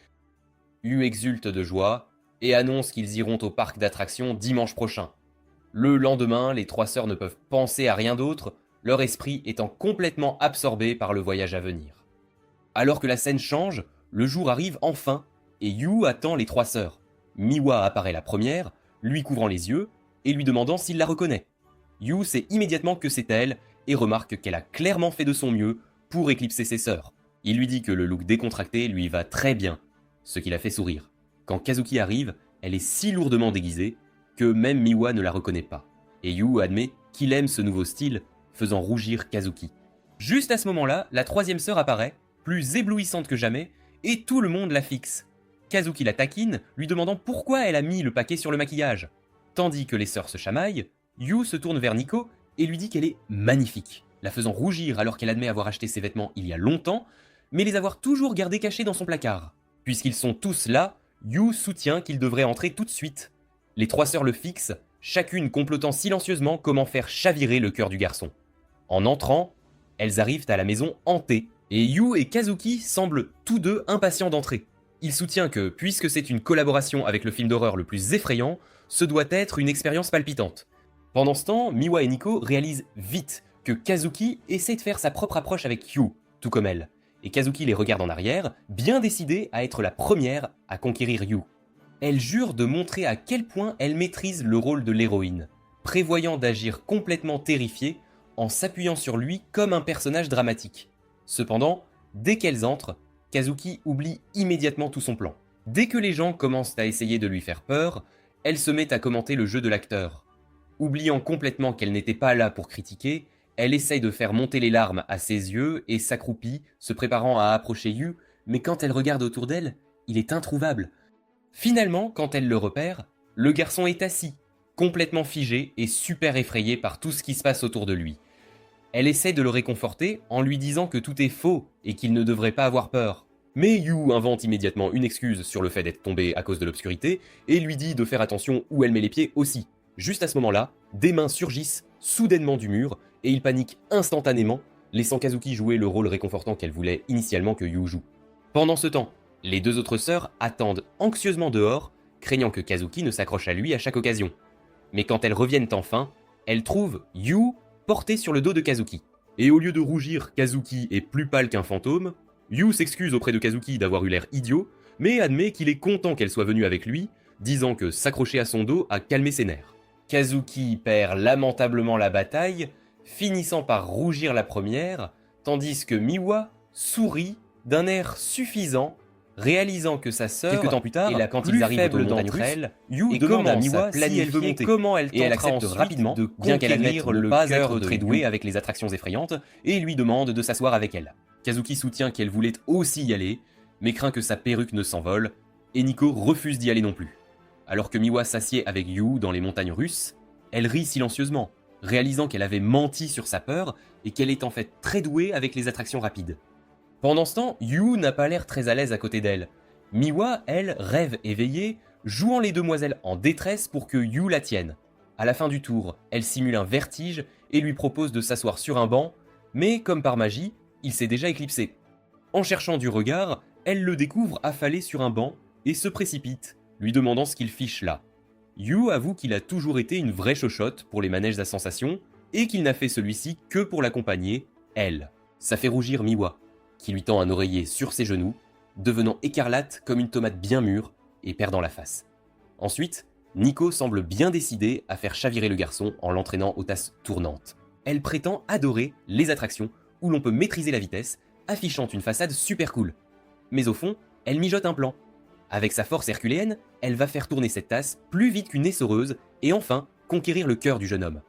Yu exulte de joie et annonce qu'ils iront au parc d'attractions dimanche prochain. Le lendemain, les trois sœurs ne peuvent penser à rien d'autre, leur esprit étant complètement absorbé par le voyage à venir. Alors que la scène change, le jour arrive enfin et Yu attend les trois sœurs. Miwa apparaît la première, lui couvrant les yeux et lui demandant s'il la reconnaît. Yu sait immédiatement que c'est elle et remarque qu'elle a clairement fait de son mieux pour éclipser ses sœurs. Il lui dit que le look décontracté lui va très bien, ce qui la fait sourire. Quand Kazuki arrive, elle est si lourdement déguisée que même Miwa ne la reconnaît pas. Et Yu admet qu'il aime ce nouveau style, faisant rougir Kazuki. Juste à ce moment-là, la troisième sœur apparaît, plus éblouissante que jamais, et tout le monde la fixe. Kazuki la taquine, lui demandant pourquoi elle a mis le paquet sur le maquillage. Tandis que les sœurs se chamaillent, Yu se tourne vers Nico et lui dit qu'elle est magnifique, la faisant rougir alors qu'elle admet avoir acheté ses vêtements il y a longtemps, mais les avoir toujours gardés cachés dans son placard. Puisqu'ils sont tous là, Yu soutient qu'il devrait entrer tout de suite. Les trois sœurs le fixent, chacune complotant silencieusement comment faire chavirer le cœur du garçon. En entrant, elles arrivent à la maison hantée, et Yu et Kazuki semblent tous deux impatients d'entrer. Il soutient que, puisque c'est une collaboration avec le film d'horreur le plus effrayant, ce doit être une expérience palpitante. Pendant ce temps, Miwa et Nico réalisent vite que Kazuki essaie de faire sa propre approche avec Yu, tout comme elle. Et Kazuki les regarde en arrière, bien décidée à être la première à conquérir Yu. Elle jure de montrer à quel point elle maîtrise le rôle de l'héroïne, prévoyant d'agir complètement terrifiée en s'appuyant sur lui comme un personnage dramatique. Cependant, dès qu'elles entrent, Kazuki oublie immédiatement tout son plan. Dès que les gens commencent à essayer de lui faire peur, elle se met à commenter le jeu de l'acteur. Oubliant complètement qu'elle n'était pas là pour critiquer, elle essaye de faire monter les larmes à ses yeux et s'accroupit, se préparant à approcher Yu, mais quand elle regarde autour d'elle, il est introuvable. Finalement, quand elle le repère, le garçon est assis, complètement figé et super effrayé par tout ce qui se passe autour de lui. Elle essaie de le réconforter en lui disant que tout est faux et qu'il ne devrait pas avoir peur. Mais Yu invente immédiatement une excuse sur le fait d'être tombé à cause de l'obscurité et lui dit de faire attention où elle met les pieds aussi. Juste à ce moment-là, des mains surgissent soudainement du mur et il panique instantanément, laissant Kazuki jouer le rôle réconfortant qu'elle voulait initialement que Yu joue. Pendant ce temps, les deux autres sœurs attendent anxieusement dehors, craignant que Kazuki ne s'accroche à lui à chaque occasion. Mais quand elles reviennent enfin, elles trouvent Yu porté sur le dos de Kazuki. Et au lieu de rougir, Kazuki est plus pâle qu'un fantôme. Yu s'excuse auprès de Kazuki d'avoir eu l'air idiot, mais admet qu'il est content qu'elle soit venue avec lui, disant que s'accrocher à son dos a calmé ses nerfs. Kazuki perd lamentablement la bataille, finissant par rougir la première, tandis que Miwa sourit d'un air suffisant, réalisant que sa sœur, quelques temps plus tard, est la quand ils arrivent aux montagnes russes, Yu demande à Miwa si elle veut monter, comment elle accepte rapidement, bien qu'elle admette ne pas être très douée avec les attractions effrayantes, et lui demande de s'asseoir avec elle. Kazuki soutient qu'elle voulait aussi y aller, mais craint que sa perruque ne s'envole, et Nico refuse d'y aller non plus. Alors que Miwa s'assied avec Yu dans les montagnes russes, elle rit silencieusement, réalisant qu'elle avait menti sur sa peur et qu'elle est en fait très douée avec les attractions rapides. Pendant ce temps, Yu n'a pas l'air très à l'aise à côté d'elle. Miwa, elle, rêve éveillée, jouant les demoiselles en détresse pour que Yu la tienne. À la fin du tour, elle simule un vertige et lui propose de s'asseoir sur un banc, mais comme par magie, il s'est déjà éclipsé. En cherchant du regard, elle le découvre affalé sur un banc et se précipite, lui demandant ce qu'il fiche là. Yu avoue qu'il a toujours été une vraie chochotte pour les manèges à sensations et qu'il n'a fait celui-ci que pour l'accompagner, elle. Ça fait rougir Miwa, qui lui tend un oreiller sur ses genoux, devenant écarlate comme une tomate bien mûre et perdant la face. Ensuite, Nico semble bien décidée à faire chavirer le garçon en l'entraînant aux tasses tournantes. Elle prétend adorer les attractions où l'on peut maîtriser la vitesse, affichant une façade super cool. Mais au fond, elle mijote un plan. Avec sa force herculéenne, elle va faire tourner cette tasse plus vite qu'une essoreuse et enfin conquérir le cœur du jeune homme.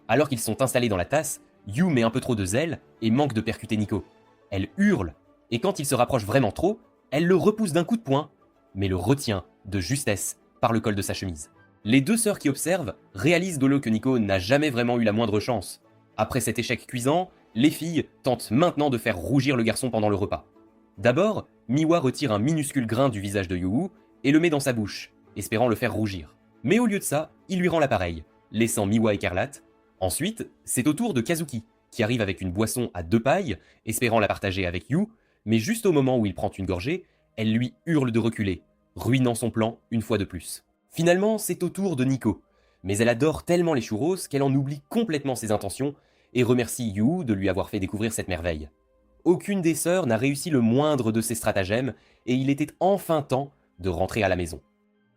Alors qu'ils sont installés dans la tasse, Yu met un peu trop de zèle et manque de percuter Nico. Elle hurle, et quand il se rapproche vraiment trop, elle le repousse d'un coup de poing, mais le retient de justesse par le col de sa chemise. Les deux sœurs qui observent réalisent de l'eau que Nico n'a jamais vraiment eu la moindre chance. Après cet échec cuisant, les filles tentent maintenant de faire rougir le garçon pendant le repas. D'abord, Miwa retire un minuscule grain du visage de Yu et le met dans sa bouche, espérant le faire rougir. Mais au lieu de ça, il lui rend l'appareil, laissant Miwa écarlate. Ensuite, c'est au tour de Kazuki, qui arrive avec une boisson à 2 pailles, espérant la partager avec Yu, mais juste au moment où il prend une gorgée, elle lui hurle de reculer, ruinant son plan une fois de plus. Finalement, c'est au tour de Nico, mais elle adore tellement les churros qu'elle en oublie complètement ses intentions et remercie Yu de lui avoir fait découvrir cette merveille. Aucune des sœurs n'a réussi le moindre de ses stratagèmes et il était enfin temps de rentrer à la maison.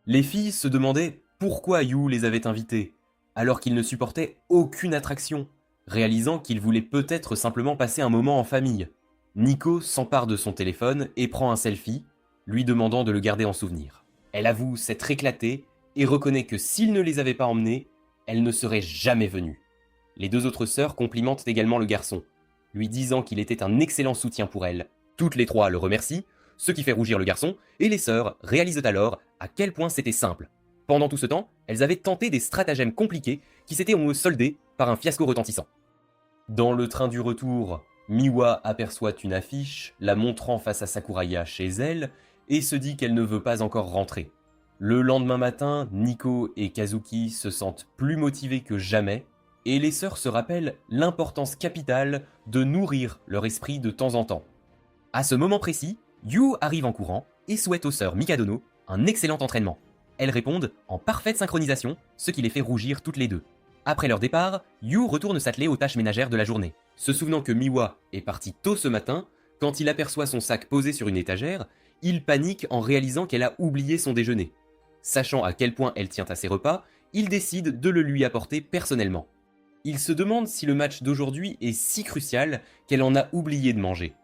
Les filles se demandaient pourquoi Yu les avait invitées, alors qu'il ne supportait aucune attraction, réalisant qu'il voulait peut-être simplement passer un moment en famille. Nico s'empare de son téléphone et prend un selfie, lui demandant de le garder en souvenir. Elle avoue s'être éclatée et reconnaît que s'il ne les avait pas emmenées, elle ne serait jamais venue. Les deux autres sœurs complimentent également le garçon, lui disant qu'il était un excellent soutien pour elle. Toutes les trois le remercient, ce qui fait rougir le garçon, et les sœurs réalisent alors à quel point c'était simple. Pendant tout ce temps, elles avaient tenté des stratagèmes compliqués qui s'étaient soldés par un fiasco retentissant. Dans le train du retour, Miwa aperçoit une affiche, la montrant face à Sakuraya chez elle, et se dit qu'elle ne veut pas encore rentrer. Le lendemain matin, Nico et Kazuki se sentent plus motivés que jamais, et les sœurs se rappellent l'importance capitale de nourrir leur esprit de temps en temps. À ce moment précis, Yu arrive en courant et souhaite aux sœurs Mikadono un excellent entraînement. Elles répondent en parfaite synchronisation, ce qui les fait rougir toutes les deux. Après leur départ, Yu retourne s'atteler aux tâches ménagères de la journée. Se souvenant que Miwa est parti tôt ce matin, quand il aperçoit son sac posé sur une étagère, il panique en réalisant qu'elle a oublié son déjeuner. Sachant à quel point elle tient à ses repas, il décide de le lui apporter personnellement. Il se demande si le match d'aujourd'hui est si crucial qu'elle en a oublié de manger.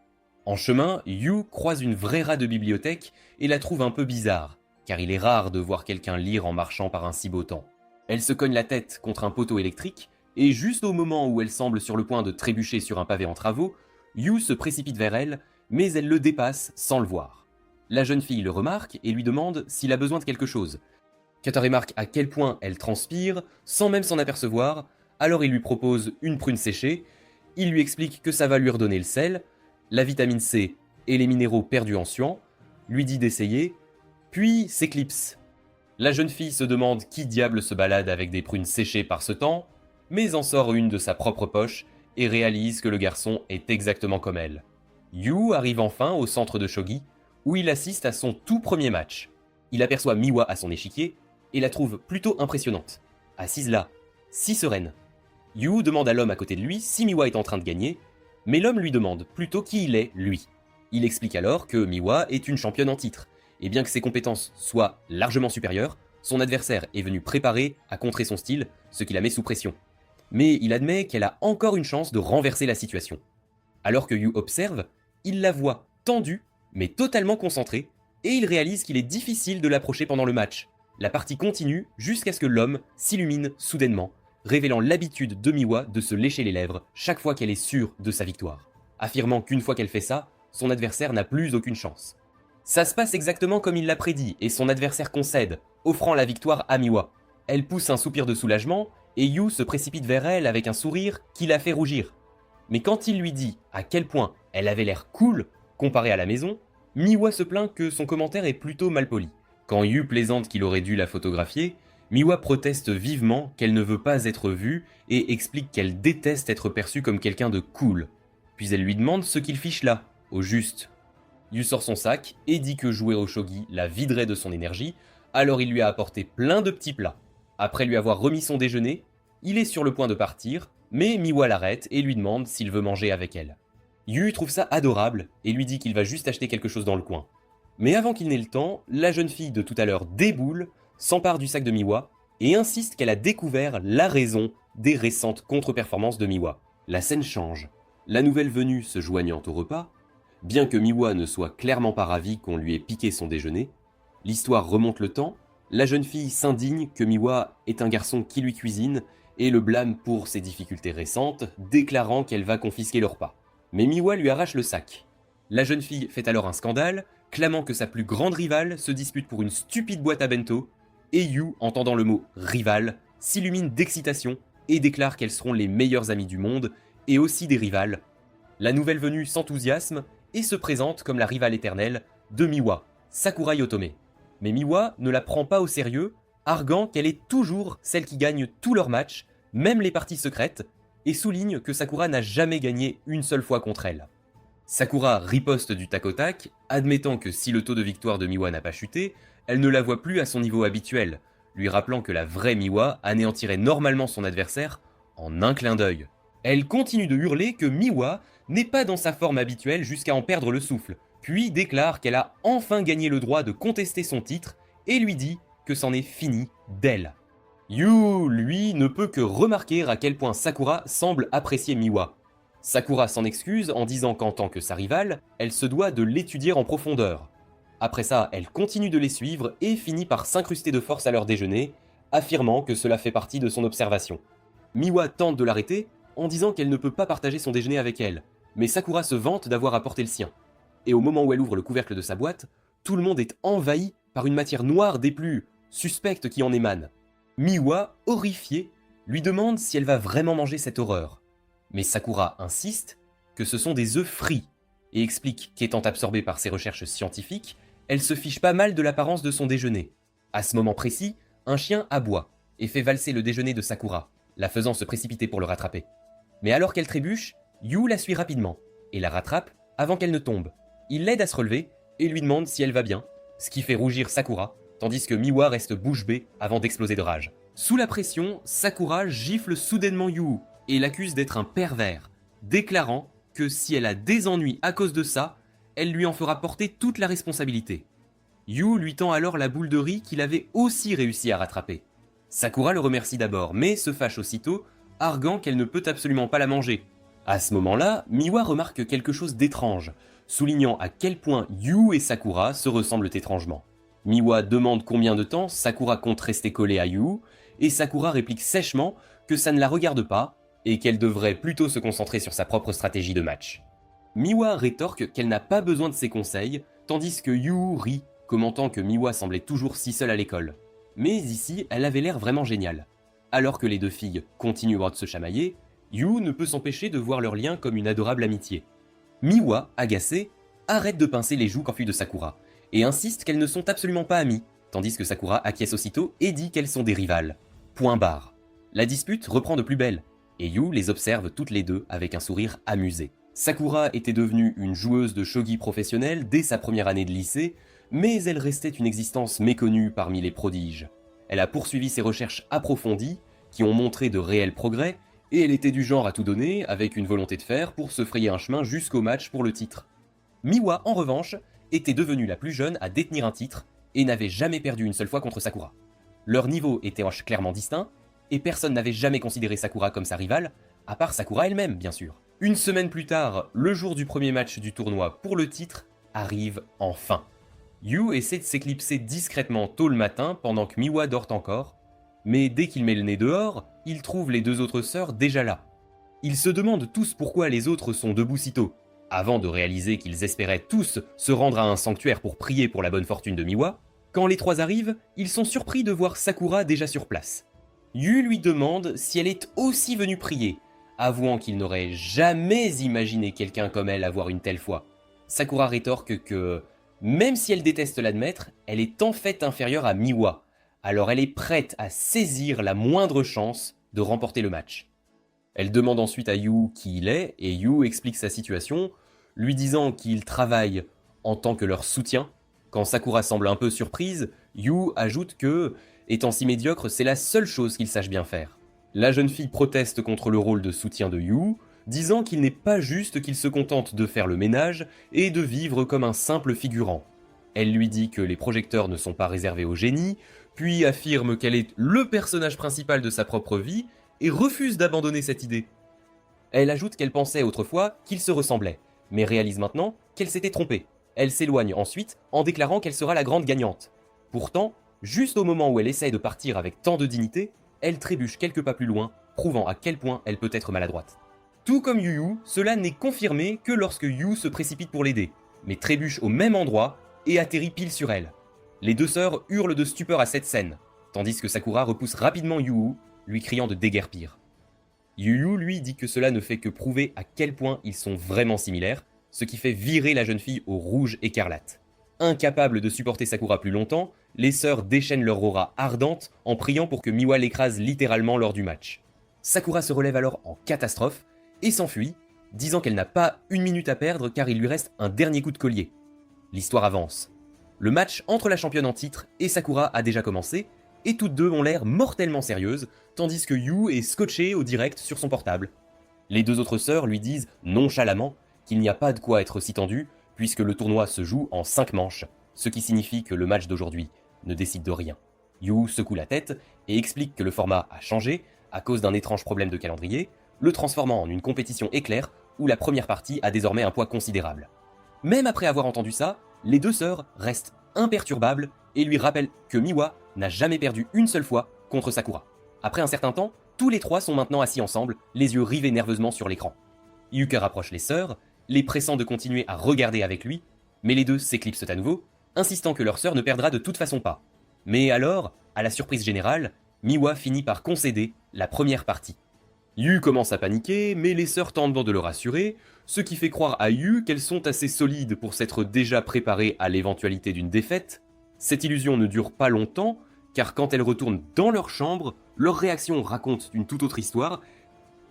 En chemin, Yu croise une vraie rat de bibliothèque et la trouve un peu bizarre, car il est rare de voir quelqu'un lire en marchant par un si beau temps. Elle se cogne la tête contre un poteau électrique, et juste au moment où elle semble sur le point de trébucher sur un pavé en travaux, Yu se précipite vers elle, mais elle le dépasse sans le voir. La jeune fille le remarque et lui demande s'il a besoin de quelque chose. Kata remarque à quel point elle transpire, sans même s'en apercevoir, alors il lui propose une prune séchée, il lui explique que ça va lui redonner le sel, la vitamine C et les minéraux perdus en suant, lui dit d'essayer, puis s'éclipse. La jeune fille se demande qui diable se balade avec des prunes séchées par ce temps, mais en sort une de sa propre poche et réalise que le garçon est exactement comme elle. Yu arrive enfin au centre de shogi, où il assiste à son tout premier match. Il aperçoit Miwa à son échiquier et la trouve plutôt impressionnante. Assise là, si sereine. Yu demande à l'homme à côté de lui si Miwa est en train de gagner, mais l'homme lui demande plutôt qui il est, lui. Il explique alors que Miwa est une championne en titre, et bien que ses compétences soient largement supérieures, son adversaire est venu préparé à contrer son style, ce qui la met sous pression. Mais il admet qu'elle a encore une chance de renverser la situation. Alors que Yu observe, il la voit tendue, mais totalement concentrée, et il réalise qu'il est difficile de l'approcher pendant le match. La partie continue jusqu'à ce que l'homme s'illumine soudainement, révélant l'habitude de Miwa de se lécher les lèvres chaque fois qu'elle est sûre de sa victoire, affirmant qu'une fois qu'elle fait ça, son adversaire n'a plus aucune chance. Ça se passe exactement comme il l'a prédit, et son adversaire concède, offrant la victoire à Miwa. Elle pousse un soupir de soulagement, et Yu se précipite vers elle avec un sourire qui la fait rougir. Mais quand il lui dit à quel point elle avait l'air cool comparée à la maison, Miwa se plaint que son commentaire est plutôt malpoli. Quand Yu plaisante qu'il aurait dû la photographier, Miwa proteste vivement qu'elle ne veut pas être vue et explique qu'elle déteste être perçue comme quelqu'un de cool. Puis elle lui demande ce qu'il fiche là, au juste. Yu sort son sac et dit que jouer au shogi la viderait de son énergie, alors il lui a apporté plein de petits plats. Après lui avoir remis son déjeuner, il est sur le point de partir, mais Miwa l'arrête et lui demande s'il veut manger avec elle. Yu trouve ça adorable et lui dit qu'il va juste acheter quelque chose dans le coin. Mais avant qu'il n'ait le temps, la jeune fille de tout à l'heure déboule, s'empare du sac de Miwa et insiste qu'elle a découvert la raison des récentes contre-performances de Miwa. La scène change. La nouvelle venue se joignant au repas, bien que Miwa ne soit clairement pas ravie qu'on lui ait piqué son déjeuner, l'histoire remonte le temps, la jeune fille s'indigne que Miwa est un garçon qui lui cuisine et le blâme pour ses difficultés récentes, déclarant qu'elle va confisquer le repas. Mais Miwa lui arrache le sac. La jeune fille fait alors un scandale, clamant que sa plus grande rivale se dispute pour une stupide boîte à bento, et Yu, entendant le mot « rival », s'illumine d'excitation et déclare qu'elles seront les meilleures amies du monde, et aussi des rivales. La nouvelle venue s'enthousiasme et se présente comme la rivale éternelle de Miwa, Sakura Yotome. Mais Miwa ne la prend pas au sérieux, arguant qu'elle est toujours celle qui gagne tous leurs matchs, même les parties secrètes, et souligne que Sakura n'a jamais gagné une seule fois contre elle. Sakura riposte du tac au tac, admettant que si le taux de victoire de Miwa n'a pas chuté, elle ne la voit plus à son niveau habituel, lui rappelant que la vraie Miwa anéantirait normalement son adversaire en un clin d'œil. Elle continue de hurler que Miwa n'est pas dans sa forme habituelle jusqu'à en perdre le souffle, puis déclare qu'elle a enfin gagné le droit de contester son titre et lui dit que c'en est fini d'elle. Yu, lui, ne peut que remarquer à quel point Sakura semble apprécier Miwa. Sakura s'en excuse en disant qu'en tant que sa rivale, elle se doit de l'étudier en profondeur. Après ça, elle continue de les suivre et finit par s'incruster de force à leur déjeuner, affirmant que cela fait partie de son observation. Miwa tente de l'arrêter en disant qu'elle ne peut pas partager son déjeuner avec elle, mais Sakura se vante d'avoir apporté le sien. Et au moment où elle ouvre le couvercle de sa boîte, tout le monde est envahi par une matière noire des plus suspectes qui en émane. Miwa, horrifiée, lui demande si elle va vraiment manger cette horreur. Mais Sakura insiste que ce sont des œufs frits, et explique qu'étant absorbée par ses recherches scientifiques, elle se fiche pas mal de l'apparence de son déjeuner. À ce moment précis, un chien aboie, et fait valser le déjeuner de Sakura, la faisant se précipiter pour le rattraper. Mais alors qu'elle trébuche, Yu la suit rapidement, et la rattrape avant qu'elle ne tombe. Il l'aide à se relever, et lui demande si elle va bien, ce qui fait rougir Sakura, tandis que Miwa reste bouche bée avant d'exploser de rage. Sous la pression, Sakura gifle soudainement Yu, et l'accuse d'être un pervers, déclarant que si elle a des ennuis à cause de ça, elle lui en fera porter toute la responsabilité. Yu lui tend alors la boule de riz qu'il avait aussi réussi à rattraper. Sakura le remercie d'abord, mais se fâche aussitôt, arguant qu'elle ne peut absolument pas la manger. À ce moment-là, Miwa remarque quelque chose d'étrange, soulignant à quel point Yu et Sakura se ressemblent étrangement. Miwa demande combien de temps Sakura compte rester collée à Yu, et Sakura réplique sèchement que ça ne la regarde pas, et qu'elle devrait plutôt se concentrer sur sa propre stratégie de match. Miwa rétorque qu'elle n'a pas besoin de ses conseils, tandis que Yu rit, commentant que Miwa semblait toujours si seule à l'école. Mais ici, elle avait l'air vraiment géniale. Alors que les deux filles continuent de se chamailler, Yu ne peut s'empêcher de voir leur lien comme une adorable amitié. Miwa, agacée, arrête de pincer les joues qu'enfuit de Sakura, et insiste qu'elles ne sont absolument pas amies, tandis que Sakura acquiesce aussitôt et dit qu'elles sont des rivales. Point barre. La dispute reprend de plus belle, et Yu les observe toutes les deux avec un sourire amusé. Sakura était devenue une joueuse de shogi professionnelle dès sa première année de lycée, mais elle restait une existence méconnue parmi les prodiges. Elle a poursuivi ses recherches approfondies, qui ont montré de réels progrès, et elle était du genre à tout donner, avec une volonté de fer pour se frayer un chemin jusqu'au match pour le titre. Miwa, en revanche, était devenue la plus jeune à détenir un titre, et n'avait jamais perdu une seule fois contre Sakura. Leur niveau était clairement distinct, et personne n'avait jamais considéré Sakura comme sa rivale, à part Sakura elle-même, bien sûr. Une semaine plus tard, le jour du premier match du tournoi pour le titre arrive enfin. Yu essaie de s'éclipser discrètement tôt le matin pendant que Miwa dort encore, mais dès qu'il met le nez dehors, il trouve les deux autres sœurs déjà là. Ils se demandent tous pourquoi les autres sont debout si tôt, avant de réaliser qu'ils espéraient tous se rendre à un sanctuaire pour prier pour la bonne fortune de Miwa. Quand les trois arrivent, ils sont surpris de voir Sakura déjà sur place. Yu lui demande si elle est aussi venue prier, avouant qu'il n'aurait jamais imaginé quelqu'un comme elle avoir une telle foi. Sakura rétorque que, même si elle déteste l'admettre, elle est en fait inférieure à Miwa, alors elle est prête à saisir la moindre chance de remporter le match. Elle demande ensuite à Yu qui il est, et Yu explique sa situation, lui disant qu'il travaille en tant que leur soutien. Quand Sakura semble un peu surprise, Yu ajoute que, étant si médiocre, c'est la seule chose qu'il sache bien faire. La jeune fille proteste contre le rôle de soutien de Yu, disant qu'il n'est pas juste qu'il se contente de faire le ménage et de vivre comme un simple figurant. Elle lui dit que les projecteurs ne sont pas réservés aux génies, puis affirme qu'elle est le personnage principal de sa propre vie et refuse d'abandonner cette idée. Elle ajoute qu'elle pensait autrefois qu'ils se ressemblaient, mais réalise maintenant qu'elle s'était trompée. Elle s'éloigne ensuite en déclarant qu'elle sera la grande gagnante. Pourtant, juste au moment où elle essaye de partir avec tant de dignité, elle trébuche quelques pas plus loin, prouvant à quel point elle peut être maladroite. Tout comme Yu, cela n'est confirmé que lorsque Yu se précipite pour l'aider, mais trébuche au même endroit et atterrit pile sur elle. Les deux sœurs hurlent de stupeur à cette scène, tandis que Sakura repousse rapidement Yu, lui criant de déguerpir. Yu, lui, dit que cela ne fait que prouver à quel point ils sont vraiment similaires, ce qui fait virer la jeune fille au rouge écarlate. Incapables de supporter Sakura plus longtemps, les sœurs déchaînent leur aura ardente en priant pour que Miwa l'écrase littéralement lors du match. Sakura se relève alors en catastrophe et s'enfuit, disant qu'elle n'a pas une minute à perdre car il lui reste un dernier coup de collier. L'histoire avance. Le match entre la championne en titre et Sakura a déjà commencé, et toutes deux ont l'air mortellement sérieuses, tandis que Yu est scotché au direct sur son portable. Les deux autres sœurs lui disent nonchalamment qu'il n'y a pas de quoi être si tendu, puisque le tournoi se joue en 5 manches, ce qui signifie que le match d'aujourd'hui ne décide de rien. Yu secoue la tête et explique que le format a changé à cause d'un étrange problème de calendrier, le transformant en une compétition éclair où la première partie a désormais un poids considérable. Même après avoir entendu ça, les deux sœurs restent imperturbables et lui rappellent que Miwa n'a jamais perdu une seule fois contre Sakura. Après un certain temps, tous les trois sont maintenant assis ensemble, les yeux rivés nerveusement sur l'écran. Yuka rapproche les sœurs, les pressant de continuer à regarder avec lui, mais les deux s'éclipsent à nouveau, insistant que leur sœur ne perdra de toute façon pas. Mais alors, à la surprise générale, Miwa finit par concéder la première partie. Yu commence à paniquer, mais les sœurs tentent de le rassurer, ce qui fait croire à Yu qu'elles sont assez solides pour s'être déjà préparées à l'éventualité d'une défaite. Cette illusion ne dure pas longtemps, car quand elles retournent dans leur chambre, leur réaction raconte une toute autre histoire.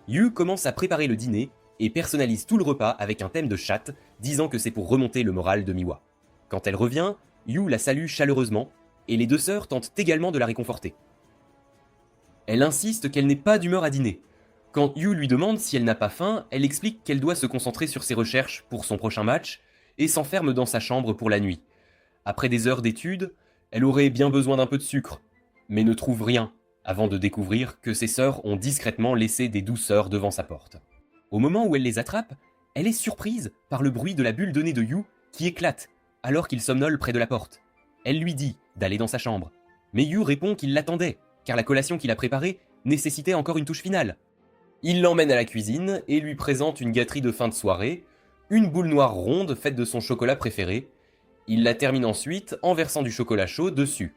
Yu commence à préparer le dîner et personnalise tout le repas avec un thème de chatte, disant que c'est pour remonter le moral de Miwa. Quand elle revient, Yu la salue chaleureusement, et les deux sœurs tentent également de la réconforter. Elle insiste qu'elle n'est pas d'humeur à dîner. Quand Yu lui demande si elle n'a pas faim, elle explique qu'elle doit se concentrer sur ses recherches pour son prochain match, et s'enferme dans sa chambre pour la nuit. Après des heures d'études, elle aurait bien besoin d'un peu de sucre, mais ne trouve rien, avant de découvrir que ses sœurs ont discrètement laissé des douceurs devant sa porte. Au moment où elle les attrape, elle est surprise par le bruit de la bulle de nez de Yu qui éclate, alors qu'il somnole près de la porte. Elle lui dit d'aller dans sa chambre, mais Yu répond qu'il l'attendait, car la collation qu'il a préparée nécessitait encore une touche finale. Il l'emmène à la cuisine et lui présente une gâterie de fin de soirée, une boule noire ronde faite de son chocolat préféré. Il la termine ensuite en versant du chocolat chaud dessus.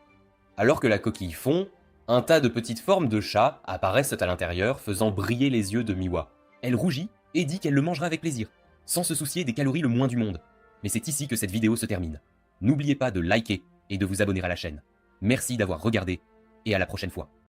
Alors que la coquille fond, un tas de petites formes de chat apparaissent à l'intérieur, faisant briller les yeux de Miwa. Elle rougit et dit qu'elle le mangera avec plaisir, sans se soucier des calories le moins du monde. Mais c'est ici que cette vidéo se termine. N'oubliez pas de liker et de vous abonner à la chaîne. Merci d'avoir regardé et à la prochaine fois.